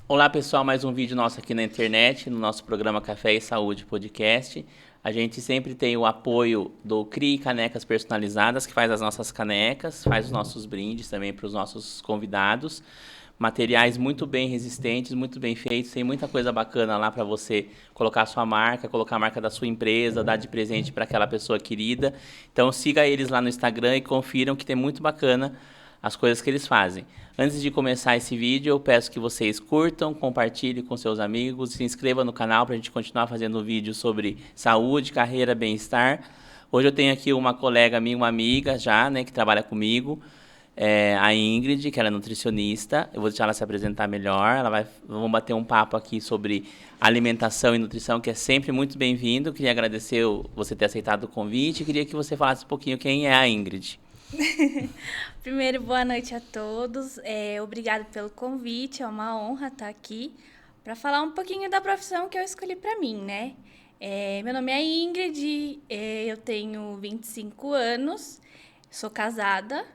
Olá pessoal, mais um vídeo nosso aqui na internet, no nosso programa Café e Saúde Podcast. A gente sempre tem o apoio do CRI Canecas Personalizadas, que faz as nossas canecas, faz os nossos brindes também para os nossos convidados. Materiais muito bem resistentes, muito bem feitos, tem muita coisa bacana lá para você colocar a sua marca, colocar a marca da sua empresa, dar de presente para aquela pessoa querida. Então siga eles lá no Instagram e confiram que tem muito bacana as coisas que eles fazem. Antes de começar esse vídeo, eu peço que vocês curtam, compartilhem com seus amigos, se inscrevam no canal para a gente continuar fazendo vídeos sobre saúde, carreira, bem-estar. Hoje eu tenho aqui uma colega minha, uma amiga já, né, que trabalha comigo, a Ingrid, que ela é nutricionista. Eu vou deixar ela se apresentar melhor. Vamos bater um papo aqui sobre alimentação e nutrição, que é sempre muito bem-vindo. Queria agradecer você ter aceitado o convite. Queria que você falasse um pouquinho quem é a Ingrid. Primeiro, boa noite a todos. Obrigada pelo convite. É uma honra estar aqui para falar um pouquinho da profissão que eu escolhi para mim, né? Meu nome é Ingrid, eu tenho 25 anos, sou casada,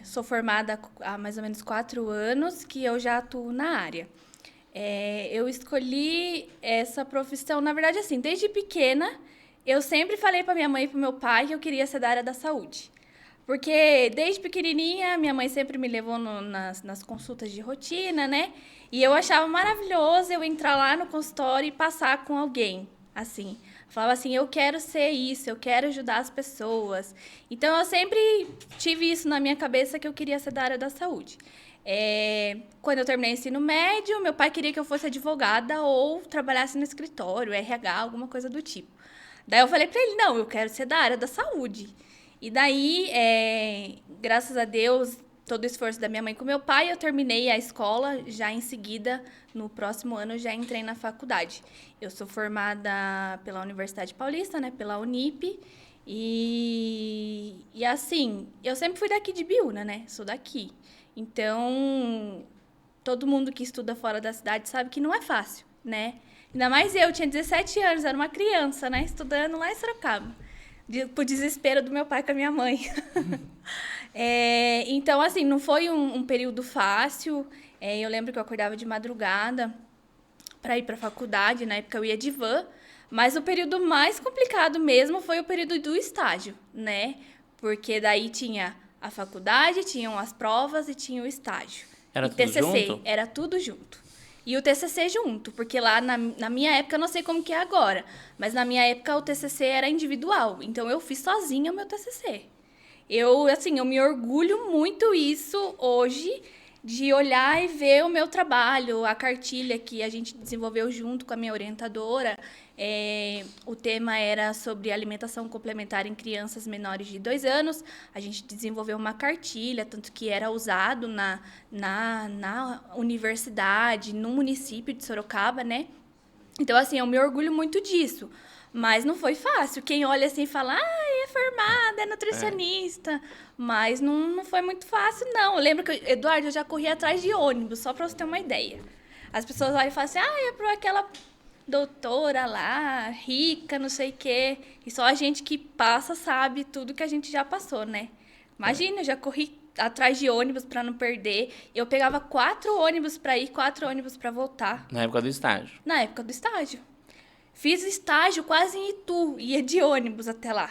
sou formada há mais ou menos 4 anos que eu já atuo na área. Eu escolhi essa profissão, na verdade, assim, desde pequena, eu sempre falei para minha mãe e para meu pai que eu queria ser da área da saúde. Porque desde pequenininha, minha mãe sempre me levou nas consultas de rotina, né? E eu achava maravilhoso eu entrar lá no consultório e passar com alguém, assim. Falava assim, eu quero ser isso, eu quero ajudar as pessoas. Então, eu sempre tive isso na minha cabeça que eu queria ser da área da saúde. Quando eu terminei o ensino médio, meu pai queria que eu fosse advogada ou trabalhasse no escritório, RH, alguma coisa do tipo. Daí eu falei pra ele, não, eu quero ser da área da saúde. E daí, graças a Deus, todo o esforço da minha mãe com meu pai, eu terminei a escola, já em seguida, no próximo ano, eu já entrei na faculdade. Eu sou formada pela Universidade Paulista, né, pela Unip, e assim, eu sempre fui daqui de Biúna, né, sou daqui. Então, todo mundo que estuda fora da cidade sabe que não é fácil, né? Ainda mais eu, tinha 17 anos, era uma criança, né, estudando lá em Sorocaba pro desespero do meu pai com a minha mãe. Então, assim, não foi um período fácil. Eu lembro que eu acordava de madrugada para ir para a faculdade, na época eu ia de van, mas o período mais complicado mesmo foi o período do estágio, né? Porque daí tinha a faculdade, tinham as provas e tinha o estágio. Era E tudo TCC, junto? era tudo junto. E o TCC junto, porque lá na minha época, eu não sei como que é agora, mas na minha época o TCC era individual, então eu fiz sozinha o meu TCC. Eu me orgulho muito isso hoje, de olhar e ver o meu trabalho, a cartilha que a gente desenvolveu junto com a minha orientadora. O tema era sobre alimentação complementar em crianças menores de 2 anos. A gente desenvolveu uma cartilha, tanto que era usado na universidade, no município de Sorocaba, né? Então, assim, eu me orgulho muito disso. Mas não foi fácil. Quem olha assim e fala, é formada, é É. nutricionista. Mas não foi muito fácil, não. Eu lembro que, Eduardo, eu já corri atrás de ônibus, só pra você ter uma ideia. As pessoas olham e falam assim, é pra aquela doutora lá, rica, não sei o quê. E só a gente que passa sabe tudo que a gente já passou, né? É. Imagina, eu já corri atrás de ônibus pra não perder. Eu pegava 4 ônibus pra ir, 4 ônibus pra voltar. Na época do estágio. Na época do estágio. Fiz estágio quase em Itu, ia de ônibus até lá.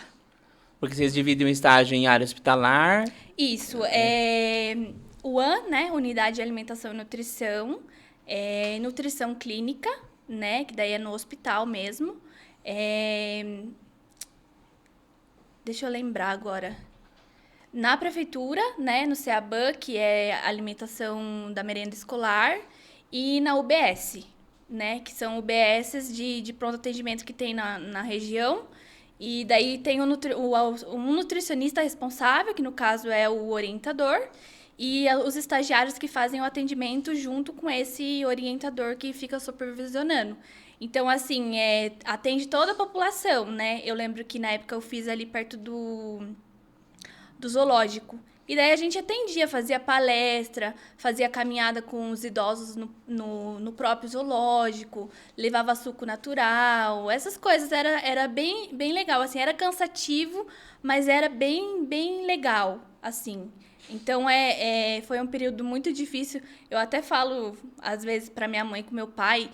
Porque vocês dividem o estágio em área hospitalar. Isso, é UAN, né? Unidade de Alimentação e Nutrição, nutrição clínica, né? Que daí é no hospital mesmo. É, deixa eu lembrar agora. Na prefeitura, né? No CEABAN, que é alimentação da merenda escolar, e na UBS, né? Que são UBSs de pronto atendimento que tem na região. E daí tem um nutricionista responsável, que no caso é o orientador, e os estagiários que fazem o atendimento junto com esse orientador que fica supervisionando. Então, assim, atende toda a população, né? Eu lembro que na época eu fiz ali perto do zoológico. E daí a gente atendia, fazia palestra, fazia caminhada com os idosos no próprio zoológico, levava suco natural, essas coisas. Era bem legal, assim, era cansativo, mas era bem legal, assim. Então, foi um período muito difícil. Eu até falo, às vezes, para minha mãe e com meu pai,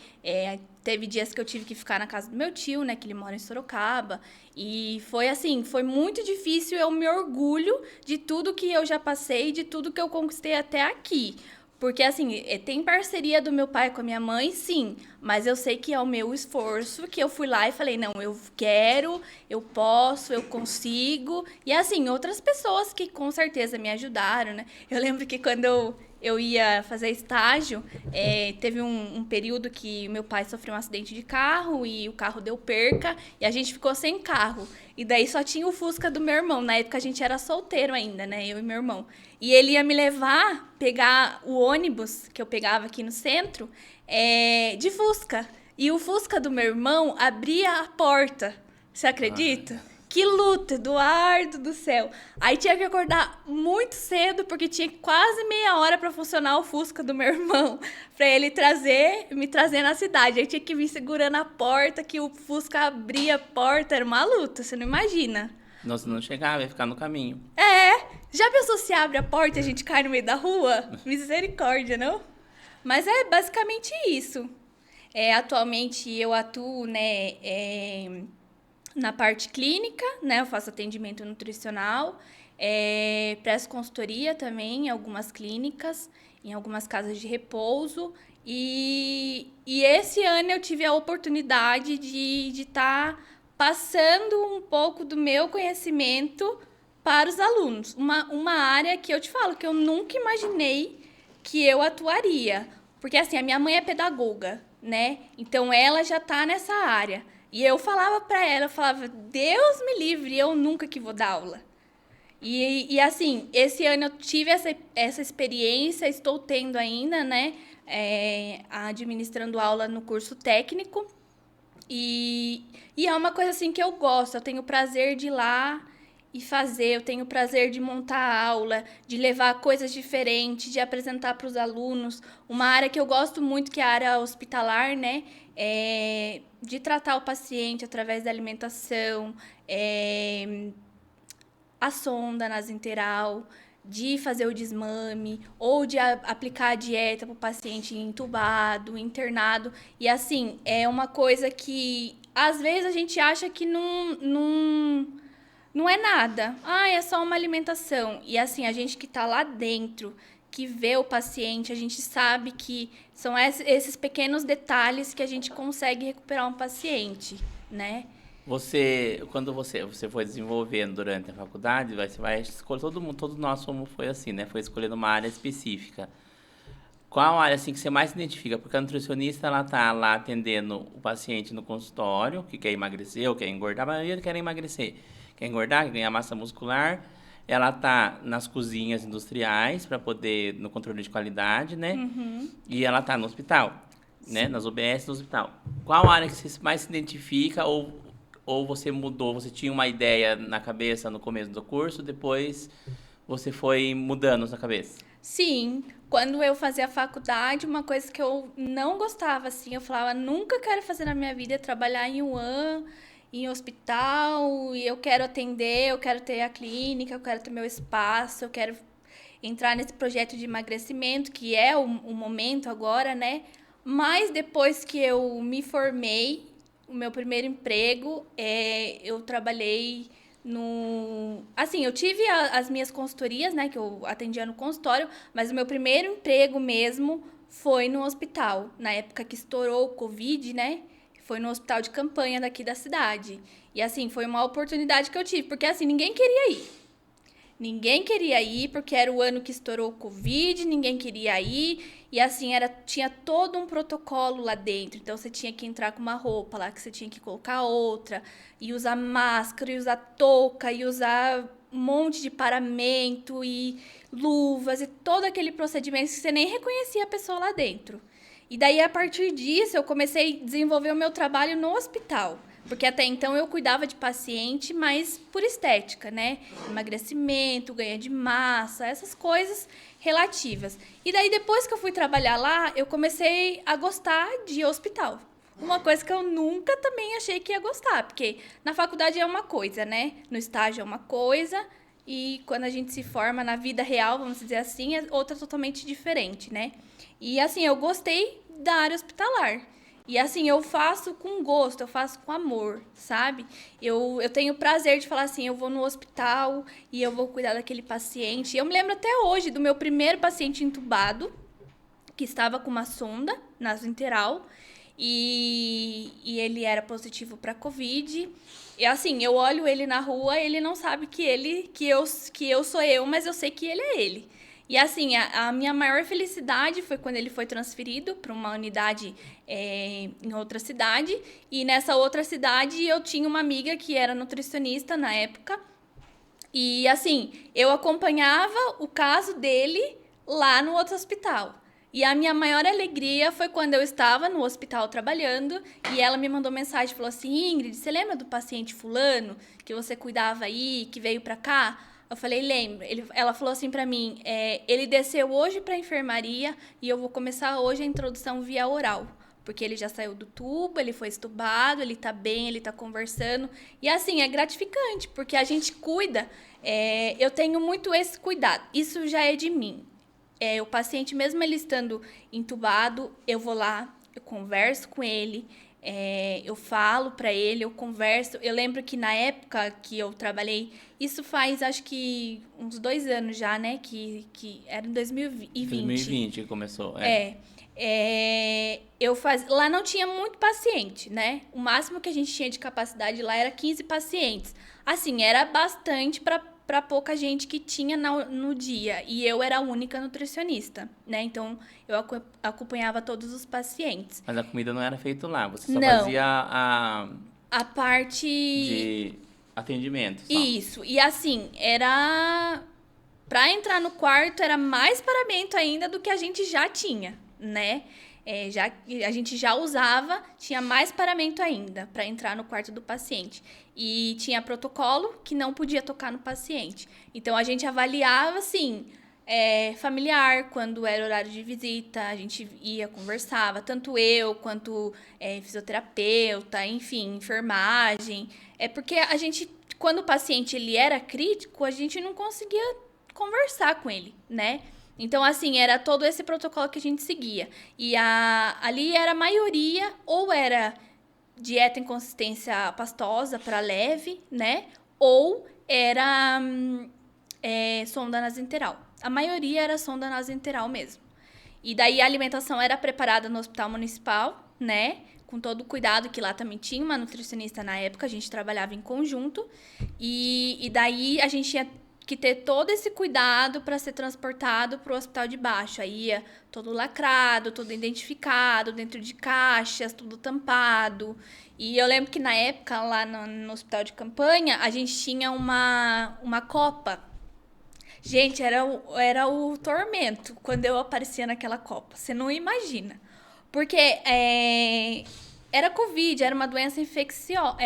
teve dias que eu tive que ficar na casa do meu tio, né, que ele mora em Sorocaba. E foi assim, foi muito difícil. Eu me orgulho de tudo que eu já passei, de tudo que eu conquistei até aqui. Porque, assim, tem parceria do meu pai com a minha mãe, sim. Mas eu sei que é o meu esforço, que eu fui lá e falei, não, eu quero, eu posso, eu consigo. E, assim, outras pessoas que com certeza me ajudaram, né? Eu lembro que quando eu ia fazer estágio, teve um período que meu pai sofreu um acidente de carro e o carro deu perca e a gente ficou sem carro. E daí só tinha o Fusca do meu irmão. Na época a gente era solteiro ainda, né? Eu e meu irmão. E ele ia me levar, pegar o ônibus que eu pegava aqui no centro, de Fusca. E o Fusca do meu irmão abria a porta. Você acredita? Que luta, Eduardo do céu. Aí tinha que acordar muito cedo, porque tinha quase meia hora para funcionar o Fusca do meu irmão, para ele me trazer na cidade. Aí tinha que vir segurando a porta, que o Fusca abria a porta, era uma luta, você não imagina. Nossa, não chegava, ia ficar no caminho. Já pensou se abre a porta e a gente cai no meio da rua? Misericórdia, não? Mas é basicamente isso. Atualmente eu atuo, né, na parte clínica, né? Eu faço atendimento nutricional, presto consultoria também em algumas clínicas, em algumas casas de repouso. E esse ano eu tive a oportunidade de estar passando um pouco do meu conhecimento para os alunos. Uma área que eu te falo que eu nunca imaginei que eu atuaria. Porque assim, a minha mãe é pedagoga, né? Então ela já está nessa área. E eu falava para ela, eu falava, Deus me livre, eu nunca que vou dar aula. E assim, esse ano eu tive essa experiência, estou tendo ainda, né? Administrando aula no curso técnico. E é uma coisa assim que eu gosto, eu tenho prazer de ir lá e fazer, eu tenho prazer de montar a aula, de levar coisas diferentes, de apresentar para os alunos. Uma área que eu gosto muito, que é a área hospitalar, né? De tratar o paciente através da alimentação, a sonda nasointeral, de fazer o desmame ou de aplicar a dieta para o paciente entubado, internado. E assim, é uma coisa que às vezes a gente acha que não é nada. É só uma alimentação. E assim, a gente que está lá dentro, que vê o paciente, a gente sabe que são esses pequenos detalhes que a gente consegue recuperar um paciente, né? Quando você foi desenvolvendo durante a faculdade, você vai escolher, todo nós foi assim, né? Foi escolhendo uma área específica. Qual área assim que você mais se identifica? Porque a nutricionista, ela tá lá atendendo o paciente no consultório, que quer emagrecer ou quer engordar, a maioria quer emagrecer, quer engordar, quer ganhar massa muscular. Ela tá nas cozinhas industriais para poder no controle de qualidade, né? Uhum. E ela tá no hospital, né? Nas UBS do hospital. Qual área que você mais se identifica ou você mudou, você tinha uma ideia na cabeça no começo do curso, depois você foi mudando na cabeça? Sim, quando eu fazia faculdade, uma coisa que eu não gostava, assim, eu falava, nunca quero fazer na minha vida é trabalhar em UAN, em hospital, e eu quero atender, eu quero ter a clínica, eu quero ter meu espaço, eu quero entrar nesse projeto de emagrecimento, que é o momento agora, né? Mas depois que eu me formei, o meu primeiro emprego, eu trabalhei no... Assim, eu tive as minhas consultorias, né, que eu atendia no consultório, mas o meu primeiro emprego mesmo foi no hospital. Na época que estourou o Covid, né? Foi no hospital de campanha daqui da cidade. E, assim, foi uma oportunidade que eu tive, porque, assim, ninguém queria ir. Ninguém queria ir, porque era o ano que estourou o Covid, ninguém queria ir. E assim, tinha todo um protocolo lá dentro. Então, você tinha que entrar com uma roupa lá, que você tinha que colocar outra. E usar máscara, e usar touca, e usar um monte de paramento, e luvas, e todo aquele procedimento que você nem reconhecia a pessoa lá dentro. E daí, a partir disso, eu comecei a desenvolver o meu trabalho no hospital. Porque até então eu cuidava de paciente, mas por estética, né? Emagrecimento, ganho de massa, essas coisas relativas. E daí, depois que eu fui trabalhar lá, eu comecei a gostar de hospital. Uma coisa que eu nunca também achei que ia gostar, porque na faculdade é uma coisa, né? No estágio é uma coisa, e quando a gente se forma na vida real, vamos dizer assim, é outra totalmente diferente, né? E assim, eu gostei da área hospitalar. E assim, eu faço com gosto, eu faço com amor, sabe? Eu tenho prazer de falar assim, eu vou no hospital e eu vou cuidar daquele paciente. Eu me lembro até hoje do meu primeiro paciente entubado, que estava com uma sonda nasointeral e ele era positivo para Covid. E assim, eu olho ele na rua, ele não sabe que eu sou eu, mas eu sei que ele é ele. E assim, a minha maior felicidade foi quando ele foi transferido para uma unidade em outra cidade. E nessa outra cidade eu tinha uma amiga que era nutricionista na época. E assim, eu acompanhava o caso dele lá no outro hospital. E a minha maior alegria foi quando eu estava no hospital trabalhando e ela me mandou mensagem, falou assim, Ingrid, você lembra do paciente fulano que você cuidava aí, que veio pra cá? Eu falei, lembro. Ela falou assim pra mim, ele desceu hoje pra enfermaria e eu vou começar hoje a introdução via oral. Porque ele já saiu do tubo, ele foi estubado, ele tá bem, ele tá conversando. E assim, é gratificante, porque a gente cuida. Eu tenho muito esse cuidado. Isso já é de mim. O paciente, mesmo ele estando entubado, eu vou lá, eu converso com ele, eu falo pra ele, eu converso. Eu lembro que na época que eu trabalhei, isso faz acho que uns 2 anos já, né? Que era em 2020. 2020 que começou, Lá não tinha muito paciente, né? O máximo que a gente tinha de capacidade lá era 15 pacientes. Assim, era bastante para pouca gente que tinha no dia. E eu era a única nutricionista, né? Então, eu acompanhava todos os pacientes. Mas a comida não era feita lá, você só Não. fazia A parte... de atendimento, só. Isso. E assim, era... Para entrar no quarto, era mais paramento ainda do que a gente já tinha, né? A gente já usava, tinha mais paramento ainda para entrar no quarto do paciente. E tinha protocolo que não podia tocar no paciente. Então, a gente avaliava, assim, familiar, quando era horário de visita, a gente ia, conversava, tanto eu quanto fisioterapeuta, enfim, enfermagem. Porque a gente, quando o paciente ele era crítico, a gente não conseguia conversar com ele, né? Então, assim, era todo esse protocolo que a gente seguia. E ali era a maioria, ou era dieta em consistência pastosa para leve, né? Ou era sonda nasointeral. A maioria era sonda nasointeral mesmo. E daí a alimentação era preparada no hospital municipal, né? Com todo o cuidado, que lá também tinha uma nutricionista na época, a gente trabalhava em conjunto. E daí a gente ia que ter todo esse cuidado para ser transportado para o hospital de baixo. Aí ia todo lacrado, todo identificado, dentro de caixas, tudo tampado. E eu lembro que na época, lá no hospital de campanha, a gente tinha uma copa. Gente, era o tormento quando eu aparecia naquela copa. Você não imagina. Porque era Covid, era uma doença infecciosa.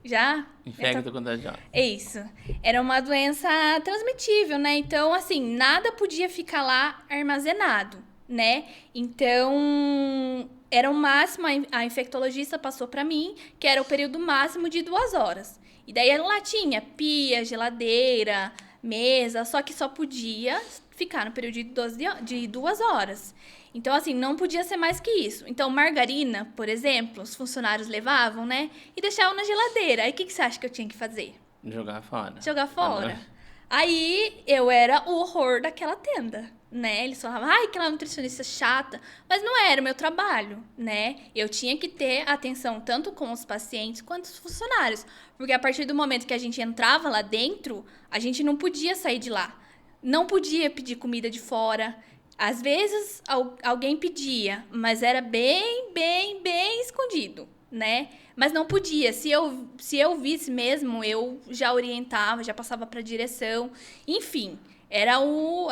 Já? Infecto contagioso. É isso. Era uma doença transmitível, né? Então, assim, nada podia ficar lá armazenado, né? Então, era o máximo, a infectologista passou para mim, que era o período máximo de 2 horas. E daí lá tinha pia, geladeira, mesa, só que só podia ficar no período de 2 horas. Então, assim, não podia ser mais que isso. Então, margarina, por exemplo, os funcionários levavam, né? E deixavam na geladeira. Aí, o que você acha que eu tinha que fazer? Jogar fora. Jogar fora. Aí, eu era o horror daquela tenda, né? Eles falavam, aquela nutricionista chata. Mas não era o meu trabalho, né? Eu tinha que ter atenção tanto com os pacientes quanto os funcionários. Porque a partir do momento que a gente entrava lá dentro, a gente não podia sair de lá. Não podia pedir comida de fora. Às vezes, alguém pedia, mas era bem, bem, bem escondido, né? Mas não podia. Se eu visse mesmo, eu já orientava, já passava para a direção. Enfim, era o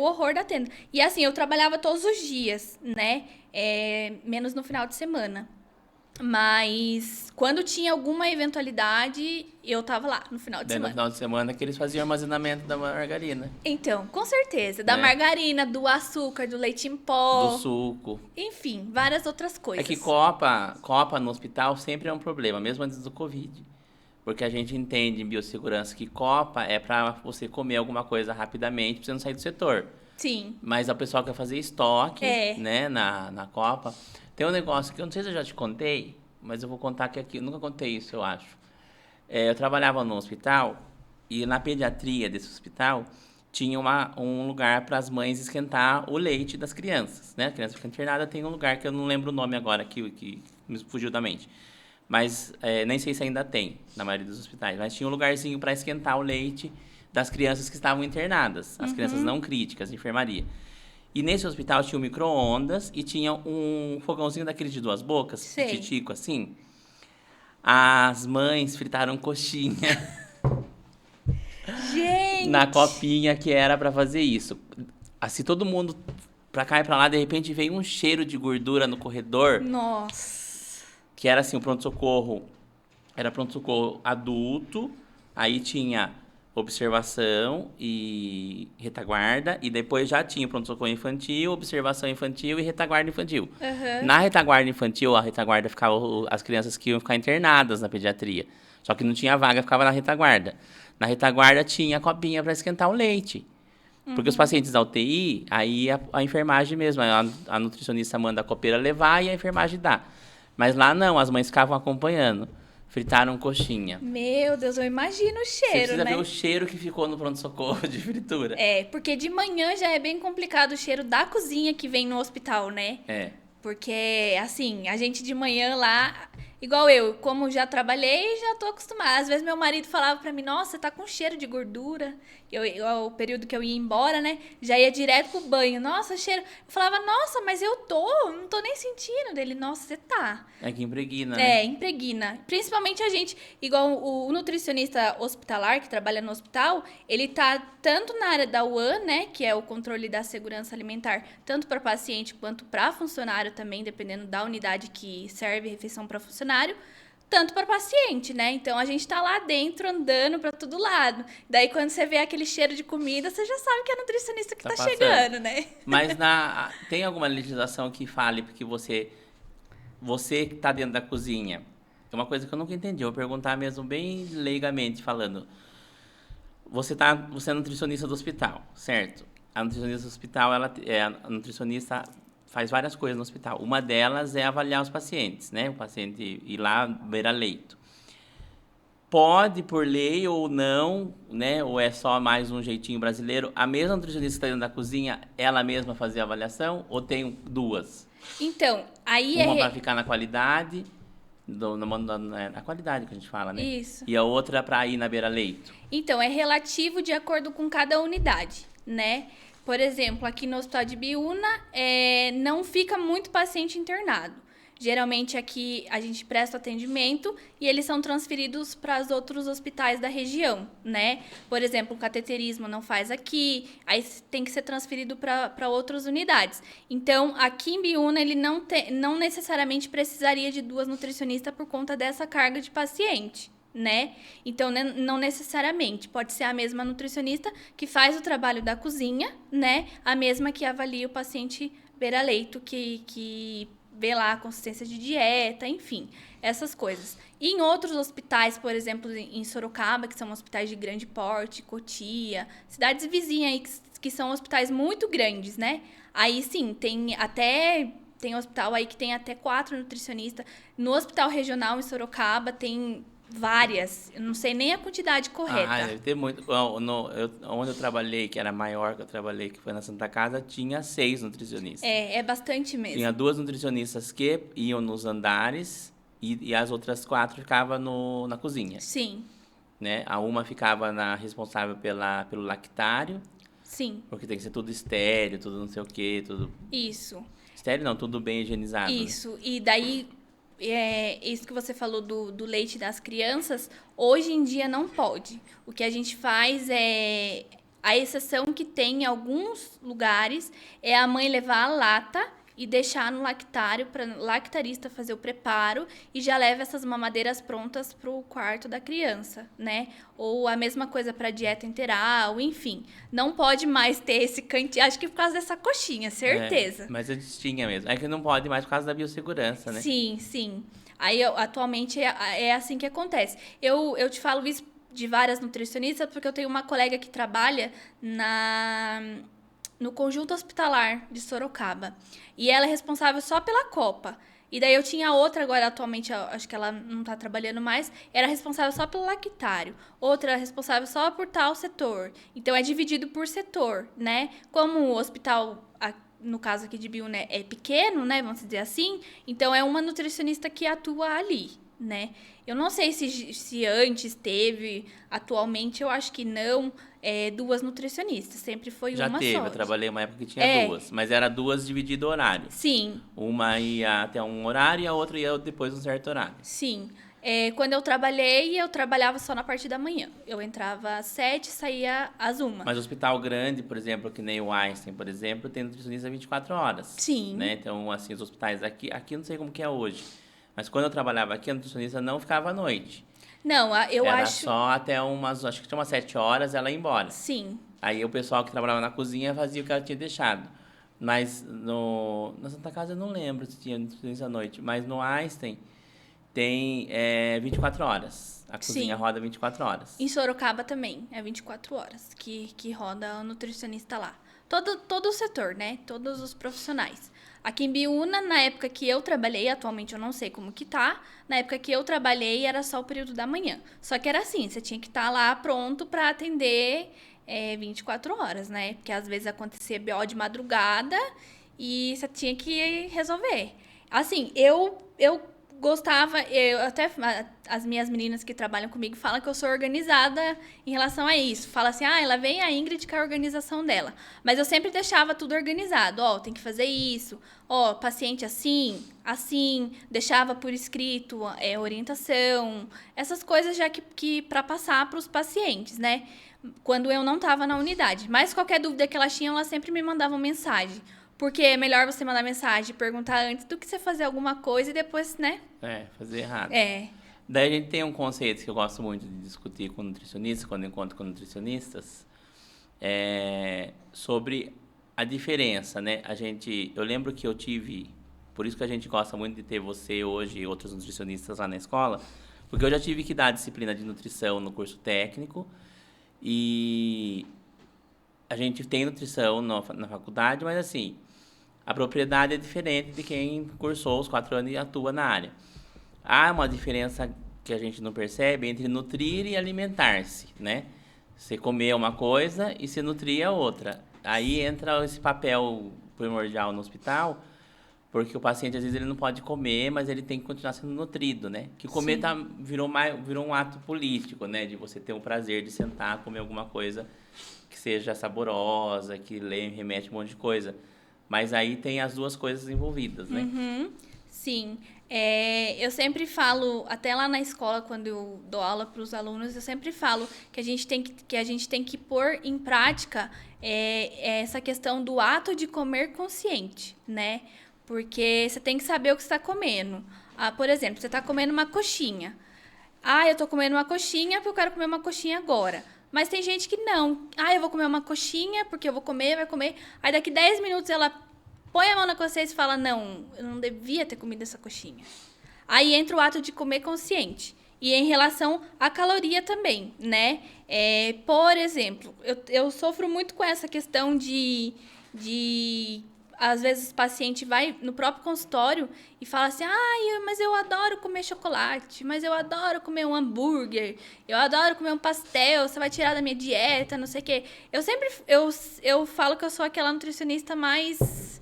horror da tenda. E assim, eu trabalhava todos os dias, né? Menos no final de semana. Mas quando tinha alguma eventualidade, eu tava lá no final de semana. No final de semana que eles faziam armazenamento da margarina. Então, com certeza. Da margarina, do açúcar, do leite em pó. Do suco. Enfim, várias outras coisas. É que copa no hospital sempre é um problema, mesmo antes do Covid. Porque a gente entende em biossegurança que copa é para você comer alguma coisa rapidamente, pra você não sair do setor. Sim. Mas o pessoal quer fazer estoque, É. né, na copa. Tem um negócio que eu não sei se eu já te contei, mas eu vou contar aqui. Eu nunca contei isso, eu acho. Eu trabalhava no hospital e na pediatria desse hospital tinha um lugar para as mães esquentar o leite das crianças, né? A criança fica internada, tem um lugar que eu não lembro o nome agora, que me fugiu da mente. Mas nem sei se ainda tem, na maioria dos hospitais. Mas tinha um lugarzinho para esquentar o leite das crianças que estavam internadas, as crianças não críticas, de enfermaria. E nesse hospital tinha um micro-ondas e tinha um fogãozinho daquele de duas bocas, Sei. pititico assim. As mães fritaram coxinha Gente! na copinha que era para fazer isso. Assim, todo mundo pra cá e pra lá, de repente veio um cheiro de gordura no corredor, Nossa! que era assim, o pronto-socorro. Era pronto-socorro adulto, aí tinha observação e retaguarda, e depois já tinha pronto-socorro infantil, observação infantil e retaguarda infantil. Aham. Na retaguarda infantil, a retaguarda ficava as crianças que iam ficar internadas na pediatria. Só que não tinha vaga, ficava na retaguarda. Na retaguarda tinha a copinha para esquentar o leite. Porque os pacientes da UTI, aí a enfermagem mesmo, a nutricionista manda a copeira levar e a enfermagem dá. Mas lá não, as mães ficavam acompanhando. Fritaram coxinha. Meu Deus, eu imagino o Você cheiro, precisa né? ver o cheiro que ficou no pronto-socorro de fritura. É, porque de manhã já é bem complicado o cheiro da cozinha que vem no hospital, né? É. Porque, assim, a gente de manhã lá, igual eu, como já trabalhei, já tô acostumada. Às vezes meu marido falava pra mim, nossa, você tá com cheiro de gordura. O período que eu ia embora, né? Já ia direto pro banho. Nossa, cheiro. Eu falava, nossa, mas não tô nem sentindo dele. Nossa, você tá. É que impregna, né? É, impregna. Principalmente a gente, igual o nutricionista hospitalar que trabalha no hospital, ele tá tanto na área da UAN, né, que é o controle da segurança alimentar, tanto para paciente quanto para funcionário também, dependendo da unidade que serve refeição para funcionário, tanto para paciente, né? Então a gente tá lá dentro andando para todo lado. Daí quando você vê aquele cheiro de comida, você já sabe que é a nutricionista que tá passando. chegando, né? Mas tem alguma legislação que fale porque você que está dentro da cozinha? É uma coisa que eu nunca entendi. Eu vou perguntar mesmo bem leigamente falando. Você é nutricionista do hospital, certo? A nutricionista do hospital, a nutricionista faz várias coisas no hospital. Uma delas é avaliar os pacientes, né? O paciente ir lá beira leito. Pode, por lei ou não, né? Ou é só mais um jeitinho brasileiro, a mesma nutricionista que está dentro da cozinha, ela mesma fazer a avaliação? Ou tem duas? Então, aí Uma para ficar na qualidade, na qualidade que a gente fala, né? Isso. E a outra para ir na beira-leito. Então, é relativo de acordo com cada unidade, né? Por exemplo, aqui no Hospital de Biúna, não fica muito paciente internado. Geralmente aqui a gente presta atendimento e eles são transferidos para os outros hospitais da região, né? Por exemplo, o cateterismo não faz aqui, aí tem que ser transferido para outras unidades. Então, aqui em Biúna, ele não necessariamente precisaria de 2 nutricionistas por conta dessa carga de paciente, né? Então, não necessariamente. Pode ser a mesma nutricionista que faz o trabalho da cozinha, né? A mesma que avalia o paciente beira-leito, que vê lá a consistência de dieta, enfim, essas coisas. E em outros hospitais, por exemplo, em Sorocaba, que são hospitais de grande porte, Cotia, cidades vizinhas aí que são hospitais muito grandes, né? Aí sim, tem hospital aí que tem até 4 nutricionistas. No hospital regional em Sorocaba tem várias, eu não sei nem a quantidade correta. Deve ter muito. Onde eu trabalhei, que era maior que eu trabalhei, que foi na Santa Casa, tinha 6 nutricionistas. É bastante mesmo. Tinha 2 nutricionistas que iam nos andares e as outras 4 ficavam na cozinha. Sim. Né? A uma ficava responsável pelo lactário. Sim. Porque tem que ser tudo estéreo, tudo não sei o quê, tudo... Isso. Estéreo não, tudo bem higienizado. Isso. Né? E daí... isso que você falou do leite das crianças, hoje em dia não pode. O que a gente faz a exceção que tem em alguns lugares é a mãe levar a lata e deixar no lactário para lactarista fazer o preparo e já leva essas mamadeiras prontas para o quarto da criança, né? Ou a mesma coisa para dieta enteral, enfim. Não pode mais ter esse cantinho, acho que por causa dessa coxinha, certeza. Mas eu tinha mesmo. É que não pode mais por causa da biossegurança, né? Sim, sim. Aí, atualmente, é assim que acontece. Eu te falo isso de várias nutricionistas, porque eu tenho uma colega que trabalha no Conjunto Hospitalar de Sorocaba. E ela é responsável só pela Copa. E daí eu tinha outra agora, atualmente, acho que ela não tá trabalhando mais, era responsável só pelo lactário. Outra responsável só por tal setor. Então, é dividido por setor, né? Como o hospital, no caso aqui de Biú, né, é pequeno, né, vamos dizer assim, então é uma nutricionista que atua ali, né? Eu não sei se antes teve, atualmente eu acho que não, duas nutricionistas, sempre foi uma só. Já teve, eu trabalhei uma época que tinha duas, mas era duas dividido horário. Sim. Uma ia até um horário e a outra ia depois de um certo horário. Sim. Quando eu trabalhava só na parte da manhã. Eu entrava às 7h, saía às 1h. Mas hospital grande, por exemplo, que nem o Einstein, por exemplo, tem nutricionista 24 horas. Sim. Né? Então, assim, os hospitais aqui eu não sei como que é hoje. Mas quando eu trabalhava aqui, a nutricionista não ficava à noite. Não, eu Era acho... só até acho que tinha umas 7 horas, ela ia embora. Sim. Aí o pessoal que trabalhava na cozinha fazia o que ela tinha deixado. Mas na Santa Casa eu não lembro se tinha nutricionista à noite. Mas no Einstein tem 24 horas. A cozinha roda 24 horas. Em Sorocaba também, é 24 horas que roda o nutricionista lá. Todo o setor, né? Todos os profissionais. Aqui em Biúna, na época que eu trabalhei, atualmente eu não sei como que tá, na época que eu trabalhei era só o período da manhã. Só que era assim, você tinha que estar lá pronto para atender 24 horas, né? Porque às vezes acontecia BO de madrugada e você tinha que resolver. Assim, eu gostava, até as minhas meninas que trabalham comigo falam que eu sou organizada em relação a isso. Fala assim, ela vem a Ingrid com a organização dela. Mas eu sempre deixava tudo organizado. Tem que fazer isso. Paciente assim, deixava por escrito orientação. Essas coisas já que para passar para os pacientes, né? Quando eu não estava na unidade. Mas qualquer dúvida que elas tinham, elas sempre me mandavam mensagem. Porque é melhor você mandar mensagem e perguntar antes do que você fazer alguma coisa e depois, né? Fazer errado. Daí a gente tem um conceito que eu gosto muito de discutir com nutricionistas, quando eu encontro com nutricionistas, sobre a diferença, né? Eu lembro que eu tive, por isso que a gente gosta muito de ter você hoje e outros nutricionistas lá na escola, porque eu já tive que dar disciplina de nutrição no curso técnico e a gente tem nutrição na faculdade, mas assim, a propriedade é diferente de quem cursou os 4 anos e atua na área. Há uma diferença que a gente não percebe entre nutrir e alimentar-se, né? Você comer uma coisa e se nutrir é outra. Aí entra esse papel primordial no hospital, porque o paciente, às vezes, ele não pode comer, mas ele tem que continuar sendo nutrido, né? Que comer virou um ato político, né? De você ter o prazer de sentar, comer alguma coisa que seja saborosa, que remete um monte de coisa. Mas aí tem as duas coisas envolvidas, né? Uhum, sim. Eu sempre falo, até lá na escola, quando eu dou aula para os alunos, eu sempre falo que a gente tem que pôr em prática essa questão do ato de comer consciente, né? Porque você tem que saber o que você está comendo. Por exemplo, você está comendo uma coxinha. Eu estou comendo uma coxinha porque eu quero comer uma coxinha agora. Mas tem gente que não. Eu vou comer uma coxinha porque eu vou comer, vai comer. Aí daqui 10 minutos ela põe a mão na consciência e fala, não, eu não devia ter comido essa coxinha. Aí entra o ato de comer consciente. E em relação à caloria também, né? Por exemplo, eu sofro muito com essa questão de às vezes o paciente vai no próprio consultório e fala assim, mas eu adoro comer chocolate, mas eu adoro comer um hambúrguer, eu adoro comer um pastel, você vai tirar da minha dieta, não sei o quê. Eu falo que eu sou aquela nutricionista mais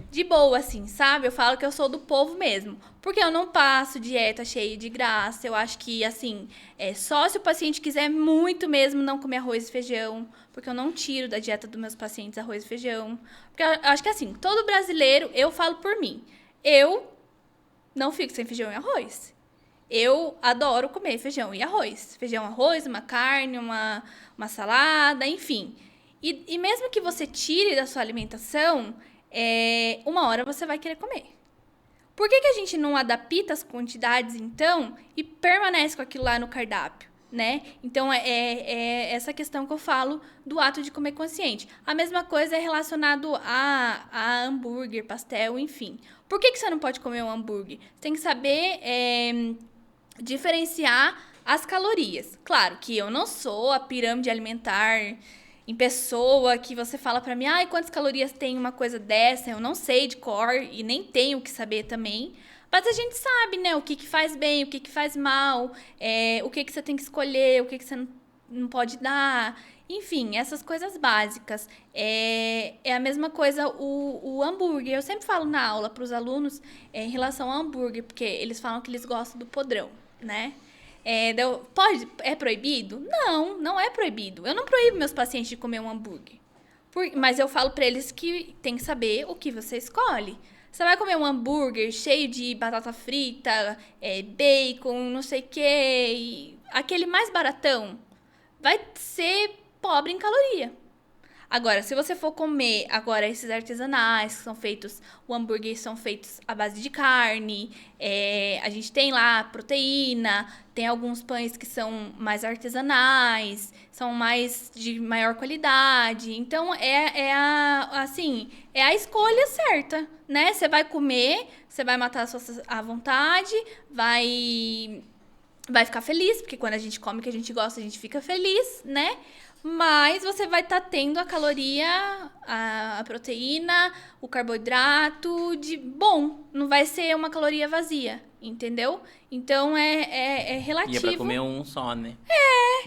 de boa, assim, sabe? Eu falo que eu sou do povo mesmo. Porque eu não passo dieta cheia de graça. Eu acho que, assim, só se o paciente quiser muito mesmo não comer arroz e feijão. Porque eu não tiro da dieta dos meus pacientes arroz e feijão. Porque eu acho que, assim, todo brasileiro, eu falo por mim. Eu não fico sem feijão e arroz. Eu adoro comer feijão e arroz. Feijão, arroz, uma carne, uma salada, enfim. E mesmo que você tire da sua alimentação, uma hora você vai querer comer. Por que a gente não adapta as quantidades, então, e permanece com aquilo lá no cardápio, né? Então, é essa questão que eu falo do ato de comer consciente. A mesma coisa é relacionado a hambúrguer, pastel, enfim. Por que você não pode comer um hambúrguer? Você tem que saber diferenciar as calorias. Claro que eu não sou a pirâmide alimentar em pessoa que você fala pra mim, quantas calorias tem uma coisa dessa? Eu não sei de cor e nem tenho que saber também. Mas a gente sabe, né, o que faz bem, o que faz mal, o que você tem que escolher, o que você não pode dar. Enfim, essas coisas básicas. É a mesma coisa o hambúrguer. Eu sempre falo na aula para os alunos em relação ao hambúrguer, porque eles falam que eles gostam do podrão, né? É proibido? Não, não é proibido. Eu não proíbo meus pacientes de comer um hambúrguer. Mas eu falo pra eles que tem que saber o que você escolhe. Você vai comer um hambúrguer cheio de batata frita, bacon, não sei o quê, aquele mais baratão, vai ser pobre em caloria. Agora, se você for comer agora esses artesanais que são feitos, o hambúrguer são feitos à base de carne, a gente tem lá proteína, tem alguns pães que são mais artesanais, são mais de maior qualidade. Então, é a escolha certa, né? Você vai comer, você vai matar a vontade, vai ficar feliz, porque quando a gente come o que a gente gosta, a gente fica feliz, né? Mas você vai estar tendo a caloria, a proteína, o carboidrato de bom. Não vai ser uma caloria vazia, entendeu? Então, é relativo. E é pra comer um só, né?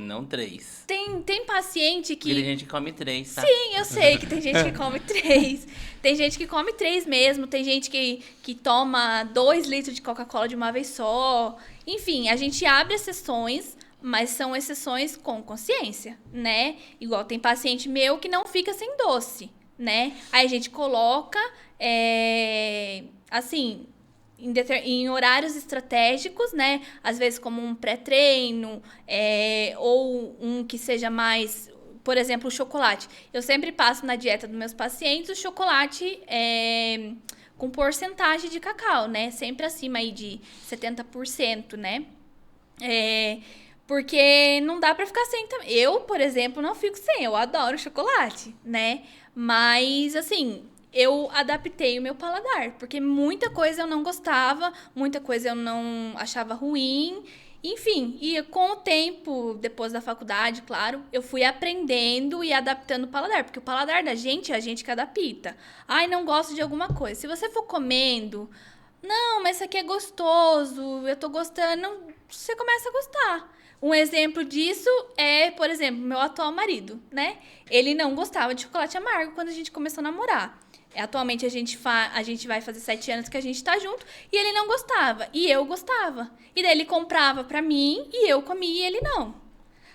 Não 3. Tem paciente que... E tem gente que come 3, tá? Sim, eu sei que tem gente que come 3. Tem gente que come 3 mesmo. Tem gente que toma 2 litros de Coca-Cola de uma vez só. Enfim, a gente abre exceções, mas são exceções com consciência, né? Igual tem paciente meu que não fica sem doce, né? Aí a gente coloca, assim, em horários estratégicos, né? Às vezes como um pré-treino, ou um que seja mais... Por exemplo, o chocolate. Eu sempre passo na dieta dos meus pacientes o chocolate com porcentagem de cacau, né? Sempre acima aí de 70%, né? Porque não dá pra ficar sem também. Eu, por exemplo, não fico sem. Eu adoro chocolate, né? Mas, assim, eu adaptei o meu paladar. Porque muita coisa eu não gostava, muita coisa eu não achava ruim. Enfim, e com o tempo, depois da faculdade, claro, eu fui aprendendo e adaptando o paladar. Porque o paladar da gente é a gente que adapta. Não gosto de alguma coisa. Se você for comendo... Não, mas isso aqui é gostoso, eu tô gostando... Você começa a gostar. Um exemplo disso é, por exemplo, meu atual marido, né? Ele não gostava de chocolate amargo quando a gente começou a namorar. Atualmente a gente vai fazer 7 anos que a gente tá junto e ele não gostava. E eu gostava. E daí ele comprava pra mim e eu comia e ele não.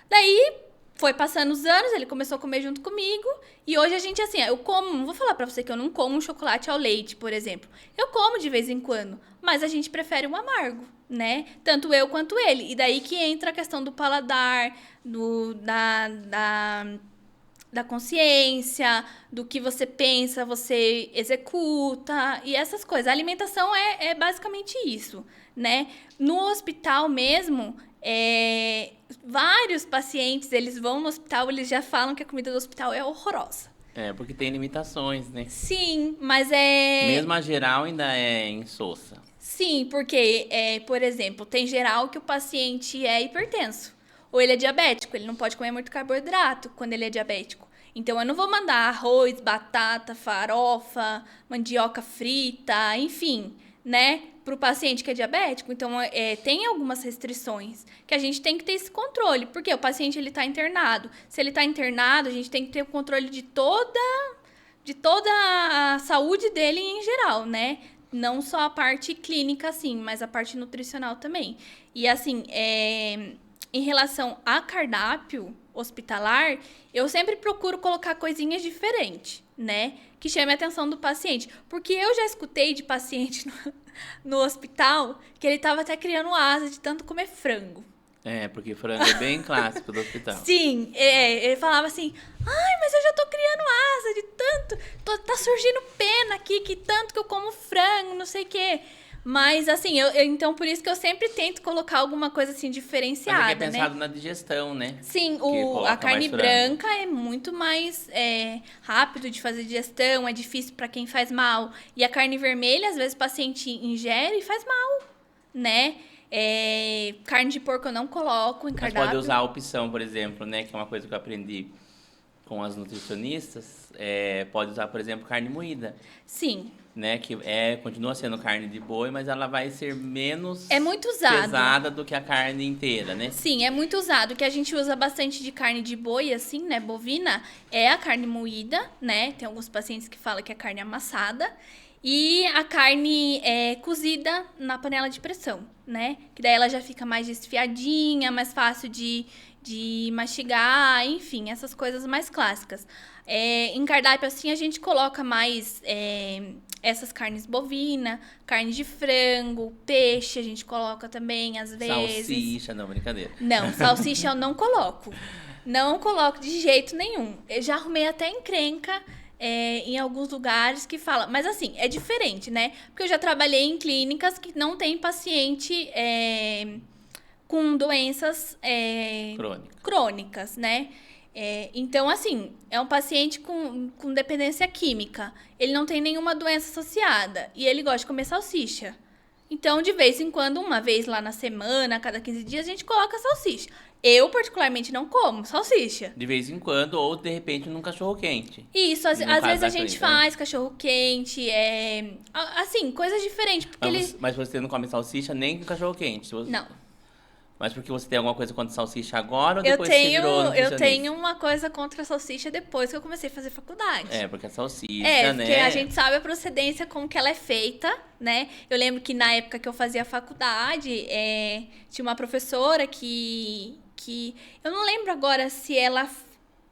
Daí foi passando os anos, ele começou a comer junto comigo. E hoje a gente, assim, eu como... Não vou falar pra você que eu não como um chocolate ao leite, por exemplo. Eu como de vez em quando, mas a gente prefere um amargo, né? Tanto eu quanto ele. E daí que entra a questão do paladar, da consciência, do que você pensa, você executa e essas coisas. A alimentação é basicamente isso, né? No hospital mesmo, vários pacientes, eles vão no hospital, eles já falam que a comida do hospital é horrorosa. Porque tem limitações, né? Sim, mas Mesmo a geral ainda é insossa. Sim, porque, por exemplo, tem geral que o paciente é hipertenso. Ou ele é diabético, ele não pode comer muito carboidrato quando ele é diabético. Então, eu não vou mandar arroz, batata, farofa, mandioca frita, enfim, né? Para o paciente que é diabético. Então, tem algumas restrições que a gente tem que ter esse controle. Porque o paciente, ele está internado. Se ele está internado, a gente tem que ter o controle de toda a saúde dele em geral, né? Não só a parte clínica, assim, mas a parte nutricional também. E, assim, em relação a cardápio hospitalar, eu sempre procuro colocar coisinhas diferentes, né? Que chame a atenção do paciente. Porque eu já escutei de paciente no hospital que ele tava até criando asa de tanto comer frango. É, porque frango é bem clássico do hospital. Sim, ele falava assim, ai, mas eu já tô criando asa de tanto, tá surgindo pena aqui, que tanto que eu como frango, não sei o quê. Mas, assim, então por isso que eu sempre tento colocar alguma coisa, assim, Mas diferenciada, aqui é né? pensado na digestão, né? Sim, Que a coloca carne mais frango. branca é muito mais rápido de fazer digestão, é difícil para quem faz mal. E a carne vermelha, às vezes o paciente ingere e faz mal, né? Carne de porco eu não coloco em Mas pode cardápio. usar a opção, por exemplo, né? Que é uma coisa que eu aprendi com as nutricionistas. Pode usar, por exemplo, carne moída. Sim, Né? Que continua sendo carne de boi, mas ela vai ser menos é muito usado. pesada do que a carne inteira, né? Sim, é muito usado. O que a gente usa bastante de carne de boi, assim, né, bovina, é a carne moída, né? Tem alguns pacientes que falam que é carne amassada. E a carne cozida na panela de pressão, né? Que daí ela já fica mais desfiadinha, mais fácil de mastigar, enfim, essas coisas mais clássicas. Em cardápio, assim, a gente coloca mais essas carnes bovina, carne de frango, peixe, a gente coloca também, às vezes. Salsicha, não, brincadeira. Não, salsicha eu não coloco. Não coloco de jeito nenhum. Eu já arrumei até encrenca em alguns lugares que fala. Mas assim, é diferente, né? Porque eu já trabalhei em clínicas que não tem paciente com doenças crônicas, né? Então, assim, é um paciente com dependência química. Ele não tem nenhuma doença associada. E ele gosta de comer salsicha. Então, de vez em quando, uma vez lá na semana, a cada 15 dias, a gente coloca salsicha. Eu, particularmente, não como salsicha. De vez em quando, ou de repente num cachorro-quente. Isso, às No vezes caso a da gente clínica, né? faz cachorro-quente, assim, coisas diferentes. Porque Mas você não come salsicha nem com cachorro-quente? Não. Mas porque você tem alguma coisa contra salsicha agora ou Eu depois você virou eu nutricionista? tenho uma coisa contra a salsicha depois que eu comecei a fazer faculdade. Porque a salsicha, né? Porque a gente sabe a procedência, como que ela é feita, né? Eu lembro que na época que eu fazia faculdade, tinha uma professora que... Eu não lembro agora se ela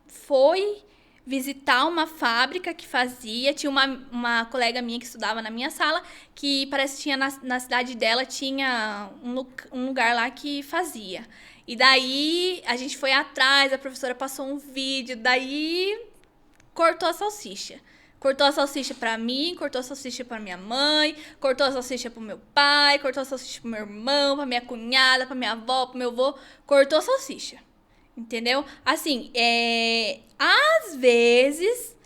foi visitar uma fábrica que fazia. Tinha uma colega minha que estudava na minha sala, que parece que tinha na cidade dela, tinha um lugar lá que fazia. E daí a gente foi atrás, a professora passou um vídeo, daí cortou a salsicha. Cortou a salsicha pra mim, cortou a salsicha pra minha mãe, cortou a salsicha pro meu pai, cortou a salsicha pro meu irmão, pra minha cunhada, pra minha avó, pro meu avô. Cortou a salsicha. Entendeu? Assim, às vezes,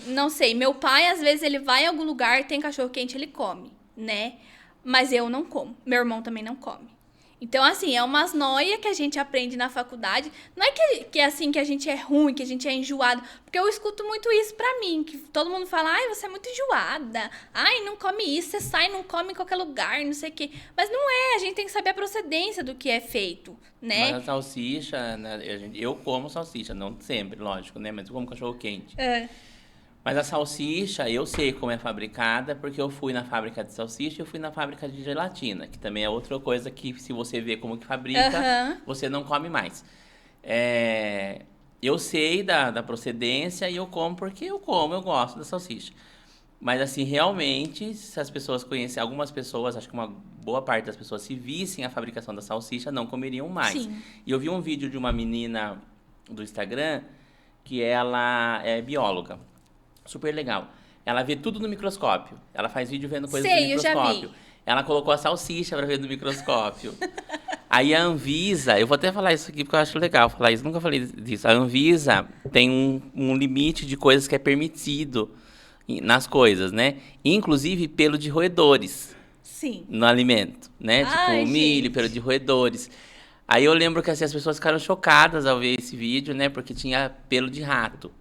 não sei, meu pai, às vezes, ele vai em algum lugar, tem cachorro-quente, ele come, né? Mas eu não como. Meu irmão também não come. Então, assim, é umas noias que a gente aprende na faculdade. Não é que assim, que a gente é ruim, que a gente é enjoado. Porque eu escuto muito isso pra mim, que todo mundo fala, ai, você é muito enjoada. Ai, não come isso, você sai, não come em qualquer lugar, não sei o quê. Mas não é, a gente tem que saber a procedência do que é feito, né? Mas a salsicha, né, eu como salsicha, não sempre, lógico, né? Mas eu como cachorro-quente. Mas a salsicha, eu sei como é fabricada, porque eu fui na fábrica de salsicha e eu fui na fábrica de gelatina, que também é outra coisa que, se você vê como que fabrica, você não come mais. Eu sei da procedência e eu como porque eu gosto da salsicha. Mas, assim, realmente, se as pessoas conhecem, algumas pessoas, acho que uma boa parte das pessoas, se vissem a fabricação da salsicha, não comeriam mais. Sim. E eu vi um vídeo de uma menina do Instagram, que ela é bióloga. Super legal. Ela vê tudo no microscópio. Ela faz vídeo vendo coisas no Sei, eu já microscópio. vi. Ela colocou a salsicha pra ver no microscópio. Aí a Anvisa, eu vou até falar isso aqui porque eu acho legal falar isso, nunca falei disso. A Anvisa tem um limite de coisas que é permitido nas coisas, né? Inclusive pelo de roedores. Sim. No alimento, né? Ai, Tipo milho, gente. pelo de roedores. Aí eu lembro que assim, as pessoas ficaram chocadas ao ver esse vídeo, né? Porque tinha pelo de rato.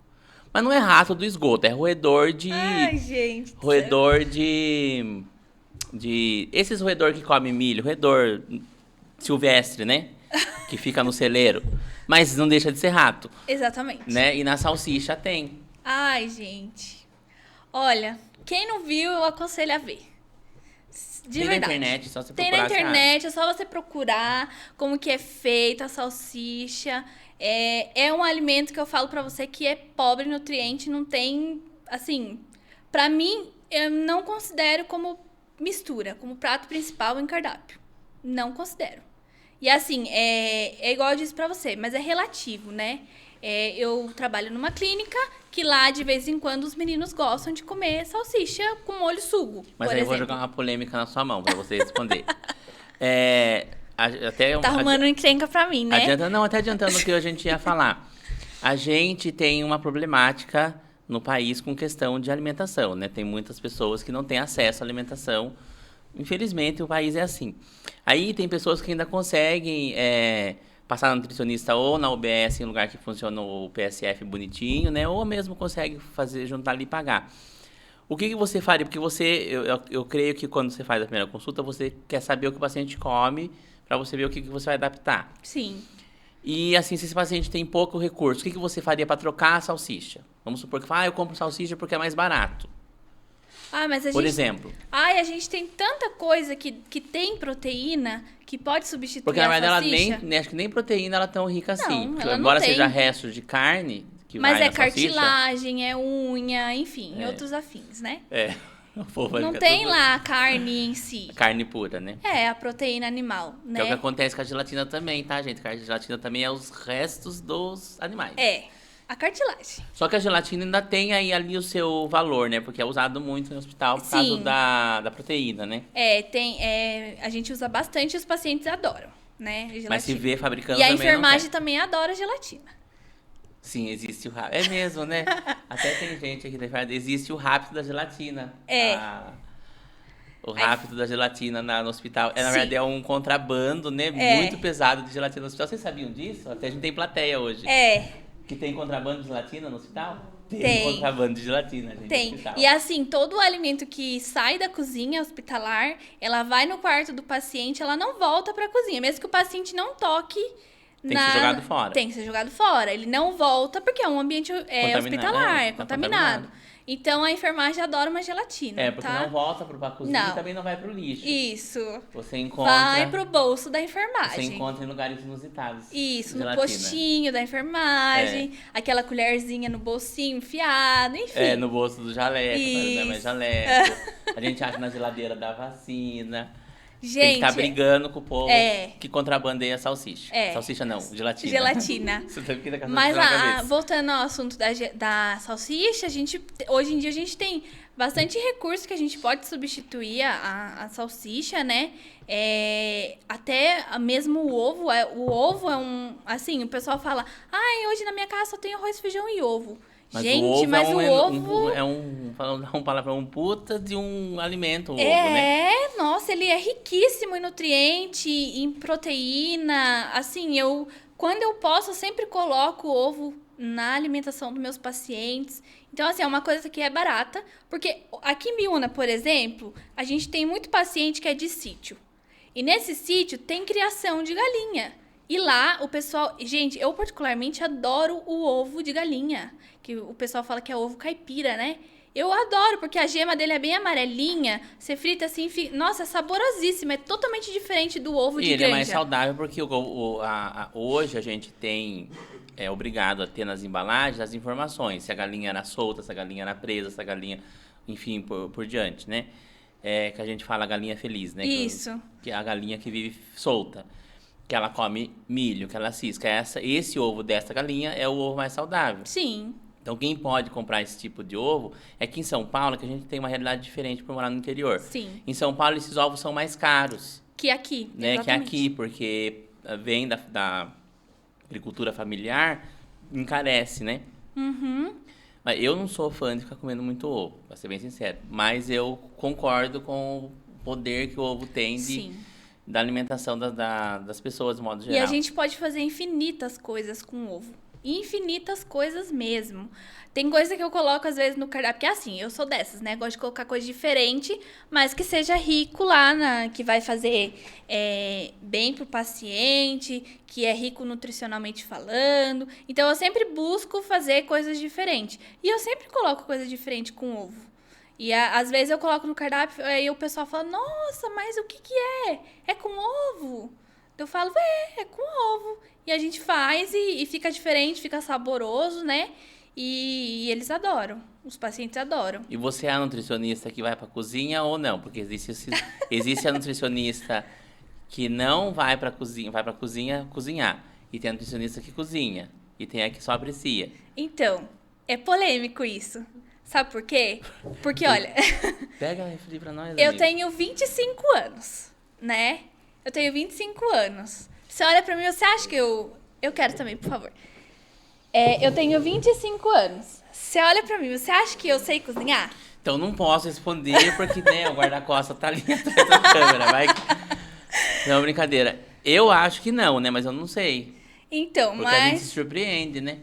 Mas não é rato do esgoto, é roedor de... Ai, gente. Roedor de... Esses roedor que come milho, roedor silvestre, né? Que fica no celeiro. Mas não deixa de ser rato, Exatamente. né? E na salsicha tem. Ai, gente. Olha, quem não viu, eu aconselho a ver. De Tem verdade. na internet, só você Tem procurar. na você acha. internet, é só você procurar como que é feita a salsicha. É um alimento que eu falo pra você que é pobre em nutriente, não tem, assim, pra mim, eu não considero como mistura, como prato principal em cardápio. Não considero. E assim, é igual eu disse pra você, mas é relativo, né? Eu trabalho numa clínica que lá, de vez em quando, os meninos gostam de comer salsicha com molho sugo, Mas por aí eu vou exemplo. jogar uma polêmica na sua mão pra você responder. É, até Tá arrumando encrenca pra mim, né? até adiantando o que a gente ia falar. A gente tem uma problemática no país com questão de alimentação, né? Tem muitas pessoas que não têm acesso à alimentação. Infelizmente, o país é assim. Aí tem pessoas que ainda conseguem passar na nutricionista ou na UBS, em lugar que funciona o PSF bonitinho, né? Ou mesmo consegue fazer, juntar ali e pagar. O que você faria? Porque eu creio que quando você faz a primeira consulta, você quer saber o que o paciente come para você ver o que você vai adaptar. Sim. E assim, se esse paciente tem pouco recurso, o que você faria para trocar a salsicha? Vamos supor que eu compro salsicha porque é mais barato. Mas Por exemplo. A gente tem tanta coisa que tem proteína que pode substituir Porque na a verdade salsicha. acho que nem proteína ela é tão rica assim. Porque, ela não embora tem. seja resto de carne que Mas vai é na salsicha, cartilagem, é unha, enfim, outros afins, né? o povo vai Não ficar tem tudo- lá a carne em si. carne pura, né? É, a proteína animal, Que é o que né? acontece com a gelatina também, tá, gente? A gelatina também é os restos dos animais. A cartilagem. Só que a gelatina ainda tem aí ali o seu valor, né? Porque é usado muito no hospital por causa Sim. da proteína, né? A gente usa bastante e os pacientes adoram, né? Gelatina. Mas se vê fabricando E a também enfermagem não também adora gelatina. Sim, existe o rápido. É mesmo, né? Até tem gente aqui da enfermagem. Existe o rápido da gelatina. O rápido da gelatina no hospital. Na Sim. verdade, é um contrabando, né? Muito pesado de gelatina no hospital. Vocês sabiam disso? Até a gente tem plateia hoje. Que tem contrabando de gelatina no hospital? Tem contrabando de gelatina, gente, no Tem. hospital. E assim, todo o alimento que sai da cozinha hospitalar, ela vai no quarto do paciente, ela não volta pra cozinha. Mesmo que o paciente não toque. Tem que ser jogado fora. Tem que ser jogado fora. Ele não volta porque é um ambiente hospitalar, tá contaminado. Então a enfermagem adora uma gelatina. Porque tá? não volta pra cozinha Não. e também não vai pro lixo. Isso. Você encontra. Vai pro bolso da Você enfermagem. encontra em lugares inusitados. Isso, no gelatina. postinho da enfermagem, aquela colherzinha no bolsinho enfiado, enfim. No bolso do jaleco, para dar mais Isso. jaleco. A gente acha na geladeira da vacina. Tem que Gente, estar brigando com o povo é. que contrabandeia a salsicha. É. Salsicha não, gelatina. Gelatina. Você sabe que tá com a Mas salsicha na cabeça. voltando ao assunto da salsicha, hoje em dia a gente tem bastante recurso que a gente pode substituir a salsicha, né? Até mesmo o ovo. O ovo é assim, o pessoal fala, hoje na minha casa só tem arroz, feijão e ovo. Mas Gente, o ovo mas o ovo... é um palavrão, puta de um alimento, o ovo, né? Nossa, ele é riquíssimo em nutriente, em proteína. Assim, quando eu posso, eu sempre coloco o ovo na alimentação dos meus pacientes. Então, assim, é uma coisa que é barata. Porque aqui em Biúna, por exemplo, a gente tem muito paciente que é de sítio. E nesse sítio tem criação de galinha. E lá, o pessoal... Gente, eu particularmente adoro o ovo de galinha. Que o pessoal fala que é ovo caipira, né? Eu adoro, porque a gema dele é bem amarelinha. Você frita assim, nossa, é saborosíssimo. É totalmente diferente do ovo de ele granja. é mais saudável porque hoje a gente tem... É obrigado a ter nas embalagens as informações. Se a galinha era solta, se a galinha era presa, se a galinha... Enfim, por diante, né? Que a gente fala galinha feliz, né? Isso. Que é a galinha que vive solta. Que ela come milho, que ela cisca. Esse ovo dessa galinha é o ovo mais saudável. Sim. Então, quem pode comprar esse tipo de ovo é que em São Paulo, que a gente tem uma realidade diferente por morar no interior. Sim. Em São Paulo, esses ovos são mais caros. Que aqui, né? exatamente. Que aqui, porque vem da agricultura familiar, encarece, né? Uhum. Mas eu não sou fã de ficar comendo muito ovo, pra ser bem sincero. Mas eu concordo com o poder que o ovo tem da alimentação das pessoas, de modo geral. E a gente pode fazer infinitas coisas com ovo. Infinitas coisas mesmo. Tem coisa que eu coloco às vezes no cardápio, porque assim, eu sou dessas, né? Gosto de colocar coisa diferente, mas que seja rico lá, que vai fazer bem pro paciente, que é rico nutricionalmente falando. Então eu sempre busco fazer coisas diferentes. E eu sempre coloco coisa diferente com ovo. E às vezes eu coloco no cardápio e o pessoal fala, nossa, mas o que é? É com ovo? Eu falo, é com ovo. E a gente faz e fica diferente, fica saboroso, né? E eles adoram, os pacientes adoram. E você é a nutricionista que vai pra cozinha ou não? Porque existe a nutricionista que não vai pra cozinha cozinhar. E tem a nutricionista que cozinha. E tem a que só aprecia. Então, é polêmico isso. Sabe por quê? Porque, olha, Pega a refri pra nós, eu amiga. tenho 25 anos, né? Eu tenho 25 anos. Você olha pra mim, você acha que eu... Eu quero também, por favor. Eu tenho 25 anos. Você olha pra mim, você acha que eu sei cozinhar? Então não posso responder porque, né, o guarda-costas tá ali atrás da câmera. Vai... Não, brincadeira. Eu acho que não, né? Mas eu não sei. Então, Porque a gente se mas... surpreende, né?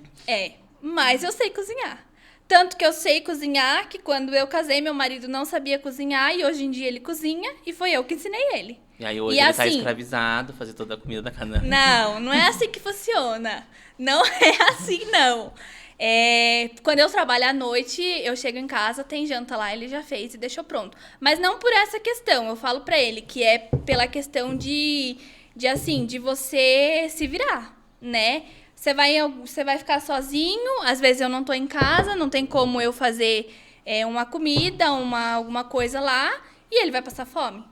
Mas eu sei cozinhar. Tanto que eu sei cozinhar que quando eu casei, meu marido não sabia cozinhar e hoje em dia ele cozinha e foi eu que ensinei ele. E aí hoje E ele tá assim- escravizado, fazer toda a comida da casa. Não é assim que funciona. Não é assim, não. Quando eu trabalho à noite, eu chego em casa, tem janta lá, ele já fez e deixou pronto. Mas não por essa questão, eu falo pra ele que é pela questão de você se virar, né? Você vai ficar sozinho, às vezes eu não tô em casa, não tem como eu fazer uma comida, alguma coisa lá, e ele vai passar fome.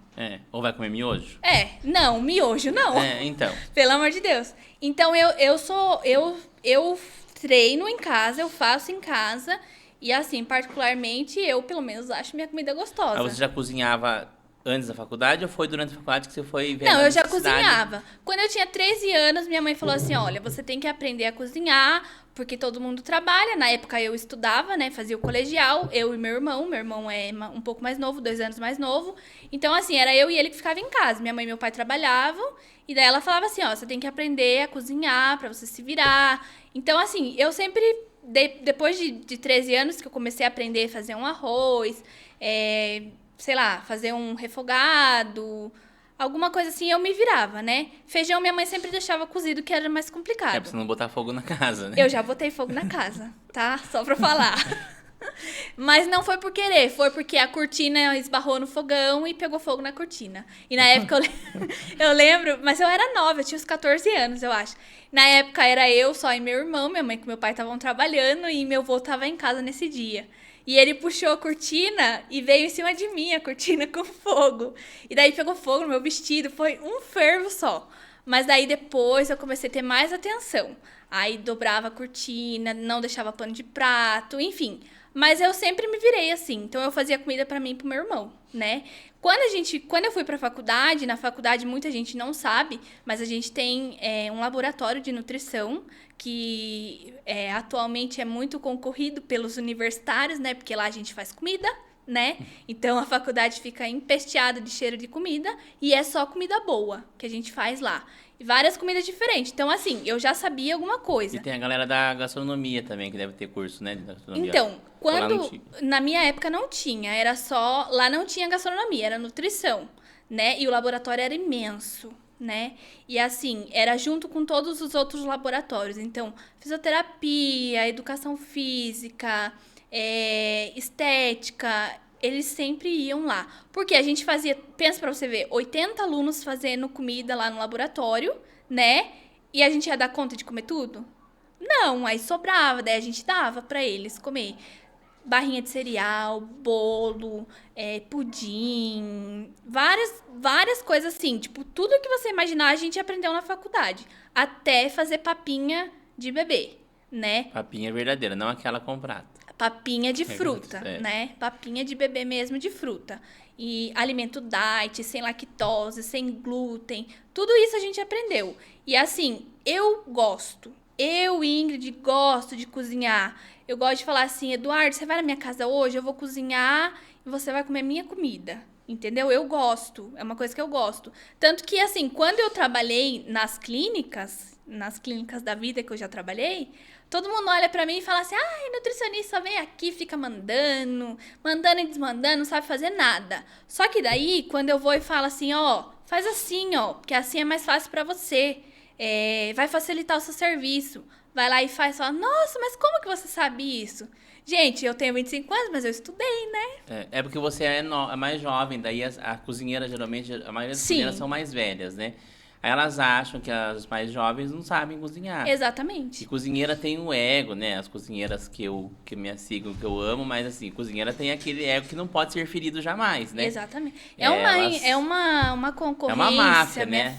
Ou vai comer miojo? Não, miojo não. Então. Pelo amor de Deus. Então eu treino em casa, eu faço em casa e assim, particularmente, eu pelo menos acho minha comida gostosa. Mas você já cozinhava antes da faculdade ou foi durante a faculdade que você foi vendo Não, a eu já necessidade? cozinhava. Quando eu tinha 13 anos, minha mãe falou assim: olha, você tem que aprender a cozinhar, porque todo mundo trabalha. Na época eu estudava, né? Fazia o colegial, eu e meu irmão. Meu irmão é um pouco mais novo, 2 anos mais novo. Então, assim, era eu e ele que ficava em casa. Minha mãe e meu pai trabalhavam. E daí ela falava assim: ó, você tem que aprender a cozinhar pra você se virar. Então, assim, eu sempre. Depois de 13 anos que eu comecei a aprender a fazer um arroz, sei lá, fazer um refogado, alguma coisa assim, eu me virava, né? Feijão minha mãe sempre deixava cozido, que era mais complicado. Pra você não botar fogo na casa, né? Eu já botei fogo na casa, tá? Só pra falar. Mas não foi por querer, foi porque a cortina esbarrou no fogão e pegou fogo na cortina. E na época eu lembro, mas eu era nova, eu tinha uns 14 anos, eu acho. Na época era eu só e meu irmão, minha mãe e meu pai estavam trabalhando e meu avô tava em casa nesse dia. E ele puxou a cortina e veio em cima de mim a cortina com fogo. E daí pegou fogo no meu vestido, foi um fervo só. Mas daí depois eu comecei a ter mais atenção. Aí dobrava a cortina, não deixava pano de prato, enfim. Mas eu sempre me virei assim. Então eu fazia comida pra mim e pro meu irmão, né? Quando eu fui pra faculdade, na faculdade muita gente não sabe, mas a gente tem um laboratório de nutrição que atualmente é muito concorrido pelos universitários, né? Porque lá a gente faz comida, né? Então a faculdade fica empesteada de cheiro de comida e é só comida boa que a gente faz lá. E várias comidas diferentes. Então, assim, eu já sabia alguma coisa. E tem a galera da gastronomia também, que deve ter curso, né? De gastronomia. Então, Ou lá não quando tinha? na minha época não tinha, era só, lá não tinha gastronomia, era nutrição, né? E o laboratório era imenso, né? E assim, era junto com todos os outros laboratórios. Então, fisioterapia, educação física, estética, eles sempre iam lá. Porque a gente fazia, pensa pra você ver, 80 alunos fazendo comida lá no laboratório, né? E a gente ia dar conta de comer tudo? Não, aí sobrava, daí a gente dava pra eles comer. Barrinha de cereal, bolo, pudim, várias coisas assim. Tipo, tudo que você imaginar a gente aprendeu na faculdade. Até fazer papinha de bebê, né? Papinha verdadeira, não aquela comprada. Papinha de fruta, É. né? Papinha de bebê mesmo de fruta. E alimento diet, sem lactose, sem glúten. Tudo isso a gente aprendeu. E assim, eu gosto. Eu, Ingrid, gosto de cozinhar. Eu gosto de falar assim, Eduardo, você vai na minha casa hoje? Eu vou cozinhar e você vai comer minha comida. Entendeu? Eu gosto. É uma coisa que eu gosto. Tanto que, assim, quando eu trabalhei nas clínicas da vida que eu já trabalhei, todo mundo olha pra mim e fala assim, ai, nutricionista vem aqui, fica mandando e desmandando, não sabe fazer nada. Só que daí, quando eu vou e falo assim, ó, faz assim, ó, porque assim é mais fácil pra você. Vai facilitar o seu serviço. Vai lá e fala, nossa, mas como que você sabe isso? Gente, eu tenho 25 anos, mas eu estudei, né? É porque você é mais jovem, daí a cozinheira, geralmente, a maioria das Sim. cozinheiras são mais velhas, né? Aí elas acham que as mais jovens não sabem cozinhar. E Exatamente. cozinheira tem um ego, né? As cozinheiras que me sigam, que eu amo, mas assim, cozinheira tem aquele ego que não pode ser ferido jamais, né? Exatamente. Elas... É uma É uma máfia, concorrência, né?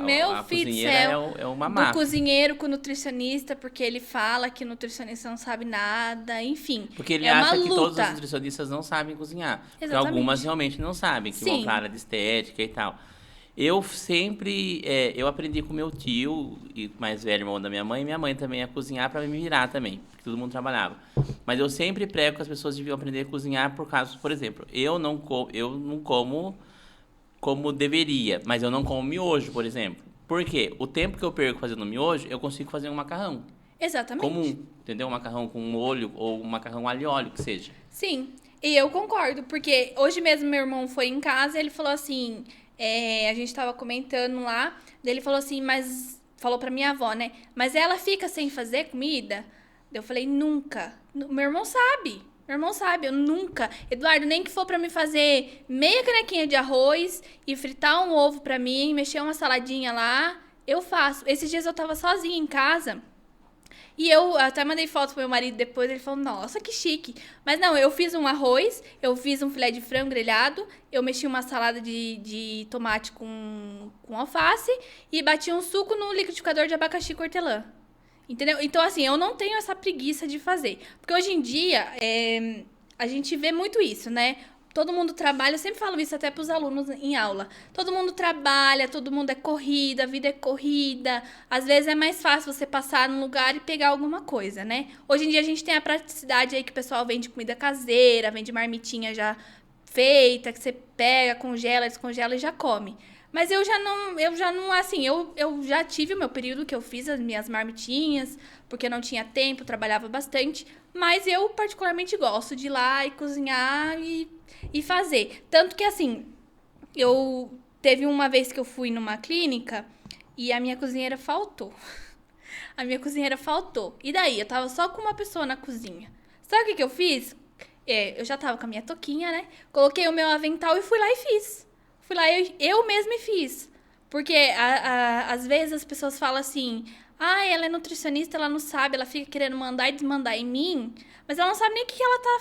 meu A filho do cozinheira céu, é uma do máfia. cozinheiro com o nutricionista, porque ele fala que o nutricionista não sabe nada, enfim. Porque ele É uma acha que todos os luta. nutricionistas não sabem cozinhar. Porque Exatamente. algumas realmente não sabem, que vão Sim. pra área de estética e tal. Eu sempre, eu aprendi com meu tio, e mais velho, irmão da minha mãe também a cozinhar para me virar também, porque todo mundo trabalhava. Mas eu sempre prego que as pessoas deviam aprender a cozinhar por causa, por exemplo, eu não como como deveria, mas eu não como miojo, por exemplo. Por quê? O tempo que eu perco fazendo miojo, eu consigo fazer um macarrão Exatamente. comum, entendeu? Um macarrão com molho ou um macarrão alho e óleo, que seja. Sim, e eu concordo, porque hoje mesmo meu irmão foi em casa e ele falou assim, a gente tava comentando lá, daí ele falou assim, mas, falou pra minha avó, né, mas ela fica sem fazer comida? Daí eu falei, nunca. Meu irmão sabe, eu nunca. Eduardo, nem que for pra me fazer meia canequinha de arroz e fritar um ovo pra mim, mexer uma saladinha lá, eu faço. Esses dias eu tava sozinha em casa. E eu até mandei foto pro meu marido depois, ele falou, nossa, que chique. Mas não, eu fiz um arroz, eu fiz um filé de frango grelhado, eu mexi uma salada de tomate com alface e bati um suco no liquidificador de abacaxi e hortelã. Entendeu? Então, assim, eu não tenho essa preguiça de fazer. Porque hoje em dia, a gente vê muito isso, né? Todo mundo trabalha, eu sempre falo isso até para os alunos em aula. Todo mundo trabalha, todo mundo é corrida, a vida é corrida. Às vezes é mais fácil você passar num lugar e pegar alguma coisa, né? Hoje em dia a gente tem a praticidade aí que o pessoal vende comida caseira, vende marmitinha já feita, que você pega, congela, descongela e já come. Mas eu já não, assim, eu já tive o meu período que eu fiz as minhas marmitinhas, porque eu não tinha tempo, trabalhava bastante. Mas eu particularmente gosto de ir lá e cozinhar e fazer. Tanto que, assim, teve uma vez que eu fui numa clínica e a minha cozinheira faltou. A minha cozinheira faltou. E daí? Eu tava só com uma pessoa na cozinha. Sabe o que eu fiz? Eu já tava com a minha touquinha, né? Coloquei o meu avental e fui lá e fiz. Fui lá e eu mesma fiz. Porque às vezes as pessoas falam assim, ela é nutricionista, ela não sabe, ela fica querendo mandar e desmandar em mim, mas ela não sabe nem o que ela tá.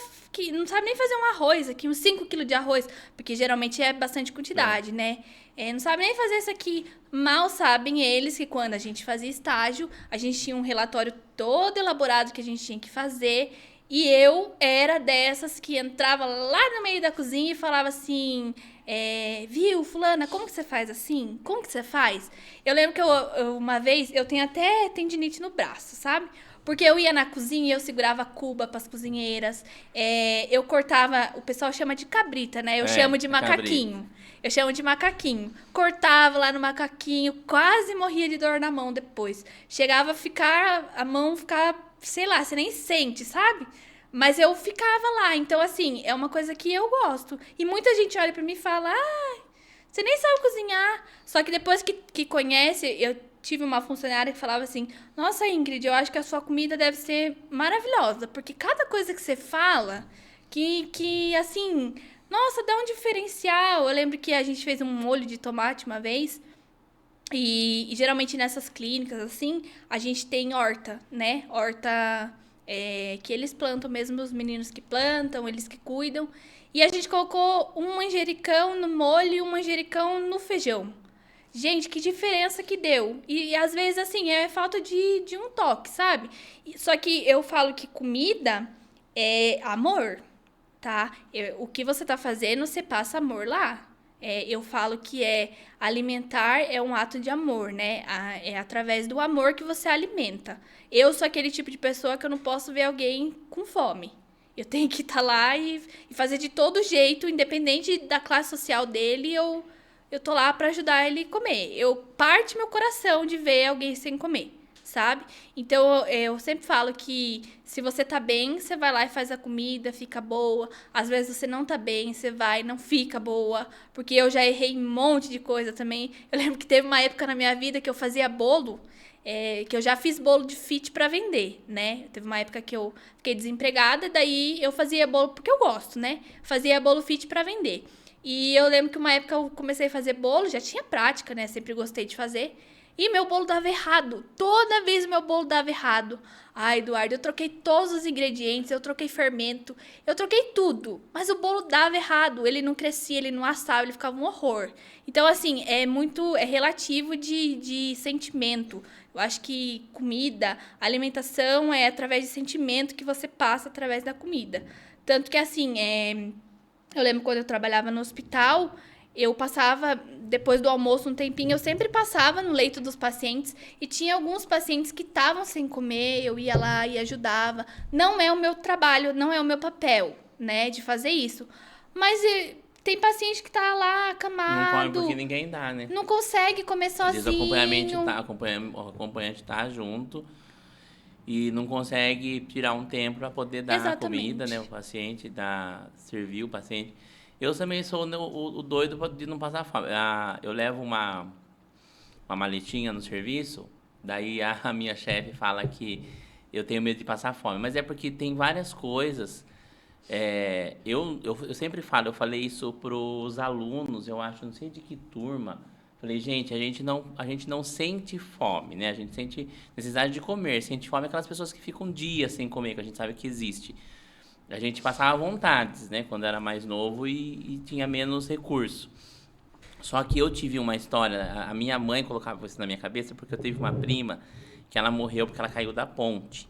Não sabe nem fazer um arroz aqui, uns 5 quilos de arroz, porque geralmente é bastante quantidade, né? Não sabe nem fazer isso aqui. Mal sabem eles que quando a gente fazia estágio, a gente tinha um relatório todo elaborado que a gente tinha que fazer. E eu era dessas que entrava lá no meio da cozinha e falava assim, viu, fulana, como que você faz assim? Como que você faz? Eu lembro que uma vez, eu tenho até tendinite no braço, sabe? Porque eu ia na cozinha e eu segurava cuba pras cozinheiras, eu cortava, o pessoal chama de cabrita, né? Eu chamo de macaquinho. Cabrita. Eu chamo de macaquinho. Cortava lá no macaquinho, quase morria de dor na mão depois. Chegava a ficar, a mão ficar, sei lá, você nem sente, sabe? Mas eu ficava lá. Então, assim, é uma coisa que eu gosto. E muita gente olha pra mim e fala, você nem sabe cozinhar. Só que depois que conhece, eu tive uma funcionária que falava assim, nossa, Ingrid, eu acho que a sua comida deve ser maravilhosa. Porque cada coisa que você fala, que assim, nossa, dá um diferencial. Eu lembro que a gente fez um molho de tomate uma vez. E geralmente nessas clínicas, assim, a gente tem horta, né? Horta que eles plantam mesmo, os meninos que plantam, eles que cuidam. E a gente colocou um manjericão no molho e um manjericão no feijão. Gente, que diferença que deu. E às vezes, assim, é falta de um toque, sabe? Só que eu falo que comida é amor, tá? O que você tá fazendo, você passa amor lá. Eu falo que alimentar é um ato de amor, né? É através do amor que você alimenta. Eu sou aquele tipo de pessoa que eu não posso ver alguém com fome. Eu tenho que estar lá e fazer de todo jeito, independente da classe social dele, eu tô lá para ajudar ele a comer. Eu parte meu coração de ver alguém sem comer, sabe? Então, eu sempre falo que se você tá bem, você vai lá e faz a comida, fica boa. Às vezes você não tá bem, você vai e não fica boa. Porque eu já errei um monte de coisa também. Eu lembro que teve uma época na minha vida que eu fazia bolo, que eu já fiz bolo de fit para vender, né? Teve uma época que eu fiquei desempregada, daí eu fazia bolo porque eu gosto, né? Fazia bolo fit para vender. E eu lembro que uma época eu comecei a fazer bolo, já tinha prática, né? Sempre gostei de fazer. E meu bolo dava errado. Toda vez meu bolo dava errado. Ai, Eduardo, eu troquei todos os ingredientes, eu troquei fermento, eu troquei tudo. Mas o bolo dava errado. Ele não crescia, ele não assava, ele ficava um horror. Então, assim, é relativo de sentimento. Eu acho que comida, alimentação é através de sentimento que você passa através da comida. Tanto que, assim, eu lembro quando eu trabalhava no hospital, eu passava, depois do almoço, um tempinho, eu sempre passava no leito dos pacientes e tinha alguns pacientes que estavam sem comer, eu ia lá e ajudava. Não é o meu trabalho, não é o meu papel, né, de fazer isso. Mas tem paciente que tá lá Não come acamado, porque ninguém dá, né? não consegue comer Às vezes sozinho. o acompanhante tá junto e não consegue tirar um tempo para poder dar a comida, né? O Exatamente. paciente, servir o paciente. Eu também sou o doido de não passar fome. Eu levo uma maletinha no serviço, daí a minha chefe fala que eu tenho medo de passar fome. Mas é porque tem várias coisas. Eu sempre falo, eu falei isso pros alunos, eu acho, não sei de que turma. Falei, gente, a gente não sente fome, né? A gente sente necessidade de comer. Sente fome aquelas pessoas que ficam dias sem comer, que a gente sabe que existe. A gente passava vontades, né? Quando era mais novo e tinha menos recurso. Só que eu tive uma história, a minha mãe colocava isso na minha cabeça porque eu tive uma prima que ela morreu porque ela caiu da ponte,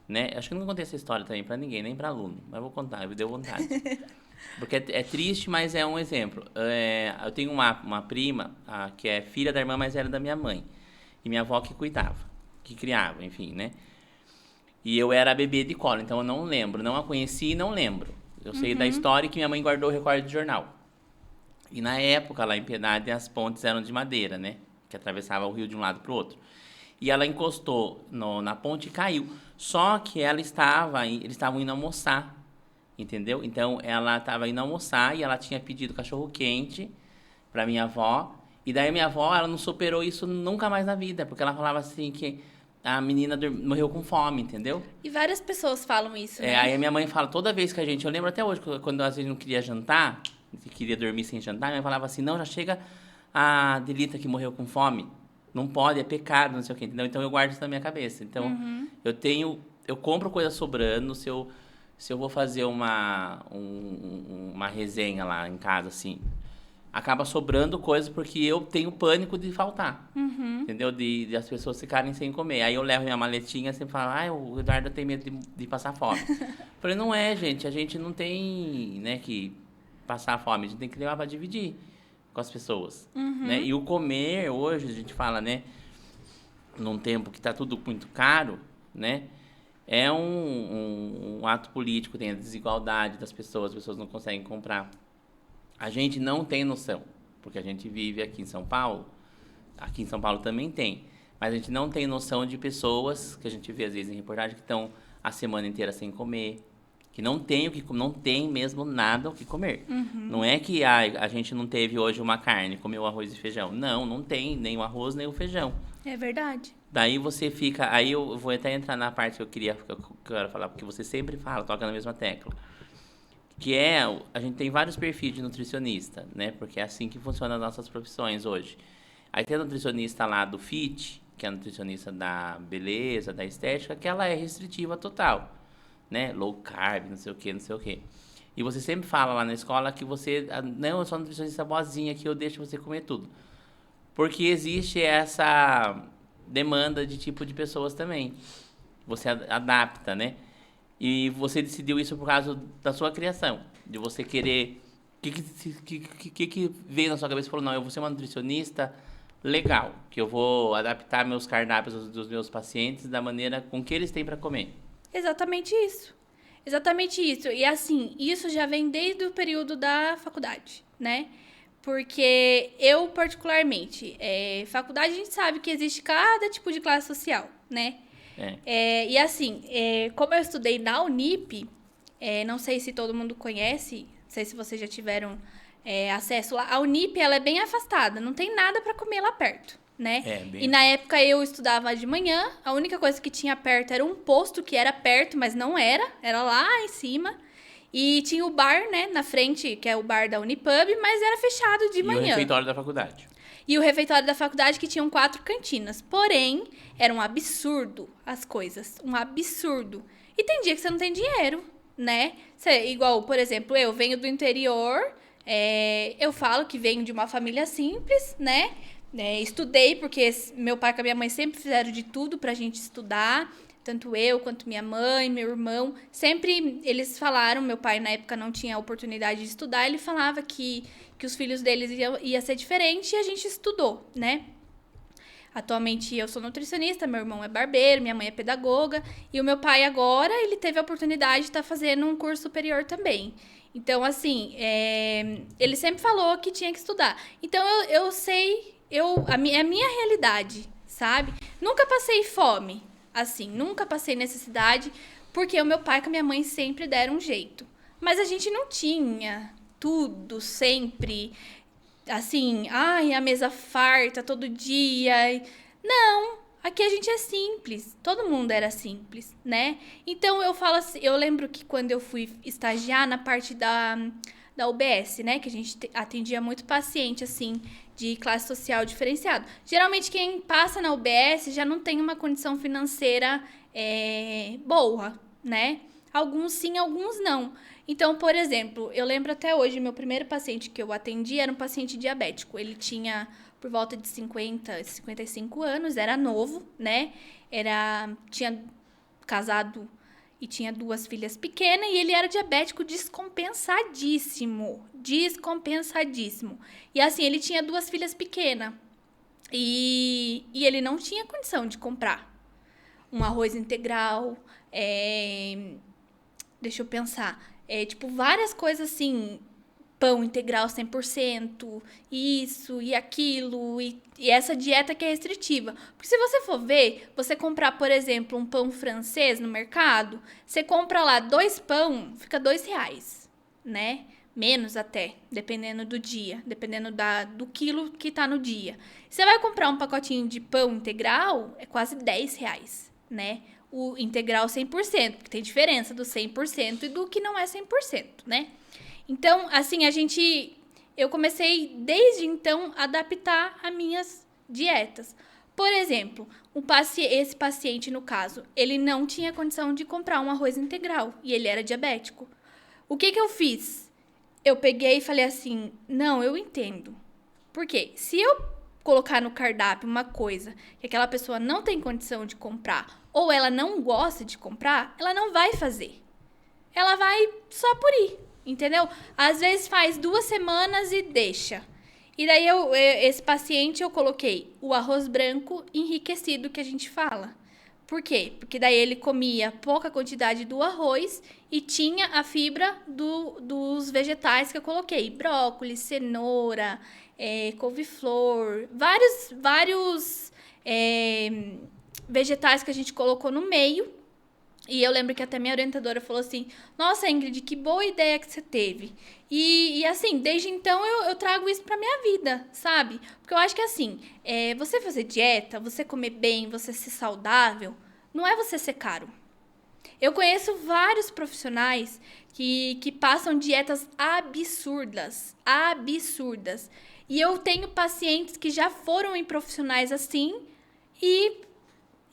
né? Acho que eu não contei essa história também pra ninguém, nem pra aluno, mas vou contar, me deu vontade. Porque é triste, mas é um exemplo. Eu tenho uma prima que é filha da irmã mais velha da minha mãe. E minha avó que cuidava, que criava, enfim, né? E eu era bebê de colo, então eu não lembro. Não a conheci e não lembro. Eu sei da história que minha mãe guardou o recorde de jornal. E na época, lá em Piedade, as pontes eram de madeira, né? Que atravessava o rio de um lado para o outro. E ela encostou na ponte e caiu. Só que eles estavam indo almoçar, entendeu? Então ela estava indo almoçar e ela tinha pedido cachorro quente para minha avó. E daí minha avó, ela não superou isso nunca mais na vida, porque ela falava assim que a menina morreu com fome, entendeu? E várias pessoas falam isso, né? Aí a minha mãe fala, toda vez que eu lembro até hoje, quando às vezes não queria jantar, queria dormir sem jantar, minha mãe falava assim, não, já chega a Delita que morreu com fome. Não pode, é pecado, não sei o quê, entendeu? Então eu guardo isso na minha cabeça. Então eu compro coisa sobrando, se eu vou fazer uma resenha lá em casa, assim, acaba sobrando coisas porque eu tenho pânico de faltar. Entendeu? De as pessoas ficarem sem comer. Aí eu levo minha maletinha e sempre falo, o Eduardo tem medo de passar fome. Falei, não é, gente, a gente não tem, né, que passar fome, a gente tem que levar para dividir com as pessoas, né? E o comer, hoje, a gente fala, né, num tempo que tá tudo muito caro, né? É um ato político, tem a desigualdade das pessoas, as pessoas não conseguem comprar. A gente não tem noção, porque a gente vive aqui em São Paulo. Aqui em São Paulo também tem. Mas a gente não tem noção de pessoas, que a gente vê às vezes em reportagem, que estão a semana inteira sem comer. Que não tem mesmo nada o que comer. Não é que a gente não teve hoje uma carne, comeu arroz e feijão. Não tem nem o arroz nem o feijão. É verdade. Daí você fica... Aí eu vou até entrar na parte que eu quero falar, porque você sempre fala, toca na mesma tecla. Que a gente tem vários perfis de nutricionista, né? Porque é assim que funcionam as nossas profissões hoje. Aí tem a nutricionista lá do fit, que é a nutricionista da beleza, da estética, que ela é restritiva total, né? Low carb, não sei o que, não sei o que. E você sempre fala lá na escola que não, eu sou nutricionista boazinha, que eu deixo você comer tudo. Porque existe essa demanda de tipo de pessoas também. Você adapta, né? E você decidiu isso por causa da sua criação, de você querer... O que veio na sua cabeça e falou, não, eu vou ser uma nutricionista legal, que eu vou adaptar meus cardápios dos meus pacientes da maneira com que eles têm para comer. Exatamente isso. Exatamente isso. E assim, isso já vem desde o período da faculdade, né? Porque eu, particularmente, faculdade a gente sabe que existe cada tipo de classe social, né? E assim, como eu estudei na Unip, não sei se todo mundo conhece, não sei se vocês já tiveram acesso lá. A Unip, ela é bem afastada, não tem nada para comer lá perto, né? E na época eu estudava de manhã, a única coisa que tinha perto era um posto que era perto, mas não era lá em cima. E tinha o bar, né, na frente, que é o bar da Unipub, mas era fechado de manhã. E o refeitório da faculdade. E o refeitório da faculdade que tinham 4 cantinas. Porém, era um absurdo as coisas. Um absurdo. E tem dia que você não tem dinheiro, né? Igual, por exemplo, eu venho do interior, eu falo que venho de uma família simples, né? Estudei porque meu pai e a minha mãe sempre fizeram de tudo pra gente estudar. Tanto eu, quanto minha mãe, meu irmão. Sempre eles falaram, meu pai na época não tinha a oportunidade de estudar, ele falava que os filhos deles ia ser diferente e a gente estudou, né? Atualmente eu sou nutricionista, meu irmão é barbeiro, minha mãe é pedagoga. E o meu pai agora, ele teve a oportunidade de estar fazendo um curso superior também. Então, assim, ele sempre falou que tinha que estudar. Então, eu sei, a minha realidade, sabe? Nunca passei fome. Assim, nunca passei necessidade, porque o meu pai e a minha mãe sempre deram um jeito. Mas a gente não tinha tudo sempre, assim, a mesa farta todo dia. Não, aqui a gente é simples, todo mundo era simples, né? Então eu falo assim, eu lembro que quando eu fui estagiar na parte da UBS, né, que a gente atendia muito paciente, assim, de classe social diferenciada. Geralmente quem passa na UBS já não tem uma condição financeira boa, né? Alguns sim, alguns não. Então, por exemplo, eu lembro até hoje, meu primeiro paciente que eu atendi era um paciente diabético. Ele tinha por volta de 50, 55 anos, era novo, né? Tinha casado e tinha 2 filhas pequenas e ele era diabético descompensadíssimo. Descompensadíssimo. E assim, ele tinha 2 filhas pequenas. E ele não tinha condição de comprar um arroz integral, deixa eu pensar, tipo, várias coisas assim, pão integral 100%, isso e aquilo, e essa dieta que é restritiva. Porque se você for ver, você comprar, por exemplo, um pão francês no mercado, você compra lá 2 pão, fica R$2, né? Menos até, dependendo do dia, dependendo do quilo que tá no dia. Você vai comprar um pacotinho de pão integral, é quase R$10, né? O integral 100%, porque tem diferença do 100% e do que não é 100%, né? Então, assim, eu comecei desde então a adaptar as minhas dietas. Por exemplo, esse paciente, no caso, ele não tinha condição de comprar um arroz integral e ele era diabético. O que eu fiz? Eu peguei e falei assim, não, eu entendo. Por quê? Se eu colocar no cardápio uma coisa que aquela pessoa não tem condição de comprar ou ela não gosta de comprar, ela não vai fazer. Ela vai só por ir, entendeu? Às vezes faz 2 semanas e deixa. E daí esse paciente eu coloquei o arroz branco enriquecido que a gente fala. Por quê? Porque daí ele comia pouca quantidade do arroz e tinha a fibra dos vegetais que eu coloquei. Brócolis, cenoura, couve-flor, vários vegetais que a gente colocou no meio. E eu lembro que até minha orientadora falou assim, nossa, Ingrid, que boa ideia que você teve. E assim, desde então eu trago isso pra minha vida, sabe? Porque eu acho que assim, você fazer dieta, você comer bem, você ser saudável, não é você ser caro. Eu conheço vários profissionais que passam dietas absurdas. E eu tenho pacientes que já foram em profissionais assim e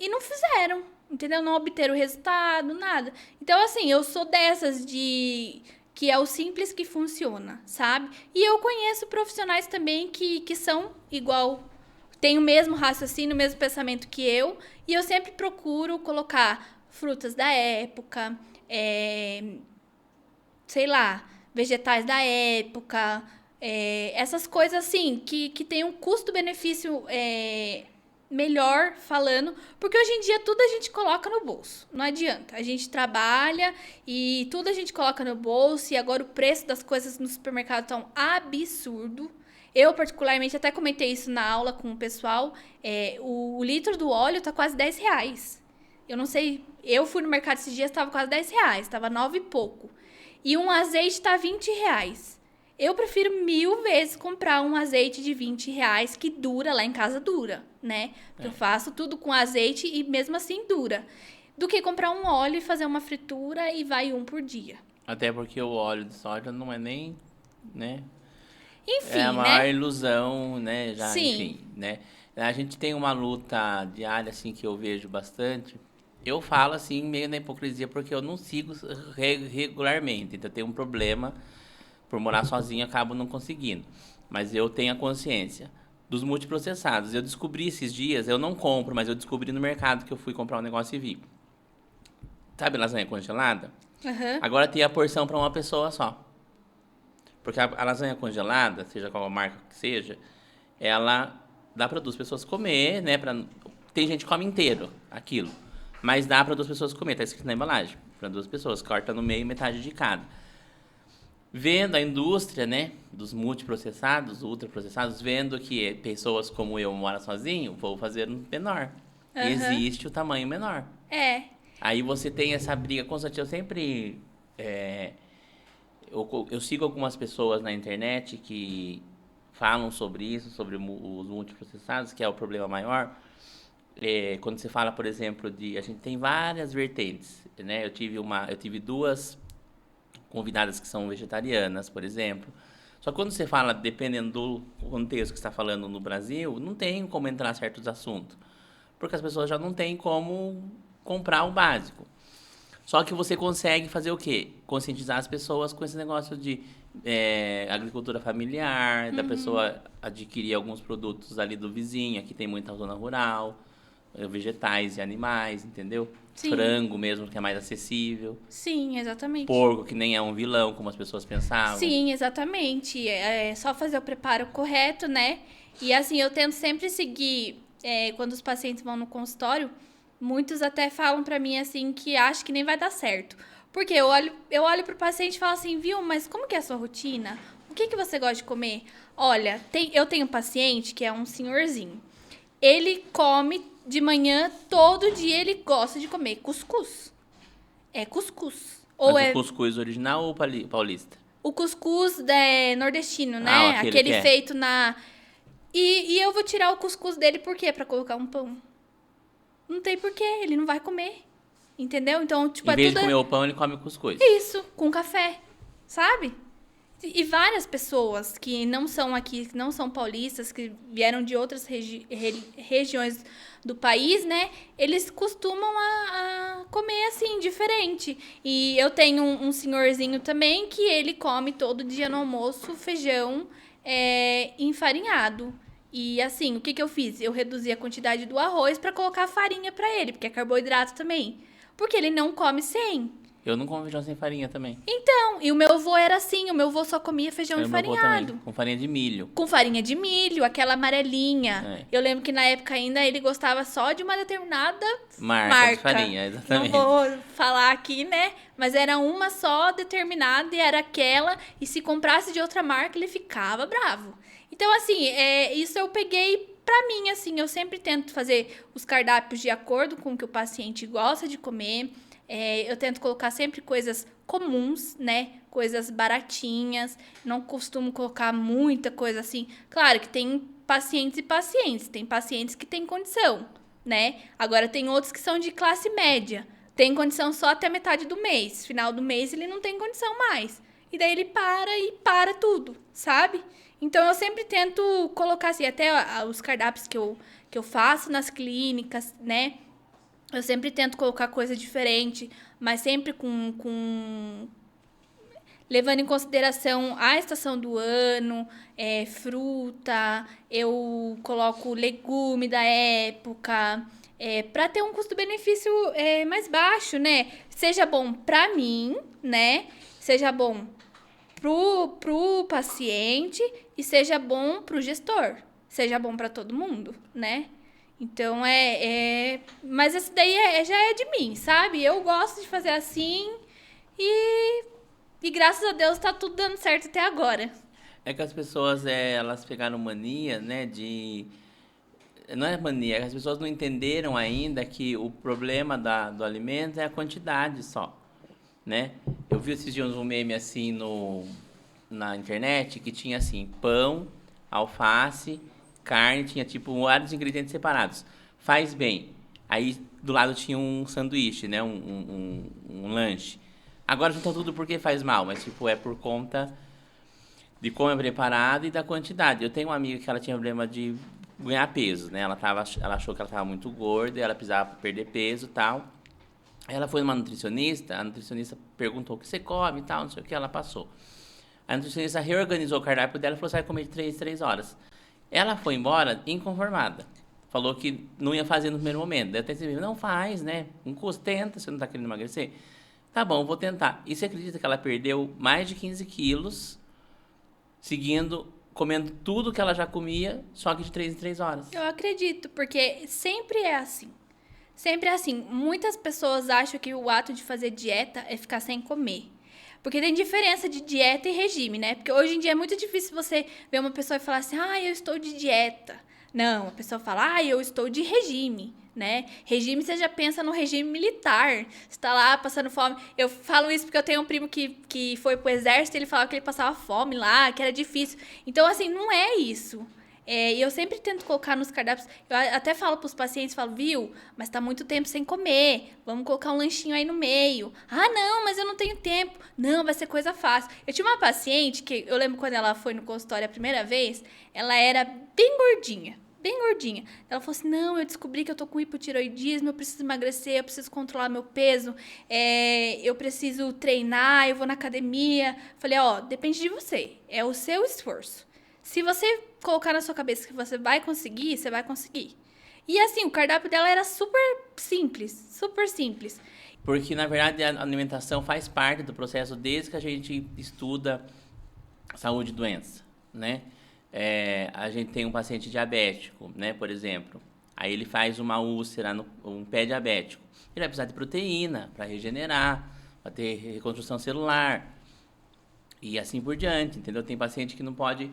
não fizeram. Entendeu? Não obter o resultado, nada. Então, assim, eu sou dessas que é o simples que funciona, sabe? E eu conheço profissionais também que são igual, têm o mesmo raciocínio, o mesmo pensamento que eu. E eu sempre procuro colocar frutas da época, sei lá, vegetais da época, essas coisas assim, que tem um custo-benefício melhor falando, porque hoje em dia tudo a gente coloca no bolso, não adianta, a gente trabalha e tudo a gente coloca no bolso e agora o preço das coisas no supermercado tá um absurdo. Eu particularmente até comentei isso na aula com o pessoal, o litro do óleo tá quase R$10. Eu não sei, eu fui no mercado esses dias, tava quase R$10, tava 9 e pouco, e um azeite tá R$20. Eu prefiro 1000 vezes comprar um azeite de R$20 que dura, lá em casa dura, né? Porque eu faço tudo com azeite e mesmo assim dura. Do que comprar um óleo e fazer uma fritura e vai um por dia. Até porque o óleo de soja não é nem, né? É a Enfim, maior né? ilusão, né? Já, Sim. enfim, né? A gente tem uma luta diária, assim, que eu vejo bastante. Eu falo, assim, meio na hipocrisia, porque eu não sigo regularmente. Então, eu tenho um problema, por morar sozinho, eu acabo não conseguindo. Mas eu tenho a consciência dos multiprocessados. Eu descobri esses dias, eu não compro, mas eu descobri no mercado que eu fui comprar um negócio e vi. Sabe lasanha congelada? Aham. Agora tem a porção para uma pessoa só. Porque a lasanha congelada, seja qual a marca que seja, ela dá para duas pessoas comer, né? Tem gente que come inteiro aquilo. Mas dá para duas pessoas comer, tá escrito na embalagem. Para duas pessoas, corta no meio metade de cada. Vendo a indústria, né, dos multiprocessados, ultraprocessados, vendo que pessoas como eu moram sozinho, vou fazer um menor. E Aham. existe o tamanho menor. É. Aí você tem essa briga constante. Eu sempre. Eu sigo algumas pessoas na internet que falam sobre isso, sobre os multiprocessados, que é o problema maior. Quando você fala, por exemplo, a gente tem várias vertentes, né? Eu tive duas convidadas que são vegetarianas, por exemplo. Só que quando você fala, dependendo do contexto que você está falando no Brasil, não tem como entrar certos assuntos, porque as pessoas já não têm como comprar o básico. Só que você consegue fazer o quê? Conscientizar as pessoas com esse negócio de agricultura familiar, da Uhum. pessoa adquirir alguns produtos ali do vizinho, aqui tem muita zona rural, vegetais e animais, entendeu? Sim. Frango mesmo, que é mais acessível. Sim, exatamente. Porco, que nem é um vilão, como as pessoas pensavam. Sim, exatamente. É só fazer o preparo correto, né? E assim, eu tento sempre seguir, quando os pacientes vão no consultório, muitos até falam pra mim assim que acham que nem vai dar certo. Porque eu olho pro paciente e falo assim, viu, mas como que é a sua rotina? O que que você gosta de comer? Olha, eu tenho um paciente que é um senhorzinho. Ele come de manhã, todo dia ele gosta de comer cuscuz. É cuscuz. Ou Mas o é cuscuz original ou paulista? o cuscuz nordestino, Ah, né? aquele que Aquele é. feito na. E eu vou tirar o cuscuz dele por quê? Pra colocar um pão. Não tem porquê, ele não vai comer. Entendeu? Então, tipo, Em é vez de tudo comer o pão, ele come cuscuz. isso, com café, sabe? E várias pessoas que não são aqui, que não são paulistas, que vieram de outras regiões do país, né? Eles costumam a comer assim, diferente. E eu tenho um senhorzinho também que ele come todo dia no almoço feijão enfarinhado. E assim, o que que eu fiz? Eu reduzi a quantidade do arroz para colocar farinha para ele, porque é carboidrato também. Porque ele não come sem. Eu não como feijão sem farinha também. Então, e o meu avô era assim, o meu avô só comia feijão Era o meu avô também, enfarinhado. com farinha de milho. Com farinha de milho, aquela amarelinha. É. Eu lembro que na época ainda ele gostava só de uma determinada Marca de marca. farinha, Não exatamente. vou falar aqui, né? Mas era uma só determinada e era aquela. E se comprasse de outra marca, ele ficava bravo. Então, assim, isso eu peguei pra mim, assim. Eu sempre tento fazer os cardápios de acordo com o que o paciente gosta de comer. Eu tento colocar sempre coisas comuns, né? Coisas baratinhas. Não costumo colocar muita coisa assim. Claro que tem pacientes e pacientes. Tem pacientes que têm condição, né? Agora tem outros que são de classe média. Tem condição só até metade do mês. Final do mês ele não tem condição mais. E daí ele para e para tudo, sabe? Então eu sempre tento colocar assim, até os cardápios que eu faço nas clínicas, né? Eu sempre tento colocar coisa diferente, mas sempre levando em consideração a estação do ano, fruta, eu coloco legume da época, para ter um custo-benefício mais baixo, né? Seja bom para mim, né? Seja bom pro paciente e seja bom pro gestor, seja bom para todo mundo, né? Então mas esse daí já é de mim, sabe? Eu gosto de fazer assim e, e graças a Deus tá tudo dando certo até agora. É que as pessoas, elas pegaram mania, né, de... Não é mania, é que as pessoas não entenderam ainda que o problema do alimento é a quantidade só, né? Eu vi esses dias um meme assim na internet que tinha assim, pão, alface, carne, tinha tipo vários ingredientes separados. Faz bem. Aí do lado tinha um sanduíche, né? Um lanche. Agora juntou tudo porque faz mal, mas tipo, é por conta de como é preparado e da quantidade. Eu tenho uma amiga que ela tinha problema de ganhar peso, né? Ela achou que ela estava muito gorda, ela precisava perder peso e tal. Aí ela foi numa nutricionista, a nutricionista perguntou o que você come e tal, não sei o que, ela passou. A nutricionista reorganizou o cardápio dela e falou, você vai comer de 3 em 3 horas. Ela foi embora inconformada. Falou que não ia fazer no primeiro momento. Daí até você não faz, né? Não custa, tenta, você não tá querendo emagrecer. Tá bom, vou tentar. E você acredita que ela perdeu mais de 15 quilos seguindo, comendo tudo que ela já comia, só que de 3 em 3 horas? Eu acredito, porque sempre é assim. Sempre é assim. Muitas pessoas acham que o ato de fazer dieta é ficar sem comer. Porque tem diferença de dieta e regime, né? Porque hoje em dia é muito difícil você ver uma pessoa e falar assim, eu estou de dieta. Não, a pessoa fala, eu estou de regime, né? Regime, você já pensa no regime militar. Você tá lá passando fome. Eu falo isso porque eu tenho um primo que foi pro exército e ele falava que ele passava fome lá, que era difícil. Então, assim, não é isso. E eu sempre tento colocar nos cardápios, eu até falo pros pacientes, falo, viu, mas tá muito tempo sem comer, vamos colocar um lanchinho aí no meio. Não, mas eu não tenho tempo. Não, vai ser coisa fácil. Eu tinha uma paciente que, eu lembro quando ela foi no consultório a primeira vez, ela era bem gordinha. Bem gordinha. Ela falou assim, não, eu descobri que eu tô com hipotireoidismo, eu preciso emagrecer, eu preciso controlar meu peso, eu preciso treinar, eu vou na academia. Falei, depende de você, é o seu esforço. Se você colocar na sua cabeça que você vai conseguir, você vai conseguir. E assim, o cardápio dela era super simples, super simples. Porque, na verdade, a alimentação faz parte do processo desde que a gente estuda saúde e doença, né? A gente tem um paciente diabético, né, por exemplo. Aí ele faz uma úlcera, um pé diabético. Ele vai precisar de proteína para regenerar, para ter reconstrução celular. E assim por diante, entendeu? Tem paciente que não pode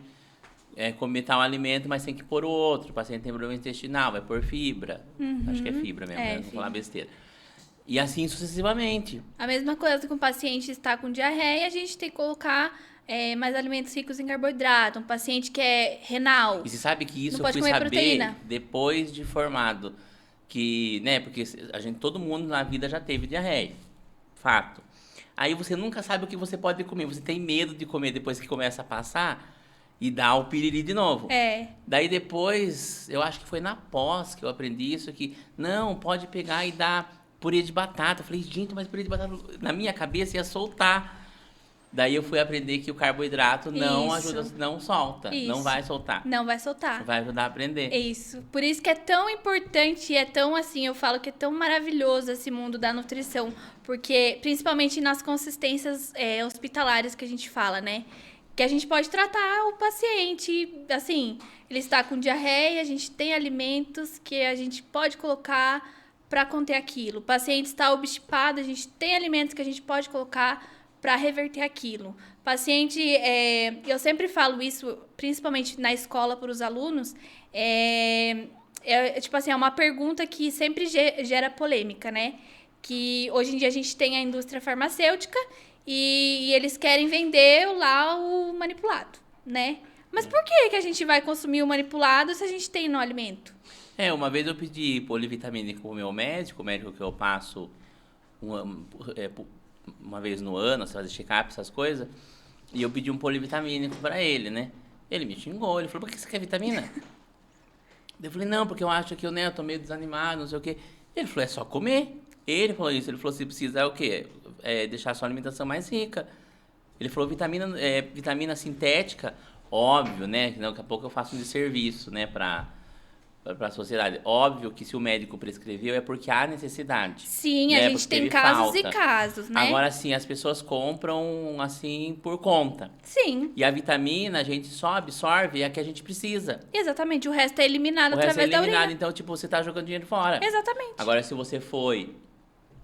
comer tal alimento, mas tem que pôr outro. O paciente tem problema intestinal, vai pôr fibra. Acho que é fibra mesmo, né? Não vou falar besteira. E assim sucessivamente. A mesma coisa que um paciente está com diarreia, a gente tem que colocar mais alimentos ricos em carboidrato. Um paciente que é renal. E você sabe que isso eu fui saber proteína. Depois de formado. Que, né, porque todo mundo na vida já teve diarreia. Fato. Aí você nunca sabe o que você pode comer. Você tem medo de comer depois que começa a passar e dá o piriri de novo. Daí depois, eu acho que foi na pós que eu aprendi isso, que não, pode pegar e dar purê de batata. Eu falei, gente, mas purê de batata na minha cabeça ia soltar. Daí eu fui aprender que o carboidrato não ajuda, não solta, não vai soltar. Não vai soltar. Vai ajudar a aprender. Isso. Por isso que é tão importante, é tão assim, eu falo que é tão maravilhoso esse mundo da nutrição, porque principalmente nas consistências hospitalares que a gente fala, né? Que a gente pode tratar o paciente, assim, ele está com diarreia, a gente tem alimentos que a gente pode colocar para conter aquilo. O paciente está obstipado, a gente tem alimentos que a gente pode colocar para reverter aquilo. Paciente, eu sempre falo isso, principalmente na escola para os alunos, tipo assim, é uma pergunta que sempre gera polêmica, né? Que hoje em dia a gente tem a indústria farmacêutica e eles querem vender lá o manipulado, né? Mas por que a gente vai consumir o manipulado se a gente tem no alimento? Uma vez eu pedi polivitamínico pro meu médico, o médico que eu passo uma vez no ano, você fazer check-up, essas coisas, e eu pedi um polivitamínico pra ele, né? Ele me xingou, ele falou, por que você quer vitamina? Eu falei, não, porque eu acho que eu tô meio desanimado, não sei o quê. Ele falou, é só comer. Ele falou isso, ele falou, se precisa o quê? Deixar a sua alimentação mais rica. Ele falou, vitamina sintética, óbvio, né? Daqui a pouco eu faço um desserviço, né, para a sociedade. Óbvio que se o médico prescreveu é porque há necessidade. Sim, né? A gente tem casos e casos, né? Agora, sim, as pessoas compram, assim, por conta. Sim. E a vitamina, a gente só absorve a que a gente precisa. Exatamente, o resto é eliminado através da urina. Então, tipo, você tá jogando dinheiro fora. Exatamente. Agora, se você foi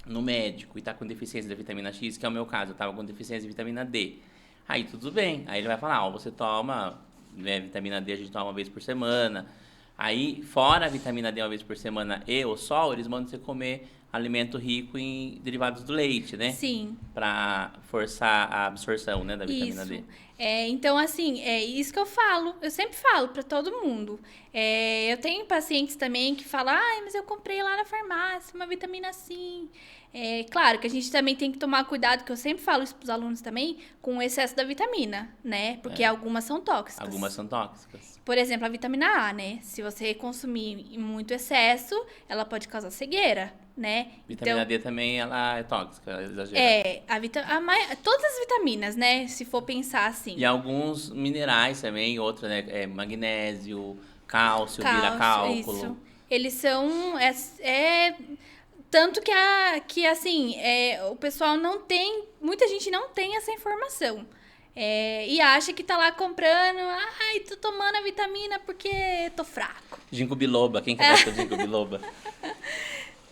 no médico e tá com deficiência da vitamina X, que é o meu caso, eu tava com deficiência de vitamina D. Aí tudo bem. Aí ele vai falar, você toma, vitamina D a gente toma uma vez por semana. Aí, fora a vitamina D uma vez por semana e o sol, eles mandam você comer alimento rico em derivados do leite, né? Sim. Pra forçar a absorção, né, da vitamina D. Então, assim, é isso que eu falo. Eu sempre falo pra todo mundo. Eu tenho pacientes também que falam, mas eu comprei lá na farmácia uma vitamina assim. É claro que a gente também tem que tomar cuidado, que eu sempre falo isso para os alunos também, com o excesso da vitamina, né? Porque algumas são tóxicas. Algumas são tóxicas. Por exemplo, a vitamina A, né? Se você consumir em muito excesso, ela pode causar cegueira, né? Vitamina D também, ela é tóxica, ela exagera. Todas as vitaminas, né? Se for pensar assim. E alguns minerais também, outros, né? Magnésio, cálcio, vira cálculo. Isso. Eles são... Tanto que assim, o pessoal não tem... Muita gente não tem essa informação. E acha que tá lá comprando... Ai, tô tomando a vitamina porque tô fraco. Ginkgo biloba. Quem quer com ginkgo biloba?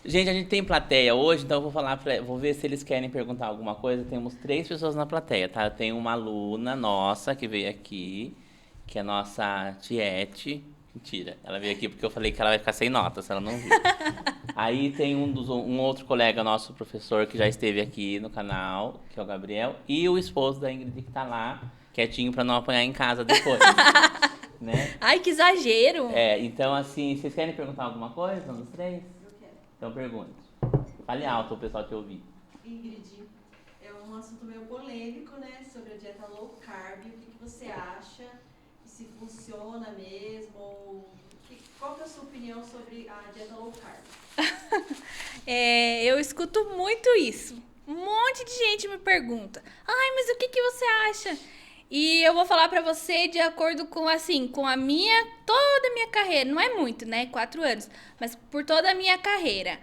Gente, a gente tem plateia hoje, então eu vou ver se eles querem perguntar alguma coisa. Temos 3 pessoas na plateia, tá? Eu tenho uma aluna nossa que veio aqui, que é a nossa Tiete. Mentira, ela veio aqui porque eu falei que ela vai ficar sem nota, se ela não viu. Aí tem um outro colega nosso, professor, que já esteve aqui no canal, que é o Gabriel, e o esposo da Ingrid que tá lá, quietinho pra não apanhar em casa depois. Né? Ai, que exagero! Então assim, vocês querem perguntar alguma coisa, um dos 3? Eu quero. Então pergunte. Fale alto o pessoal te ouvir. Ingrid, é um assunto meio polêmico, né? Sobre a dieta low carb. O que você acha? Se funciona mesmo? Qual que é a sua opinião sobre a dieta low carb? Eu escuto muito isso. Um monte de gente me pergunta. Ai, mas o que você acha? E eu vou falar pra você de acordo com, assim, com toda a minha carreira. Não é muito, né? 4 anos. Mas por toda a minha carreira.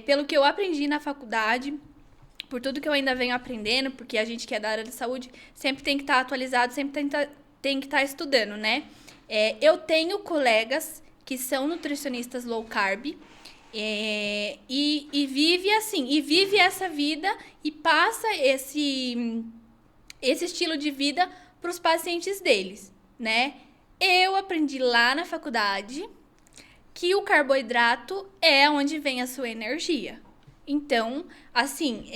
Pelo que eu aprendi na faculdade, por tudo que eu ainda venho aprendendo, porque a gente que é da área de saúde sempre tem que estar atualizado, sempre tem que estar estudando, né? Eu tenho colegas que são nutricionistas low carb e vive assim, e vive essa vida e passa esse estilo de vida para os pacientes deles, né? Eu aprendi lá na faculdade que o carboidrato é onde vem a sua energia. Então, assim,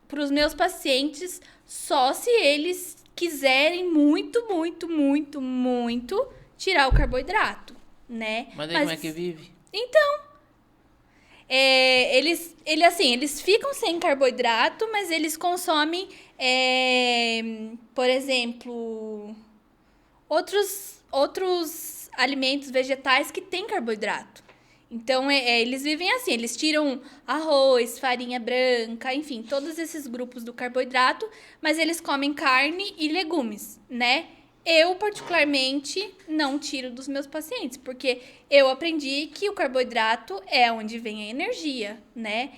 para os meus pacientes, só se eles quiserem muito, muito, muito, muito tirar o carboidrato, né? Mas aí como é que vive? Então, eles ficam sem carboidrato, mas eles consomem, por exemplo, outros alimentos vegetais que têm carboidrato. Então, eles vivem assim, eles tiram arroz, farinha branca, enfim, todos esses grupos do carboidrato, mas eles comem carne e legumes, né? Eu, particularmente, não tiro dos meus pacientes, porque eu aprendi que o carboidrato é onde vem a energia, né?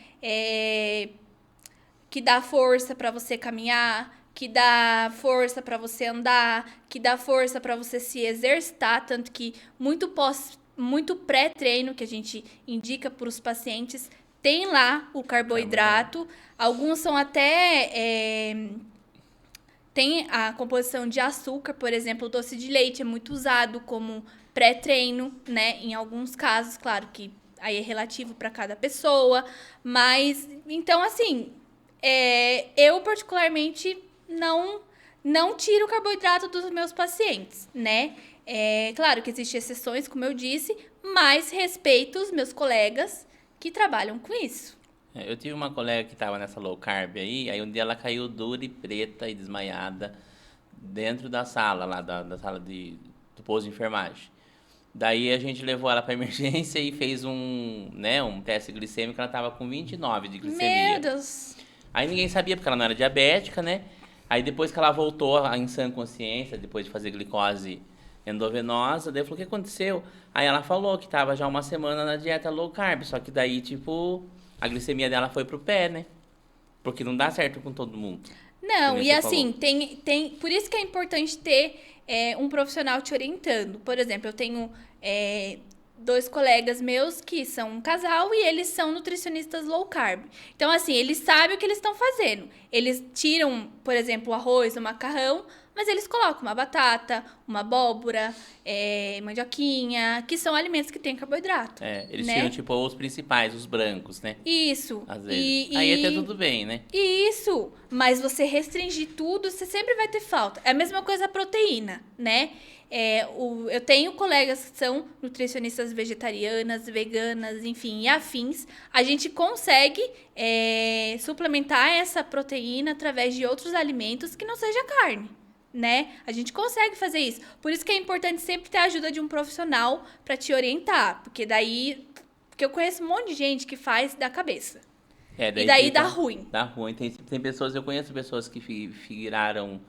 Que dá força para você caminhar, que dá força para você andar, que dá força para você se exercitar, tanto que muito pré-treino que a gente indica para os pacientes tem lá o carboidrato. Alguns são até... tem a composição de açúcar, por exemplo, o doce de leite é muito usado como pré-treino, né? Em alguns casos, claro que aí é relativo para cada pessoa. Mas, então, assim, eu particularmente não tiro o carboidrato dos meus pacientes, né? Claro que existem exceções, como eu disse, mas respeito os meus colegas que trabalham com isso. Eu tive uma colega que estava nessa low carb aí um dia ela caiu dura e preta e desmaiada dentro da sala, lá da sala do posto de enfermagem. Daí a gente levou ela para emergência e fez um teste glicêmico, ela estava com 29 de glicemia. Meu Deus! Aí ninguém sabia, porque ela não era diabética, né? Aí depois que ela voltou em sã consciência, depois de fazer glicose endovenosa, daí eu falei, o que aconteceu? Aí ela falou que estava já uma semana na dieta low carb, só que daí, tipo, a glicemia dela foi pro pé, né? Porque não dá certo com todo mundo. Não, e assim, tem por isso que é importante ter um profissional te orientando. Por exemplo, eu tenho 2 colegas meus que são um casal e eles são nutricionistas low carb. Então, assim, eles sabem o que eles estão fazendo. Eles tiram, por exemplo, o arroz, o macarrão, mas eles colocam uma batata, uma abóbora, mandioquinha, que são alimentos que têm carboidrato. Eles né? tiram, tipo, os principais, os brancos, né? Isso. Às vezes. Aí até tudo bem, né? Isso. Mas você restringir tudo, você sempre vai ter falta. É a mesma coisa a proteína, né? Eu tenho colegas que são nutricionistas vegetarianas, veganas, enfim, e afins. A gente consegue suplementar essa proteína através de outros alimentos que não seja carne, né? A gente consegue fazer isso. Por isso que é importante sempre ter a ajuda de um profissional para te orientar, porque eu conheço um monte de gente que faz da cabeça. E daí dá ruim. Dá ruim. Tem pessoas, eu conheço pessoas que viraram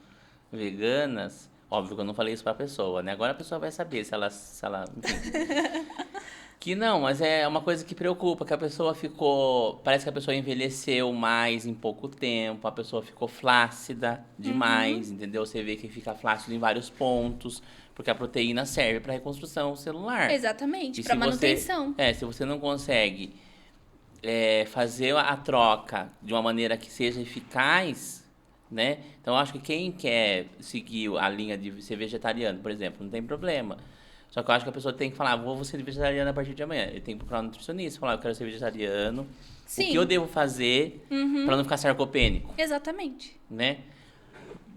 veganas. Óbvio que eu não falei isso pra pessoa, né? Agora a pessoa vai saber se ela enfim. Que não, mas é uma coisa que preocupa, que a pessoa ficou... Parece que a pessoa envelheceu mais em pouco tempo, a pessoa ficou flácida demais, entendeu? Você vê que fica flácido em vários pontos, porque a proteína serve para reconstrução celular. Exatamente, para manutenção. Se você não consegue fazer a troca de uma maneira que seja eficaz, né? Então, eu acho que quem quer seguir a linha de ser vegetariano, por exemplo, não tem problema. Só que eu acho que a pessoa tem que falar, vou ser vegetariana a partir de amanhã. Ele tem que procurar um nutricionista, falar, eu quero ser vegetariano. Sim. O que eu devo fazer para não ficar sarcopênico? Exatamente. Né?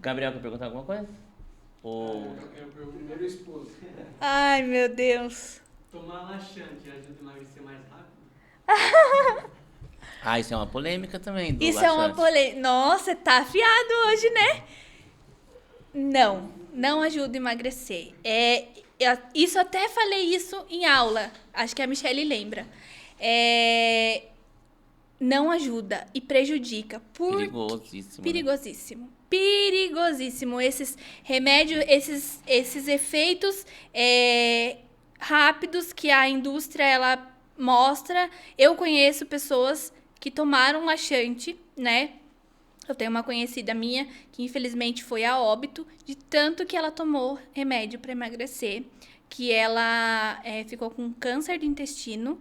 Gabriel, quer perguntar alguma coisa? Eu quero ver o primeiro esposo. Ai, meu Deus. Tomar laxante ajuda a emagrecer mais rápido? Isso é uma polêmica também. Isso é uma polêmica. Nossa, tá afiado hoje, né? Não ajuda a emagrecer. Isso até falei isso em aula. Acho que a Michelle lembra. Não ajuda e prejudica. Perigosíssimo. Perigosíssimo. Esses remédios, esses efeitos rápidos que a indústria ela mostra. Eu conheço pessoas que tomaram laxante, né? Eu tenho uma conhecida minha que infelizmente foi a óbito de tanto que ela tomou remédio para emagrecer, que ela ficou com câncer de intestino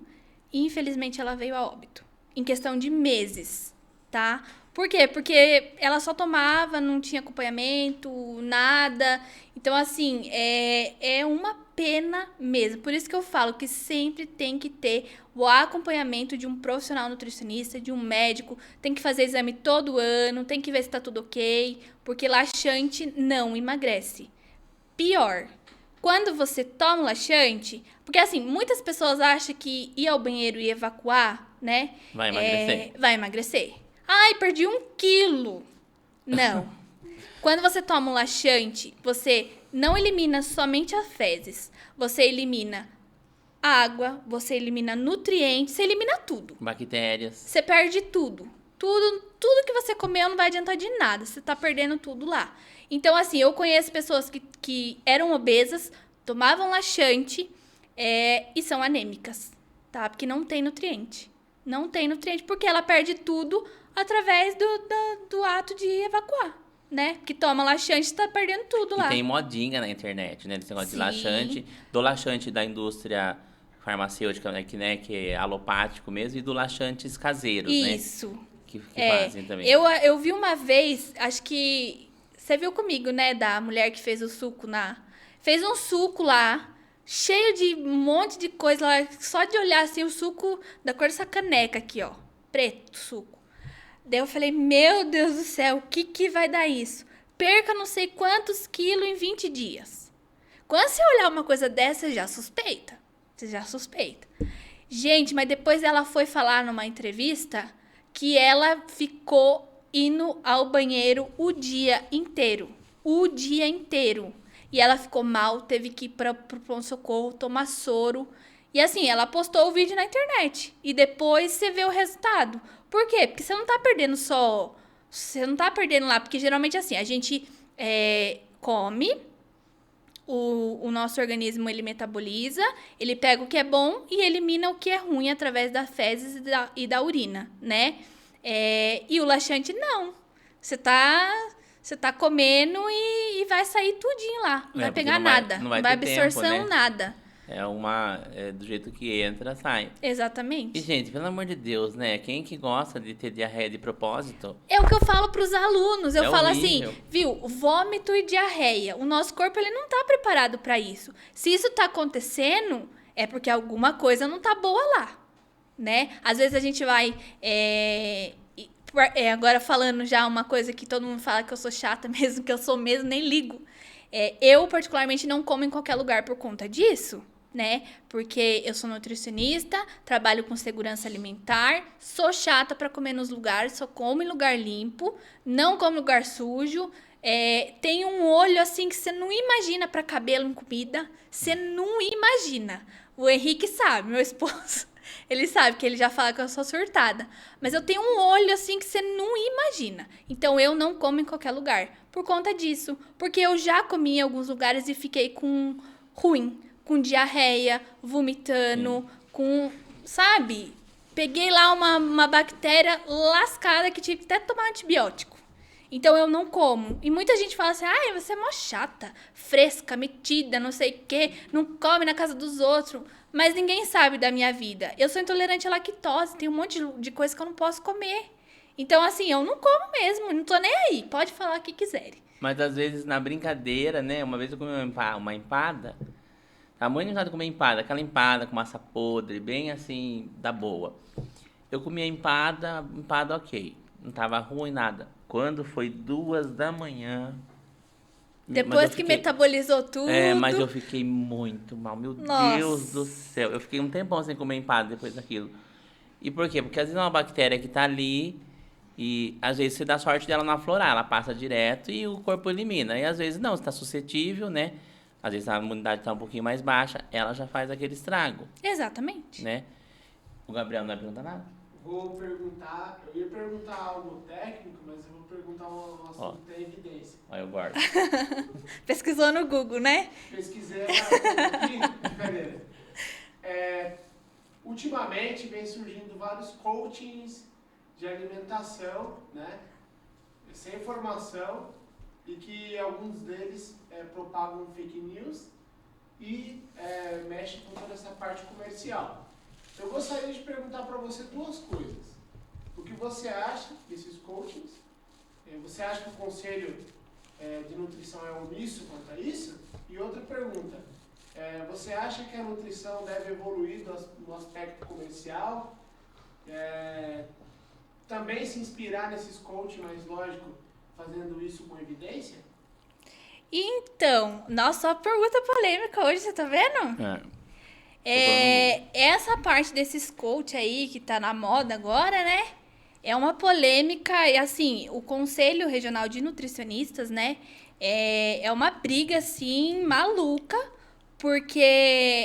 e infelizmente ela veio a óbito. Em questão de meses, tá? Por quê? Porque ela só tomava, não tinha acompanhamento, nada. Então, assim, é uma pena mesmo. Por isso que eu falo que sempre tem que ter o acompanhamento de um profissional nutricionista, de um médico. Tem que fazer exame todo ano, tem que ver se tá tudo ok. Porque laxante não emagrece. Pior, quando você toma laxante... Porque, assim, muitas pessoas acham que ir ao banheiro e evacuar, né? Vai emagrecer. Vai emagrecer. Ai, perdi 1 quilo. Não. Quando você toma um laxante, você não elimina somente as fezes. Você elimina água, você elimina nutrientes, você elimina tudo. Bactérias. Você perde tudo. Tudo que você comeu não vai adiantar de nada. Você tá perdendo tudo lá. Então, assim, eu conheço pessoas que eram obesas, tomavam laxante e são anêmicas, tá? Porque não tem nutriente. Não tem nutriente porque ela perde tudo através do ato de evacuar, né? Porque toma laxante, tá perdendo tudo lá. E tem modinha na internet, né? Desse negócio de laxante. Do laxante da indústria farmacêutica, né? Que é alopático mesmo. E do laxantes caseiros, né? Isso. Que fazem também. Eu vi uma vez, acho que... Você viu comigo, né? Da mulher que fez o suco Fez um suco lá, cheio de um monte de coisa lá. Só de olhar assim, o suco da cor dessa caneca aqui, ó. Preto, suco. Daí eu falei, meu Deus do céu, o que vai dar isso? Perca não sei quantos quilos em 20 dias. Quando você olhar uma coisa dessa, você já suspeita. Gente, mas depois ela foi falar numa entrevista que ela ficou indo ao banheiro o dia inteiro. E ela ficou mal, teve que ir pro pronto-socorro, tomar soro. E assim, ela postou o vídeo na internet. E depois você vê o resultado. Por quê? Porque você não tá perdendo só... Você não tá perdendo lá. Porque geralmente assim, a gente come, o nosso organismo ele metaboliza, ele pega o que é bom e elimina o que é ruim através das fezes e da urina, né? E o laxante não. Você tá comendo e vai sair tudinho lá. Não vai pegar nada. Não vai ter absorção, tempo, né? Nada. Do jeito que entra, sai. Exatamente. E, gente, pelo amor de Deus, né? Quem que gosta de ter diarreia de propósito? É o que eu falo pros alunos. Eu falo horrível. assim, viu? Vômito e diarreia. O nosso corpo, ele não tá preparado pra isso. Se isso tá acontecendo, é porque alguma coisa não tá boa lá, né? Às vezes a gente vai... agora falando já uma coisa que todo mundo fala que eu sou chata mesmo, que eu sou mesmo, nem ligo. Eu, particularmente, não como em qualquer lugar por conta disso, né? Porque eu sou nutricionista, trabalho com segurança alimentar, sou chata pra comer nos lugares, só como em lugar limpo, não como em lugar sujo. Tenho um olho assim que você não imagina pra cabelo em comida, você não imagina. O Henrique sabe, meu esposo. Ele sabe que ele já fala que eu sou surtada. Mas eu tenho um olho assim que você não imagina. Então eu não como em qualquer lugar. Por conta disso. Porque eu já comi em alguns lugares e fiquei com ruim. Com diarreia, vomitando, com. Sabe? Peguei lá uma bactéria lascada que tive que até tomar antibiótico. Então eu não como. E muita gente fala assim, ai, você é mó chata, fresca, metida, não sei o quê, não come na casa dos outros. Mas ninguém sabe da minha vida. Eu sou intolerante à lactose, tem um monte de coisa que eu não posso comer. Então, assim, eu não como mesmo, não tô nem aí. Pode falar o que quiserem. Mas às vezes na brincadeira, né? Uma vez eu comi uma empada. Tava muito enjoado de comer empada. Aquela empada com massa podre, bem assim, da boa. Eu comi a empada ok. Não tava ruim nada. Quando foi 2 da manhã... Depois que metabolizou tudo... mas eu fiquei muito mal. Meu Nossa. Deus do céu. Eu fiquei um tempão sem comer empada depois daquilo. E por quê? Porque às vezes é uma bactéria que tá ali e às vezes você dá sorte dela não aflorar. Ela passa direto e o corpo elimina. E às vezes não, você tá suscetível, né? Às vezes a imunidade tá um pouquinho mais baixa. Ela já faz aquele estrago, Exatamente. né? O Gabriel não vai perguntar nada? Eu ia perguntar algo técnico, mas eu vou perguntar um assunto que tem evidência. Olha, eu guardo. Pesquisou no Google, né? Pesquisei um pouquinho, brincadeira. Ultimamente vem surgindo vários coachings de alimentação, né? Sem informação, e que alguns deles propagam fake news e mexem com toda essa parte comercial. Eu gostaria de perguntar para você 2 coisas. O que você acha desses coachings? Você acha que o conselho de nutrição é omisso quanto a isso? E outra pergunta, você acha que a nutrição deve evoluir no aspecto comercial? Também se inspirar nesses coachings, mas lógico, fazendo isso com evidência? Então, nossa, uma pergunta polêmica hoje, você tá vendo? Essa parte desses coach aí que tá na moda agora, né? É uma polêmica, e assim, o Conselho Regional de Nutricionistas, né? É uma briga, assim, maluca, porque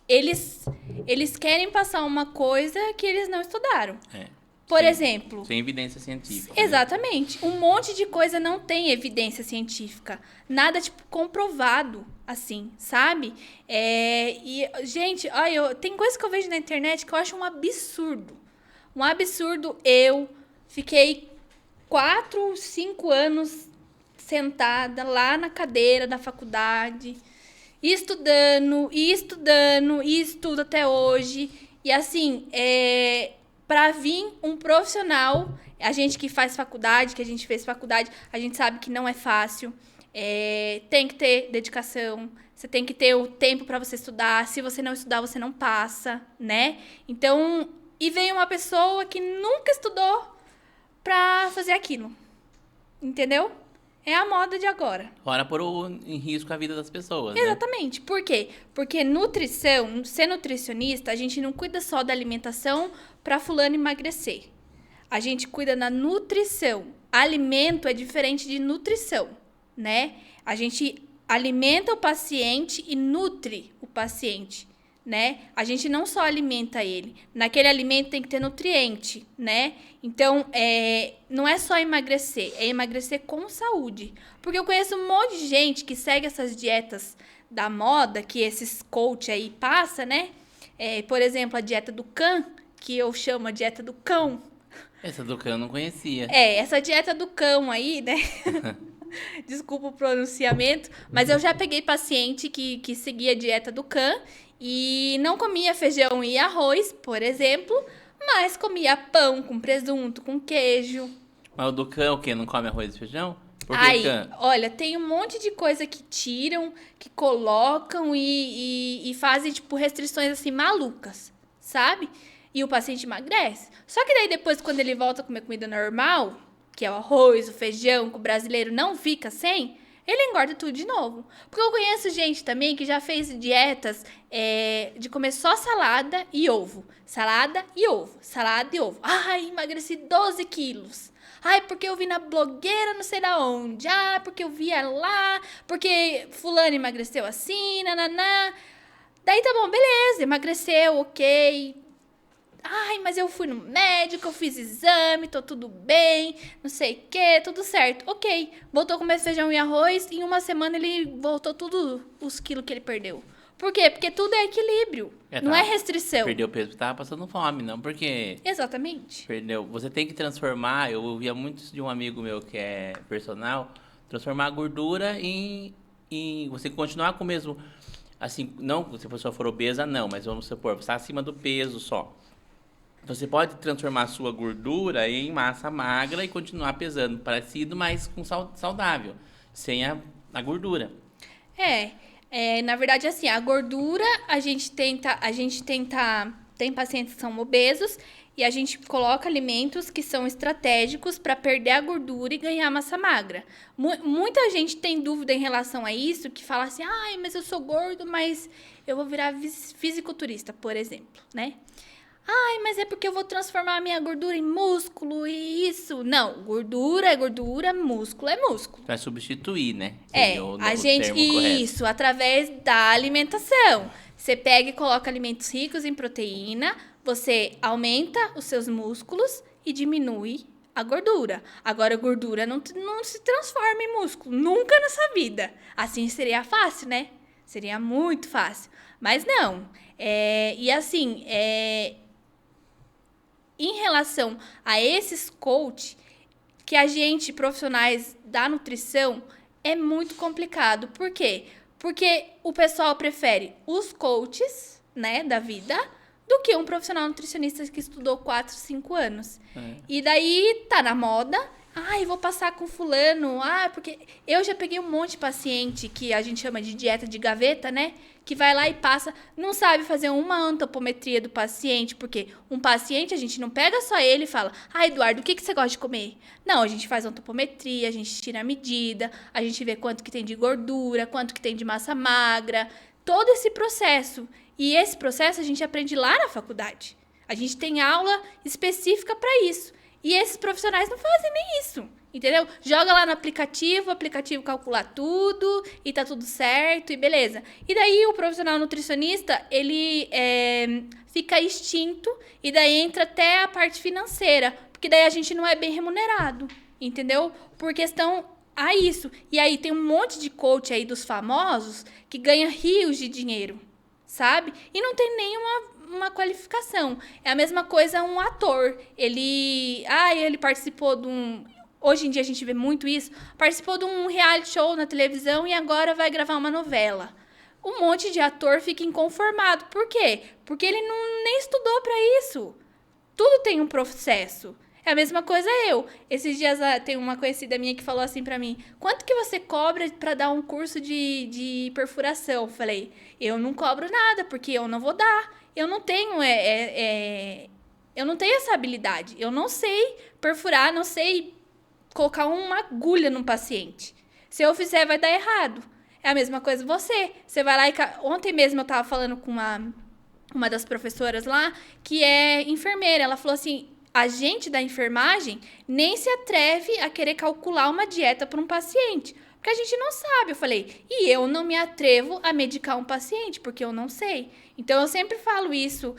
eles querem passar uma coisa que eles não estudaram. Por exemplo... Sem evidência científica. Exatamente. Um monte de coisa não tem evidência científica. Nada, tipo, comprovado, assim, sabe? E, gente, olha, tem coisa que eu vejo na internet que eu acho um absurdo. Um absurdo. Eu fiquei 4, 5 anos sentada lá na cadeira da faculdade, estudando, e estudo até hoje. E, assim, para vir um profissional, a gente que faz faculdade, que a gente fez faculdade, a gente sabe que não é fácil. Tem que ter dedicação, você tem que ter o tempo para você estudar. Se você não estudar, você não passa, né? Então, e vem uma pessoa que nunca estudou para fazer aquilo, entendeu? É a moda de agora. Fora pôr em risco a vida das pessoas, né? Exatamente. Por quê? Porque nutrição, ser nutricionista, a gente não cuida só da alimentação para fulano emagrecer. A gente cuida da nutrição. Alimento é diferente de nutrição, né? A gente alimenta o paciente e nutre o paciente, né? A gente não só alimenta ele. Naquele alimento tem que ter nutriente, né? Então, não é só emagrecer, é emagrecer com saúde. Porque eu conheço um monte de gente que segue essas dietas da moda, que esses coach aí passam, né? Por exemplo, a dieta do Khan, que eu chamo a dieta do cão. Essa do cão eu não conhecia. Essa dieta do cão aí, né? Desculpa o pronunciamento, mas eu já peguei paciente que seguia a dieta do Khan e não comia feijão e arroz, por exemplo, mas comia pão com presunto, com queijo. Mas o do cão o quê? Não come arroz e feijão? Por que Aí, cã? olha, tem um monte de coisa que tiram, que colocam e fazem, tipo, restrições, assim, malucas, sabe? E o paciente emagrece. Só que daí, depois, quando ele volta a comer comida normal, que é o arroz, o feijão, que o brasileiro não fica sem, ele engorda tudo de novo. Porque eu conheço gente também que já fez dietas de comer só salada e ovo. Salada e ovo. Salada e ovo. Ai, emagreci 12 quilos. Ai, porque eu vi na blogueira não sei da onde. Ah, porque eu via lá. Porque fulano emagreceu assim, nananá. Daí tá bom, beleza, emagreceu, ok. Ai, mas eu fui no médico, eu fiz exame, tô tudo bem, não sei o que, tudo certo. Ok, voltou a comer feijão e arroz, em uma semana ele voltou tudo os quilos que ele perdeu. Por quê? Porque tudo é equilíbrio, não é restrição. Perdeu peso porque tava passando fome, não porque... Exatamente. Perdeu. Você tem que transformar, eu ouvia muito isso de um amigo meu que é personal, transformar a gordura em você continuar com o mesmo... Assim, não, se a pessoa for obesa, não, mas vamos supor, você está acima do peso só. Você pode transformar a sua gordura em massa magra e continuar pesando parecido, mas com saudável, sem a gordura. Na verdade, assim, a gordura, tem pacientes que são obesos e a gente coloca alimentos que são estratégicos para perder a gordura e ganhar massa magra. Muita gente tem dúvida em relação a isso, que fala assim, ai, mas eu sou gordo, mas eu vou virar fisiculturista, por exemplo, né? Ai, mas é porque eu vou transformar a minha gordura em músculo e isso. Não, gordura é gordura, músculo é músculo. Vai substituir, né? Isso, através da alimentação. Você pega e coloca alimentos ricos em proteína, você aumenta os seus músculos e diminui a gordura. Agora, a gordura não se transforma em músculo, nunca nessa vida. Assim seria fácil, né? Seria muito fácil. Mas não. Em relação a esses coach, que a gente, profissionais da nutrição, é muito complicado. Por quê? Porque o pessoal prefere os coaches, né, da vida, do que um profissional nutricionista que estudou 4, 5 anos. E daí tá na moda. Ai, vou passar com fulano. Ah, porque eu já peguei um monte de paciente que a gente chama de dieta de gaveta, né? Que vai lá e passa, não sabe fazer uma antropometria do paciente, porque um paciente, a gente não pega só ele e fala, Eduardo, o que você gosta de comer? Não, a gente faz antropometria, a gente tira a medida, a gente vê quanto que tem de gordura, quanto que tem de massa magra, todo esse processo. E esse processo a gente aprende lá na faculdade. A gente tem aula específica para isso. E esses profissionais não fazem nem isso, entendeu? Joga lá no aplicativo, o aplicativo calcula tudo e tá tudo certo e beleza. E daí o profissional nutricionista, ele fica extinto e daí entra até a parte financeira, porque daí a gente não é bem remunerado, entendeu? Por questão a isso. E aí tem um monte de coach aí dos famosos que ganha rios de dinheiro, sabe? E não tem nenhuma qualificação. É a mesma coisa um ator. Ele participou de um... Hoje em dia a gente vê muito isso. Participou de um reality show na televisão e agora vai gravar uma novela. Um monte de ator fica inconformado. Por quê? Porque ele nem estudou para isso. Tudo tem um processo. É a mesma coisa eu. Esses dias tem uma conhecida minha que falou assim pra mim, quanto que você cobra pra dar um curso de perfuração? Eu falei, eu não cobro nada, porque eu não vou dar. Eu não tenho eu não tenho essa habilidade. Eu não sei perfurar, não sei colocar uma agulha num paciente. Se eu fizer, vai dar errado. É a mesma coisa você. Você vai lá e... Ontem mesmo eu tava falando com uma das professoras lá, que é enfermeira. Ela falou assim, a gente da enfermagem nem se atreve a querer calcular uma dieta para um paciente. Porque a gente não sabe. Eu falei, e eu não me atrevo a medicar um paciente, porque eu não sei. Então, eu sempre falo isso,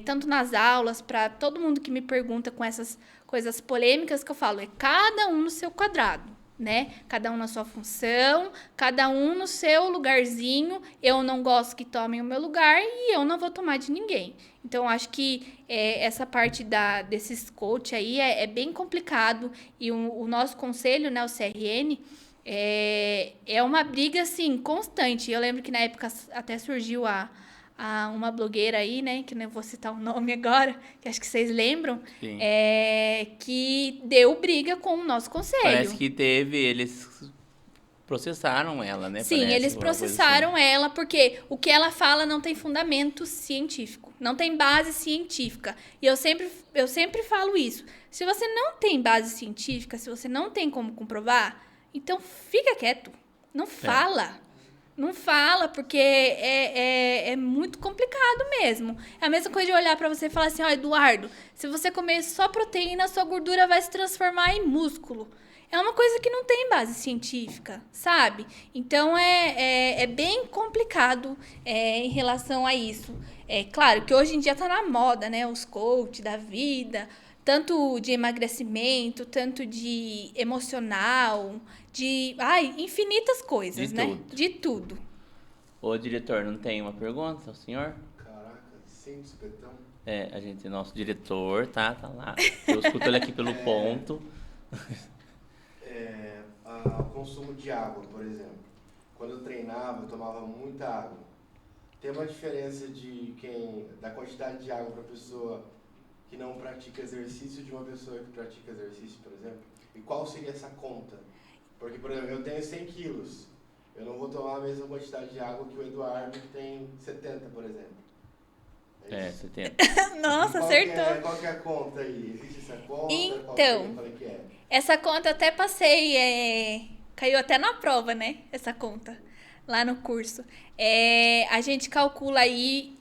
tanto nas aulas, para todo mundo que me pergunta com essas coisas polêmicas, que eu falo, cada um no seu quadrado, né? Cada um na sua função, cada um no seu lugarzinho. Eu não gosto que tomem o meu lugar e eu não vou tomar de ninguém. Então, acho que essa parte desses coach aí é bem complicado. E o nosso conselho, né, o CRN, é uma briga, assim, constante. Eu lembro que na época até surgiu uma blogueira aí, né, que não vou citar o nome agora, que acho que vocês lembram, que deu briga com o nosso conselho. Parece que eles processaram ela, né? Sim, eles processaram ela porque o que ela fala não tem fundamento científico, não tem base científica. E eu sempre falo isso. Se você não tem base científica, se você não tem como comprovar, Então, fica quieto. Não fala. Não fala, porque é muito complicado mesmo. É a mesma coisa de olhar pra você e falar assim, ó, Eduardo, se você comer só proteína, sua gordura vai se transformar em músculo. É uma coisa que não tem base científica, sabe? Então, é bem complicado em relação a isso. É claro que hoje em dia tá na moda, né? Os coach da vida, tanto de emagrecimento, tanto de emocional, de infinitas coisas, De né? tudo. De tudo. Ô, diretor, não tem uma pergunta, o senhor? Caraca, sem supetão. Nosso diretor tá lá. Eu escuto ele aqui pelo ponto. O consumo de água, por exemplo. Quando eu treinava, eu tomava muita água. Tem uma diferença da quantidade de água para pessoa que não pratica exercício de uma pessoa que pratica exercício, por exemplo? E qual seria essa conta? Porque, por exemplo, eu tenho 100 quilos. Eu não vou tomar a mesma quantidade de água que o Eduardo, que tem 70, por exemplo. Você tem. Nossa, acertou. Qual que é a conta aí? Existe essa conta? Então, Qual que é? essa conta eu até passei, caiu até na prova, né? Essa conta, lá no curso. A gente calcula aí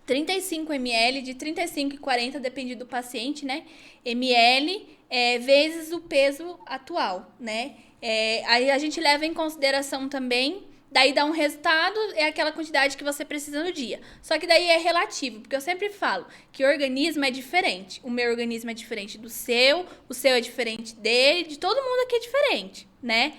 35 ml, de 35 e 40, depende do paciente, né? ml, vezes o peso atual, né? Aí a gente leva em consideração também, daí dá um resultado, é aquela quantidade que você precisa no dia. Só que daí é relativo, porque eu sempre falo que o organismo é diferente. O meu organismo é diferente do seu, o seu é diferente dele, de todo mundo aqui é diferente, né?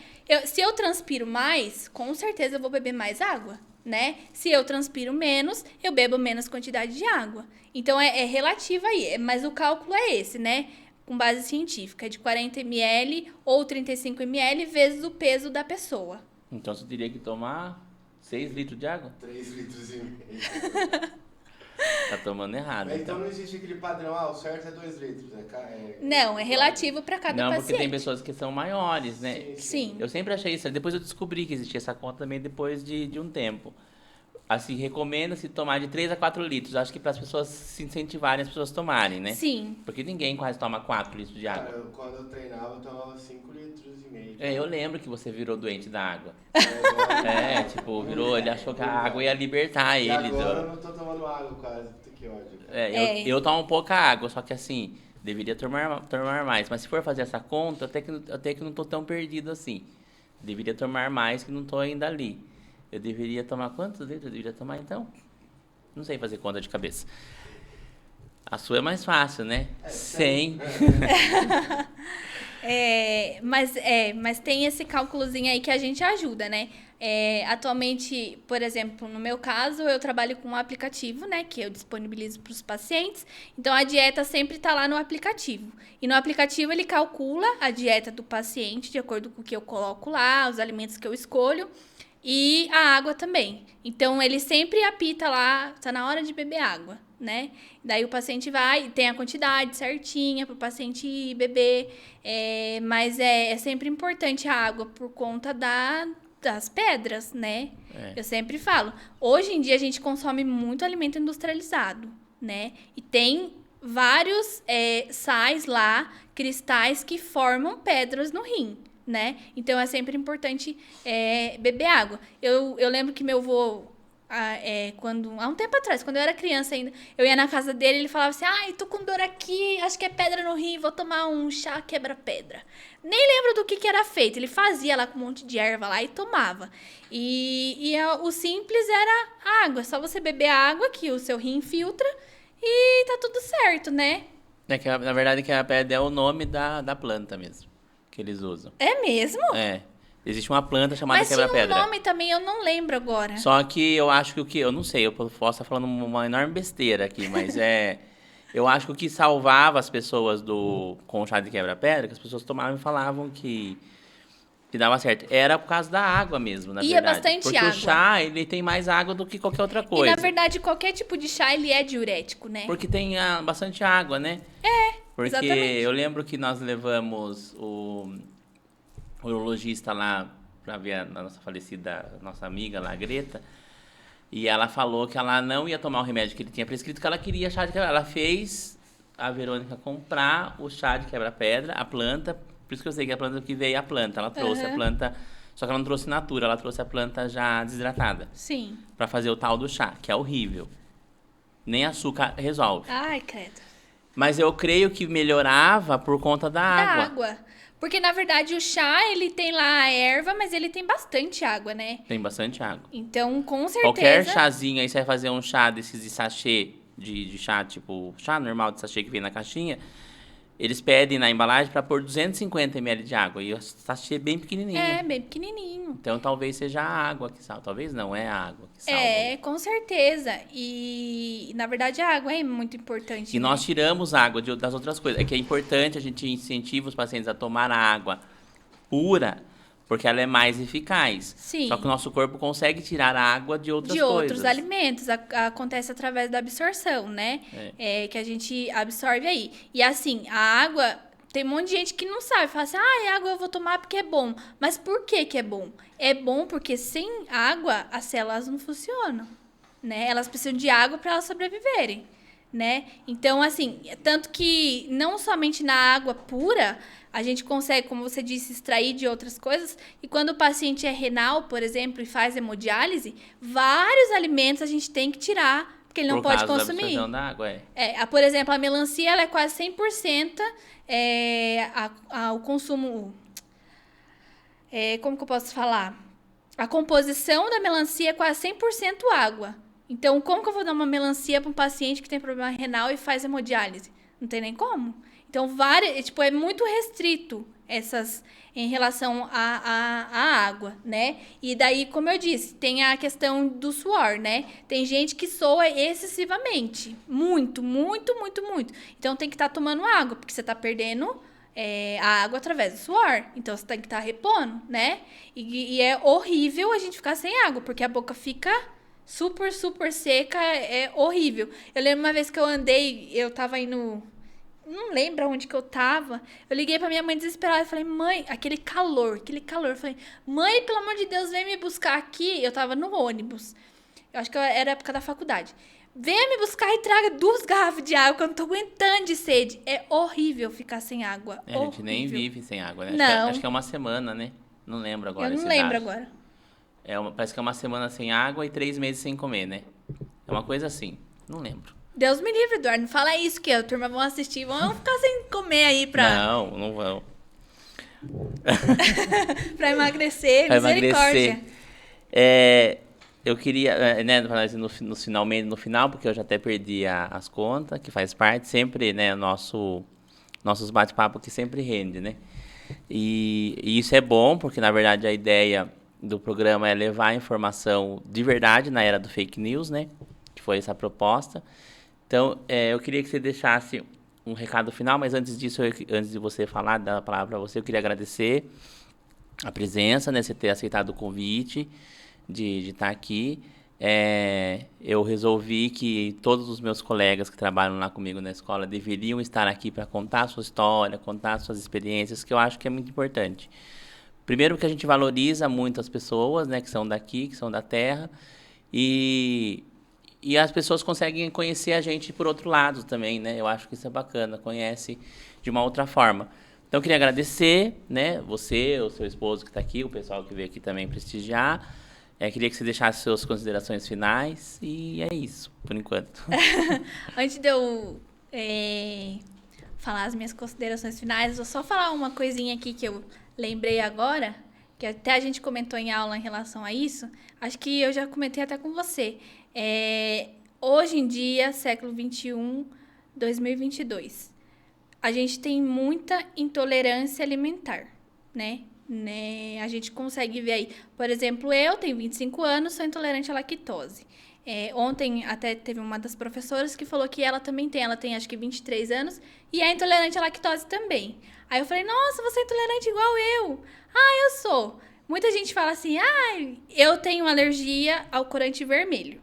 Se eu transpiro mais, com certeza eu vou beber mais água, né? Se eu transpiro menos, eu bebo menos quantidade de água. Então, é relativo aí, mas o cálculo é esse, né? Com base científica, de 40 ml ou 35 ml vezes o peso da pessoa. Então você teria que tomar 6 litros de água? 3 litros e meio. Tá tomando errado. Mas então não existe aquele padrão, o certo é 2 litros. Não, é relativo para cada Não, paciente. porque tem pessoas que são maiores, né? Sim. Eu sempre achei isso. Depois eu descobri que existia essa conta também depois de um tempo. Assim, recomenda-se tomar de 3 a 4 litros. Acho que para as pessoas se incentivarem, as pessoas tomarem, né? Sim. Porque ninguém quase toma 4 litros de água. Cara, quando eu treinava, eu tomava 5 litros e meio. Eu lembro que você virou doente da água. Agora, Virou, ele achou que a água ia libertar e ele. agora eu não tô tomando água quase, puta que ódio. Eu tomo pouca água, só que assim, deveria tomar mais. Mas se for fazer essa conta, até que não tô tão perdido assim. Deveria tomar mais, que não tô ainda ali. Eu deveria tomar quantos litros eu deveria tomar, então? Não sei fazer conta de cabeça. A sua é mais fácil, né? 100. Mas tem esse cálculozinho aí que a gente ajuda, né? Atualmente, por exemplo, no meu caso, eu trabalho com um aplicativo, né? Que eu disponibilizo para os pacientes. Então, a dieta sempre está lá no aplicativo. E no aplicativo, ele calcula a dieta do paciente, de acordo com o que eu coloco lá, os alimentos que eu escolho. E a água também. Então, ele sempre apita lá, tá na hora de beber água, né? Daí o paciente vai, tem a quantidade certinha para o paciente ir beber. Mas é sempre importante a água por conta das pedras, né? Eu sempre falo. Hoje em dia, a gente consome muito alimento industrializado, né? E tem vários sais lá, cristais que formam pedras no rim, né? Então, é sempre importante beber água. Eu lembro que meu avô, há um tempo atrás, quando eu era criança ainda, eu ia na casa dele e ele falava assim, tô com dor aqui, acho que é pedra no rim, vou tomar um chá quebra-pedra. Nem lembro do que era feito, ele fazia lá com um monte de erva lá e tomava. O simples era água, só você beber água que o seu rim filtra e tá tudo certo, né? Na verdade, que a pedra é o nome da planta mesmo, que eles usam. É mesmo? Existe uma planta chamada quebra-pedra. Mas tinha um nome também, eu não lembro agora. Só que eu acho que eu não sei, eu posso estar falando uma enorme besteira aqui, mas eu acho que o que salvava as pessoas com o chá de quebra-pedra, que as pessoas tomavam e falavam que dava certo, era por causa da água mesmo, na verdade. Bastante porque água. O chá, ele tem mais água do que qualquer outra coisa. E, na verdade, qualquer tipo de chá, ele é diurético, né? Porque tem bastante água, né? Porque exatamente. eu lembro que nós levamos o urologista lá para ver a nossa falecida, nossa amiga lá, a Greta, e ela falou que ela não ia tomar o remédio que ele tinha prescrito, que ela queria chá de quebra-pedra. Ela fez a Verônica comprar o chá de quebra-pedra, a planta, Por isso que eu sei que é a planta que veio a planta. Ela trouxe a planta, só que ela não trouxe natura, ela trouxe a planta já desidratada. Sim. Pra fazer o tal do chá, que é horrível. Nem açúcar resolve. Ai, credo. Mas eu creio que melhorava por conta da água. água. Porque, na verdade, o chá, ele tem lá a erva, mas ele tem bastante água, né? Tem bastante água. Então, com certeza... Qualquer chazinho aí, você vai fazer um chá desses de sachê, de chá, tipo, chá normal de sachê que vem na caixinha, eles pedem na embalagem pra pôr 250 ml de água. E o sachê é bem pequenininho. É, bem pequenininho. Então, talvez seja a água que salva. Talvez não, é a água que salva. É, com certeza. E, na verdade, a água é muito importante. E né? nós tiramos água das outras coisas. É que é importante a gente incentivar os pacientes a tomar a água pura, porque ela é mais eficaz. Sim. Só que o nosso corpo consegue tirar a água de outras de coisas. outros alimentos. Acontece através da absorção, né? Que a gente absorve aí. E assim, a água, tem um monte de gente que não sabe. Fala assim, água eu vou tomar porque é bom. Mas por que que é bom? É bom porque sem água, as células não funcionam, né? Elas precisam de água para elas sobreviverem, né? Então, assim, tanto que não somente na água pura... A gente consegue, como você disse, extrair de outras coisas. E quando o paciente é renal, por exemplo, e faz hemodiálise, vários alimentos a gente tem que tirar, porque ele não pode consumir. Por causa da água, Por exemplo, a melancia, ela é quase 100% o consumo... como que eu posso falar? A composição da melancia é quase 100% água. Então, como que eu vou dar uma melancia para um paciente que tem problema renal e faz hemodiálise? Não tem nem como. Então, é muito restrito em relação à água, né? E daí, como eu disse, tem a questão do suor, né? Tem gente que soa excessivamente. Muito, muito, muito, muito. Então, tem que estar tomando água, porque você está perdendo a água através do suor. Então, você tem que estar repondo, né? E é horrível a gente ficar sem água, porque a boca fica... super, super seca, é horrível. Eu lembro uma vez que eu tava indo... Não lembro onde que eu tava. Eu liguei pra minha mãe desesperada e falei, mãe, aquele calor. Eu falei, mãe, pelo amor de Deus, vem me buscar aqui. Eu tava no ônibus. Eu acho que era a época da faculdade. Venha me buscar e traga 2 garrafas de água, que eu não tô aguentando de sede. É horrível ficar sem água. A gente nem vive sem água, né? Não. Acho que é uma semana, né? Não lembro agora. Eu não lembro agora. Parece que é uma semana sem água e 3 meses sem comer, né? É uma coisa assim. Não lembro. Deus me livre, Eduardo. Não fala isso, que a turma vão assistir. Vão ficar sem comer aí pra... Não vão. pra emagrecer. Pra misericórdia. Eu queria, né, no final, porque eu já até perdi as contas, que faz parte sempre, né, nossos bate-papo que sempre rende, né? E isso é bom, porque na verdade a ideia do programa é levar a informação de verdade na era do fake news, né? Que foi essa proposta. Então, eu queria que você deixasse um recado final, mas antes disso, antes de você falar, dar a palavra para você, eu queria agradecer a presença, né? Você ter aceitado o convite de estar aqui. Eu resolvi que todos os meus colegas que trabalham lá comigo na escola deveriam estar aqui para contar a sua história, contar as suas experiências, que eu acho que é muito importante. Primeiro, porque a gente valoriza muito as pessoas, né, que são daqui, que são da terra, e as pessoas conseguem conhecer a gente por outro lado também, né? Eu acho que isso é bacana, conhece de uma outra forma. Então, eu queria agradecer, né, você, o seu esposo que está aqui, o pessoal que veio aqui também prestigiar. Queria que você deixasse suas considerações finais, e é isso, por enquanto. Antes de eu falar as minhas considerações finais, vou só falar uma coisinha aqui que eu lembrei agora, que até a gente comentou em aula em relação a isso. Acho que eu já comentei até com você. Hoje em dia, século 21, 2022, a gente tem muita intolerância alimentar, né? A gente consegue ver aí. Por exemplo, eu tenho 25 anos, sou intolerante à lactose. Ontem até teve uma das professoras que falou que ela também tem. Ela tem acho que 23 anos e é intolerante à lactose também. Aí eu falei, nossa, você é intolerante igual eu. Eu sou. Muita gente fala assim, eu tenho alergia ao corante vermelho.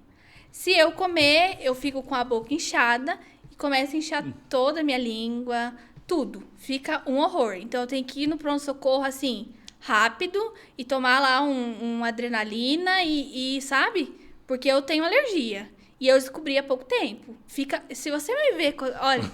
Se eu comer, eu fico com a boca inchada e começa a inchar toda a minha língua, tudo. Fica um horror. Então, eu tenho que ir no pronto-socorro, assim, rápido e tomar lá um adrenalina e sabe? Porque eu tenho alergia. E eu descobri há pouco tempo. Se você me ver... Olha,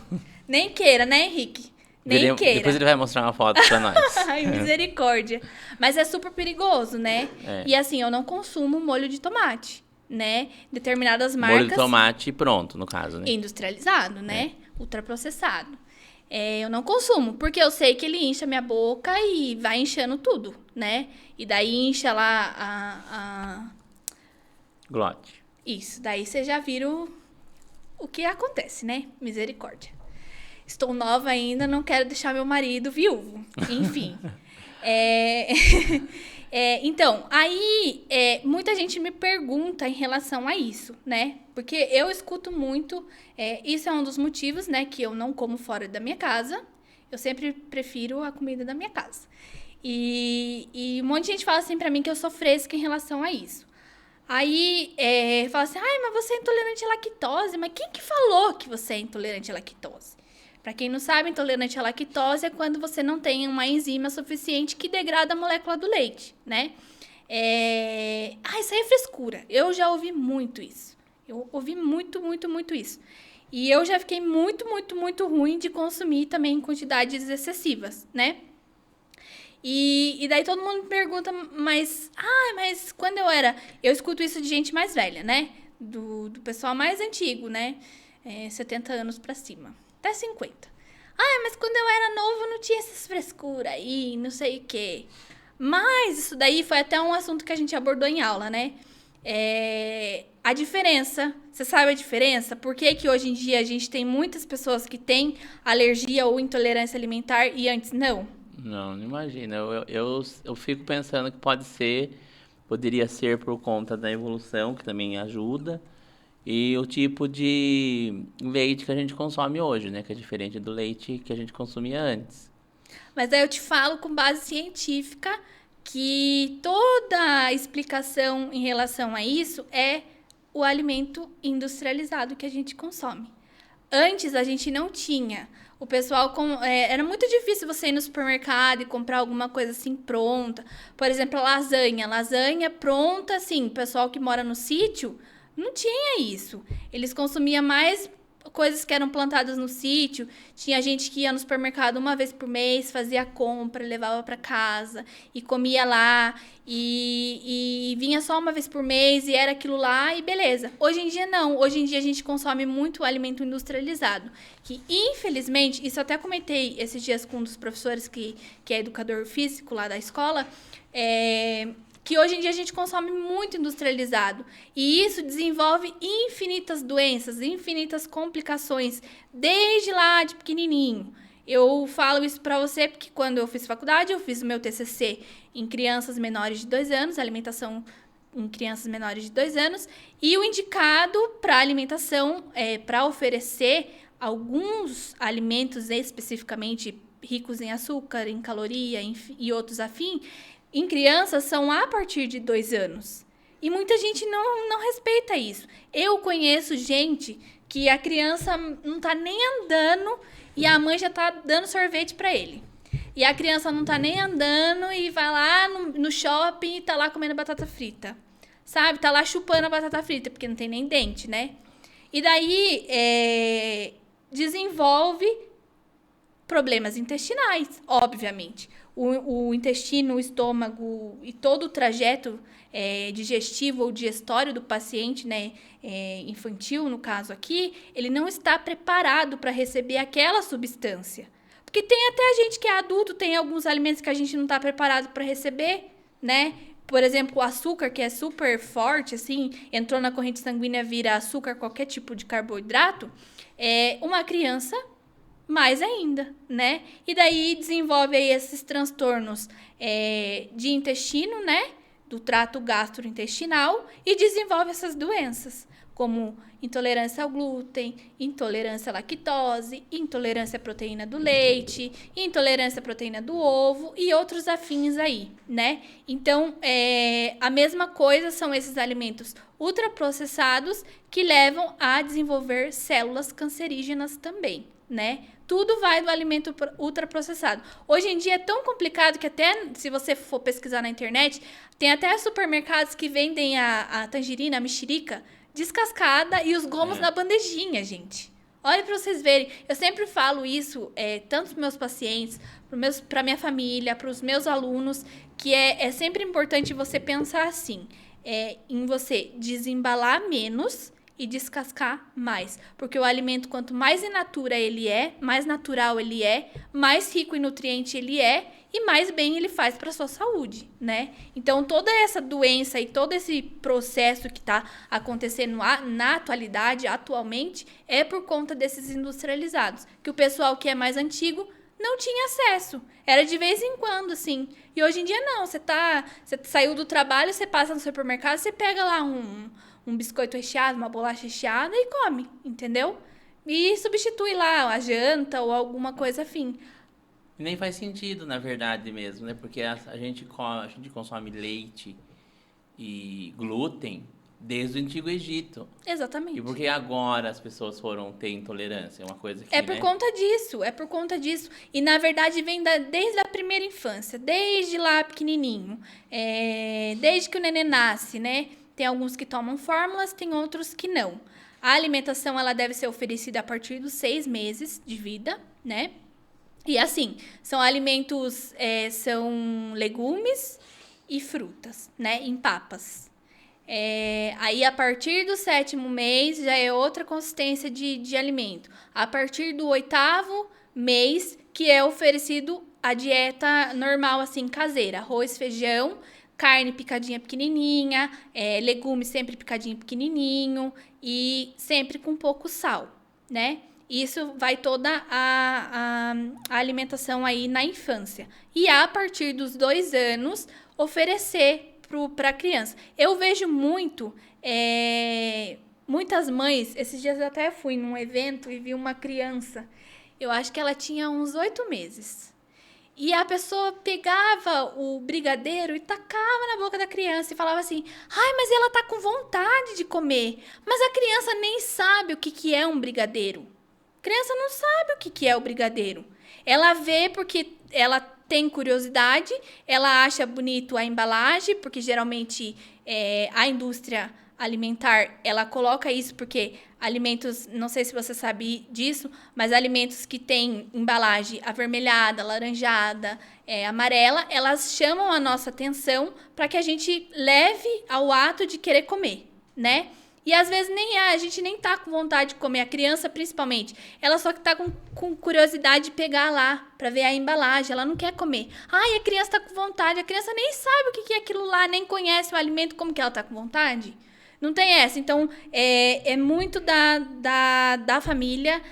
nem queira, né, Henrique? Nem queira. Depois ele vai mostrar uma foto pra nós. Ai, misericórdia. Mas é super perigoso, né? É. E assim, eu não consumo molho de tomate, né? Determinadas marcas... Molho de tomate pronto, no caso, né? Industrializado, né? Ultraprocessado. Eu não consumo, porque eu sei que ele incha minha boca e vai inchando tudo, né? E daí incha lá Glote. Isso, daí vocês já viram o que acontece, né? Misericórdia. Estou nova ainda, não quero deixar meu marido viúvo. Enfim. Então, aí muita gente me pergunta em relação a isso, né? Porque eu escuto muito, isso é um dos motivos, né? Que eu não como fora da minha casa. Eu sempre prefiro a comida da minha casa. E um monte de gente fala assim pra mim que eu sou fresca em relação a isso. Aí, fala assim, ai, mas você é intolerante à lactose. Mas quem que falou que você é intolerante à lactose? Para quem não sabe, intolerante à lactose é quando você não tem uma enzima suficiente que degrada a molécula do leite, né? Isso aí é frescura. Eu já ouvi muito isso. Eu ouvi muito, muito, muito isso. E eu já fiquei muito, muito, muito ruim de consumir também em quantidades excessivas, né? E daí todo mundo me pergunta, mas quando eu escuto isso de gente mais velha, né? Do pessoal mais antigo, né? 70 anos pra cima. Até 50. Mas quando eu era novo não tinha essas frescuras aí, não sei o quê. Mas isso daí foi até um assunto que a gente abordou em aula, né? A diferença, você sabe a diferença? Por que que hoje em dia a gente tem muitas pessoas que têm alergia ou intolerância alimentar e antes não? Não imagina. Eu fico pensando que poderia ser por conta da evolução, que também ajuda, e o tipo de leite que a gente consome hoje, né? Que é diferente do leite que a gente consumia antes. Mas aí eu te falo com base científica que toda a explicação em relação a isso é o alimento industrializado que a gente consome. Antes a gente não tinha. O pessoal... era muito difícil você ir no supermercado e comprar alguma coisa assim pronta. Por exemplo, lasanha. Lasanha pronta, assim, o pessoal que mora no sítio não tinha isso. Eles consumiam mais coisas que eram plantadas no sítio. Tinha gente que ia no supermercado uma vez por mês, fazia a compra, levava para casa e comia lá. E vinha só uma vez por mês e era aquilo lá e beleza. Hoje em dia não. Hoje em dia a gente consome muito alimento industrializado. Que infelizmente, isso eu até comentei esses dias com um dos professores que é educador físico lá da escola, que hoje em dia a gente consome muito industrializado. E isso desenvolve infinitas doenças, infinitas complicações, desde lá de pequenininho. Eu falo isso para você porque quando eu fiz faculdade, eu fiz o meu TCC em crianças menores de 2 anos, alimentação em crianças menores de 2 anos, e o indicado para alimentação, para oferecer alguns alimentos especificamente ricos em açúcar, em caloria e outros afins, em crianças são a partir de 2 anos. E muita gente não respeita isso. Eu conheço gente que a criança não tá nem andando e a mãe já tá dando sorvete para ele. E a criança não tá nem andando e vai lá no shopping e tá lá comendo batata frita. Sabe? Tá lá chupando a batata frita, porque não tem nem dente, né? E daí desenvolve problemas intestinais, obviamente. O intestino, o estômago e todo o trajeto digestivo ou digestório do paciente, né, infantil, no caso aqui, ele não está preparado para receber aquela substância. Porque tem até a gente que é adulto, tem alguns alimentos que a gente não está preparado para receber, né? Por exemplo, o açúcar, que é super forte, assim, entrou na corrente sanguínea, vira açúcar, qualquer tipo de carboidrato, uma criança... mais ainda, né? E daí desenvolve aí esses transtornos de intestino, né? Do trato gastrointestinal e desenvolve essas doenças, como intolerância ao glúten, intolerância à lactose, intolerância à proteína do leite, intolerância à proteína do ovo e outros afins aí, né? Então, a mesma coisa são esses alimentos ultraprocessados que levam a desenvolver células cancerígenas também, né? Tudo vai do alimento ultraprocessado. Hoje em dia é tão complicado que até, se você for pesquisar na internet, tem até supermercados que vendem a tangerina, a mexerica, descascada e os gomos na bandejinha, gente. Olha para vocês verem. Eu sempre falo isso, tanto para os meus pacientes, para minha família, para os meus alunos, que é sempre importante você pensar assim, em você desembalar menos e descascar mais. Porque o alimento, quanto mais in natura ele é, mais natural ele é, mais rico em nutriente ele é e mais bem ele faz para a sua saúde, né? Então, toda essa doença e todo esse processo que está acontecendo na atualidade, atualmente, é por conta desses industrializados. Que o pessoal que é mais antigo não tinha acesso. Era de vez em quando, assim. E hoje em dia, não. Você saiu do trabalho, você passa no supermercado, você pega lá um biscoito recheado, uma bolacha recheada e come, entendeu? E substitui lá a janta ou alguma coisa afim. E nem faz sentido, na verdade mesmo, né? Porque a gente consome leite e glúten desde o Antigo Egito. Exatamente. E por que agora as pessoas foram ter intolerância? É uma coisa que, É por conta disso. E, na verdade, vem desde a primeira infância, desde lá pequenininho. Desde que o neném nasce, né? Tem alguns que tomam fórmulas, tem outros que não. A alimentação, ela deve ser oferecida a partir dos 6 meses de vida, né? E assim, são alimentos, são legumes e frutas, né? Em papas. Aí, a partir do 7º mês, já é outra consistência de alimento. A partir do 8º mês, que é oferecido a dieta normal, assim, caseira. Arroz, feijão, carne picadinha pequenininha, legumes sempre picadinho pequenininho e sempre com pouco sal, né? Isso vai toda a alimentação aí na infância. E a partir dos 2 anos, oferecer para a criança. Eu vejo muitas mães, esses dias eu até fui num evento e vi uma criança, eu acho que ela tinha uns 8 meses. E a pessoa pegava o brigadeiro e tacava na boca da criança e falava assim, ai, mas ela tá com vontade de comer. Mas a criança nem sabe o que é um brigadeiro. A criança não sabe o que é o brigadeiro. Ela vê porque ela tem curiosidade, ela acha bonito a embalagem, porque geralmente a indústria alimentar, ela coloca isso porque alimentos, não sei se você sabe disso, mas alimentos que têm embalagem avermelhada, laranjada, amarela, elas chamam a nossa atenção para que a gente leve ao ato de querer comer, né? E às vezes a gente nem tá com vontade de comer, a criança principalmente. Ela só que tá com curiosidade de pegar lá pra ver a embalagem, ela não quer comer. Ai, a criança tá com vontade, a criança nem sabe o que é aquilo lá, nem conhece o alimento, como que ela tá com vontade? Não tem essa. Então, é muito da família,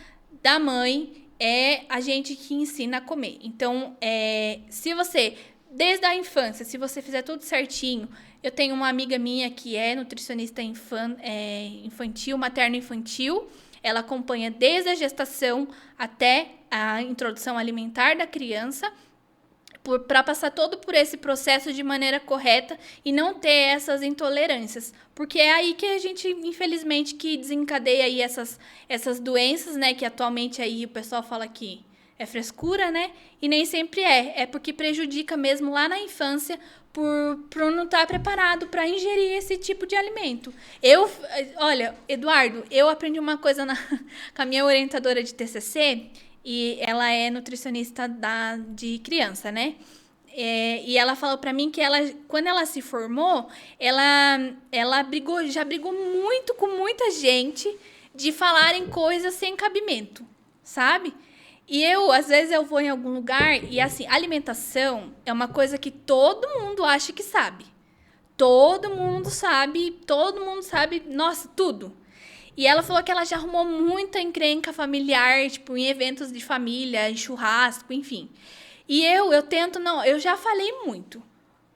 da mãe, a gente que ensina a comer. Então, se você, desde a infância, se você fizer tudo certinho. Eu tenho uma amiga minha que é nutricionista infantil, materno-infantil. Ela acompanha desde a gestação até a introdução alimentar da criança, para passar todo por esse processo de maneira correta e não ter essas intolerâncias. Porque é aí que a gente, infelizmente, que desencadeia aí essas doenças, né? Que atualmente aí o pessoal fala que é frescura, né? E nem sempre é. É porque prejudica mesmo lá na infância por não estar preparado para ingerir esse tipo de alimento. Olha, Eduardo, eu aprendi uma coisa com a minha orientadora de TCC, e ela é nutricionista de criança, né? E ela falou para mim que quando ela se formou, ela já brigou muito com muita gente de falarem coisas sem cabimento, sabe? E às vezes eu vou em algum lugar e, assim, alimentação é uma coisa que todo mundo acha que sabe. Todo mundo sabe, nossa, tudo. E ela falou que ela já arrumou muita encrenca familiar, tipo, em eventos de família, em churrasco, enfim. E eu tento, não, eu já falei muito.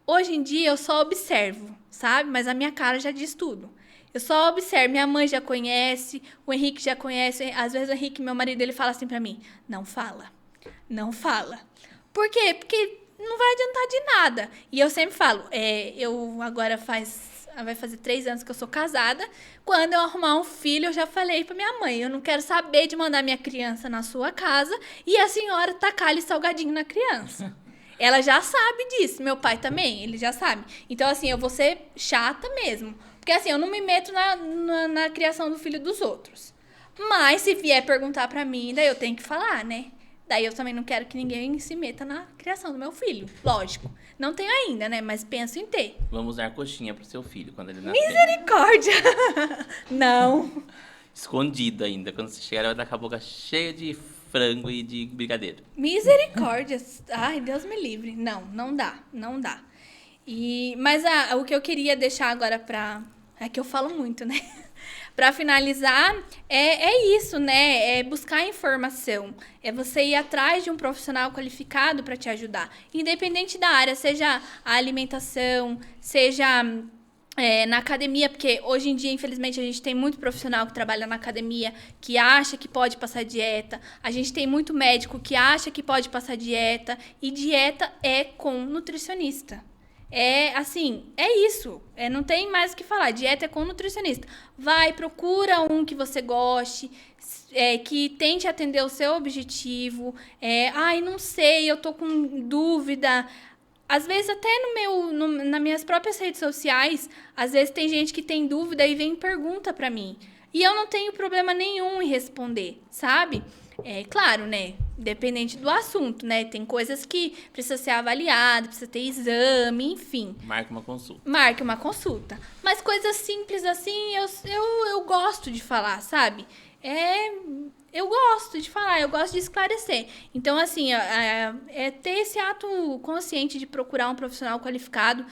Hoje em dia eu só observo, sabe? Mas a minha cara já diz tudo. Eu só observo, minha mãe já conhece, o Henrique já conhece. Às vezes o Henrique, meu marido, ele fala assim pra mim, não fala. Por quê? Porque não vai adiantar de nada. E eu sempre falo, eu agora vai fazer 3 anos que eu sou casada. Quando eu arrumar um filho, eu já falei pra minha mãe, eu não quero saber de mandar minha criança na sua casa e a senhora tacar-lhe salgadinho na criança. Ela já sabe disso, meu pai também, ele já sabe. Então, assim, eu vou ser chata mesmo. Porque, assim, eu não me meto na criação do filho dos outros. Mas se vier perguntar pra mim, daí eu tenho que falar, né? Daí eu também não quero que ninguém se meta na criação do meu filho. Lógico. Não tenho ainda, né? Mas penso em ter. Vamos dar coxinha pro seu filho quando ele nascer. Misericórdia! Não. Escondido ainda. Quando você chegar, ele vai estar com a boca cheia de frango e de brigadeiro. Misericórdia. Ai, Deus me livre. Não, não dá. Não dá. Mas o que eu queria deixar agora pra... É que eu falo muito, né? Pra finalizar, é isso, né? É buscar informação. É você ir atrás de um profissional qualificado para te ajudar. Independente da área, seja a alimentação, seja na academia, porque hoje em dia, infelizmente, a gente tem muito profissional que trabalha na academia que acha que pode passar dieta. A gente tem muito médico que acha que pode passar dieta. E dieta é com nutricionista. É isso. Não tem mais o que falar. Dieta é com nutricionista. Vai, procura um que você goste, que tente atender o seu objetivo. Ai, não sei, eu tô com dúvida. Às vezes, até nas minhas próprias redes sociais, às vezes tem gente que tem dúvida e vem e pergunta pra mim. E eu não tenho problema nenhum em responder, sabe? Claro, né? Dependente do assunto, né? Tem coisas que precisa ser avaliado, precisa ter exame, enfim. Marque uma consulta. Marque uma consulta. Mas coisas simples assim, eu gosto de falar, sabe? Eu gosto de falar, eu gosto de esclarecer. Então, assim, ter esse ato consciente de procurar um profissional qualificado,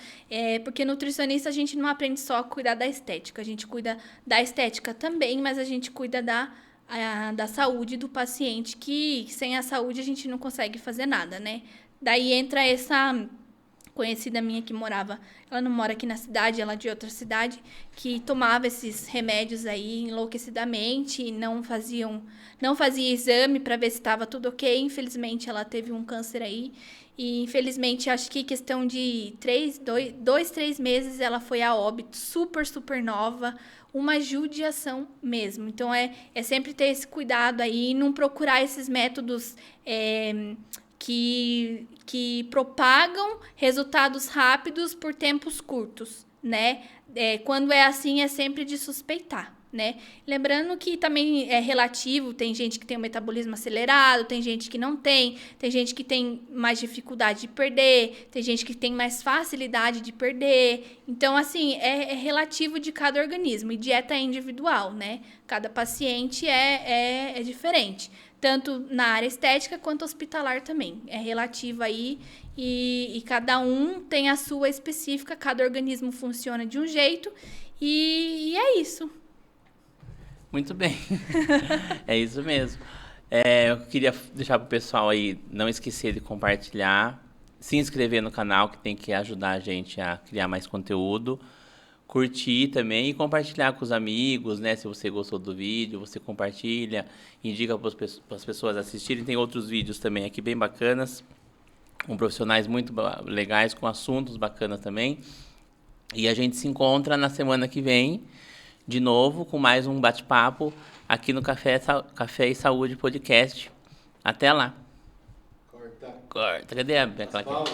porque nutricionista a gente não aprende só a cuidar da estética, a gente cuida da estética também, mas a gente cuida da saúde do paciente, que sem a saúde a gente não consegue fazer nada, né? Daí entra essa conhecida minha que morava, ela não mora aqui na cidade, ela é de outra cidade, que tomava esses remédios aí enlouquecidamente, não fazia exame para ver se estava tudo ok. Infelizmente ela teve um câncer aí e infelizmente acho que questão de 3 meses ela foi a óbito, super, super nova. Uma judiação mesmo. Então, é sempre ter esse cuidado aí e não procurar esses métodos que propagam resultados rápidos por tempos curtos, né? Quando é assim, é sempre de suspeitar, né? Lembrando que também é relativo, tem gente que tem um metabolismo acelerado, tem gente que não tem gente que tem mais dificuldade de perder, tem gente que tem mais facilidade de perder. Então, assim, é relativo de cada organismo e dieta é individual, né? Cada paciente é diferente, tanto na área estética quanto hospitalar também. É relativo aí e cada um tem a sua específica, cada organismo funciona de um jeito e é isso. Muito bem. É isso mesmo. Eu queria deixar pro pessoal aí não esquecer de compartilhar, se inscrever no canal, que tem que ajudar a gente a criar mais conteúdo, curtir também e compartilhar com os amigos, né? Se você gostou do vídeo, você compartilha, indica para as pessoas assistirem. Tem outros vídeos também aqui bem bacanas, com profissionais muito legais, com assuntos bacanas também. E a gente se encontra na semana que vem, de novo, com mais um bate-papo aqui no Café e Saúde Podcast. Até lá. Corta. Cadê aquela aqui? Palmas.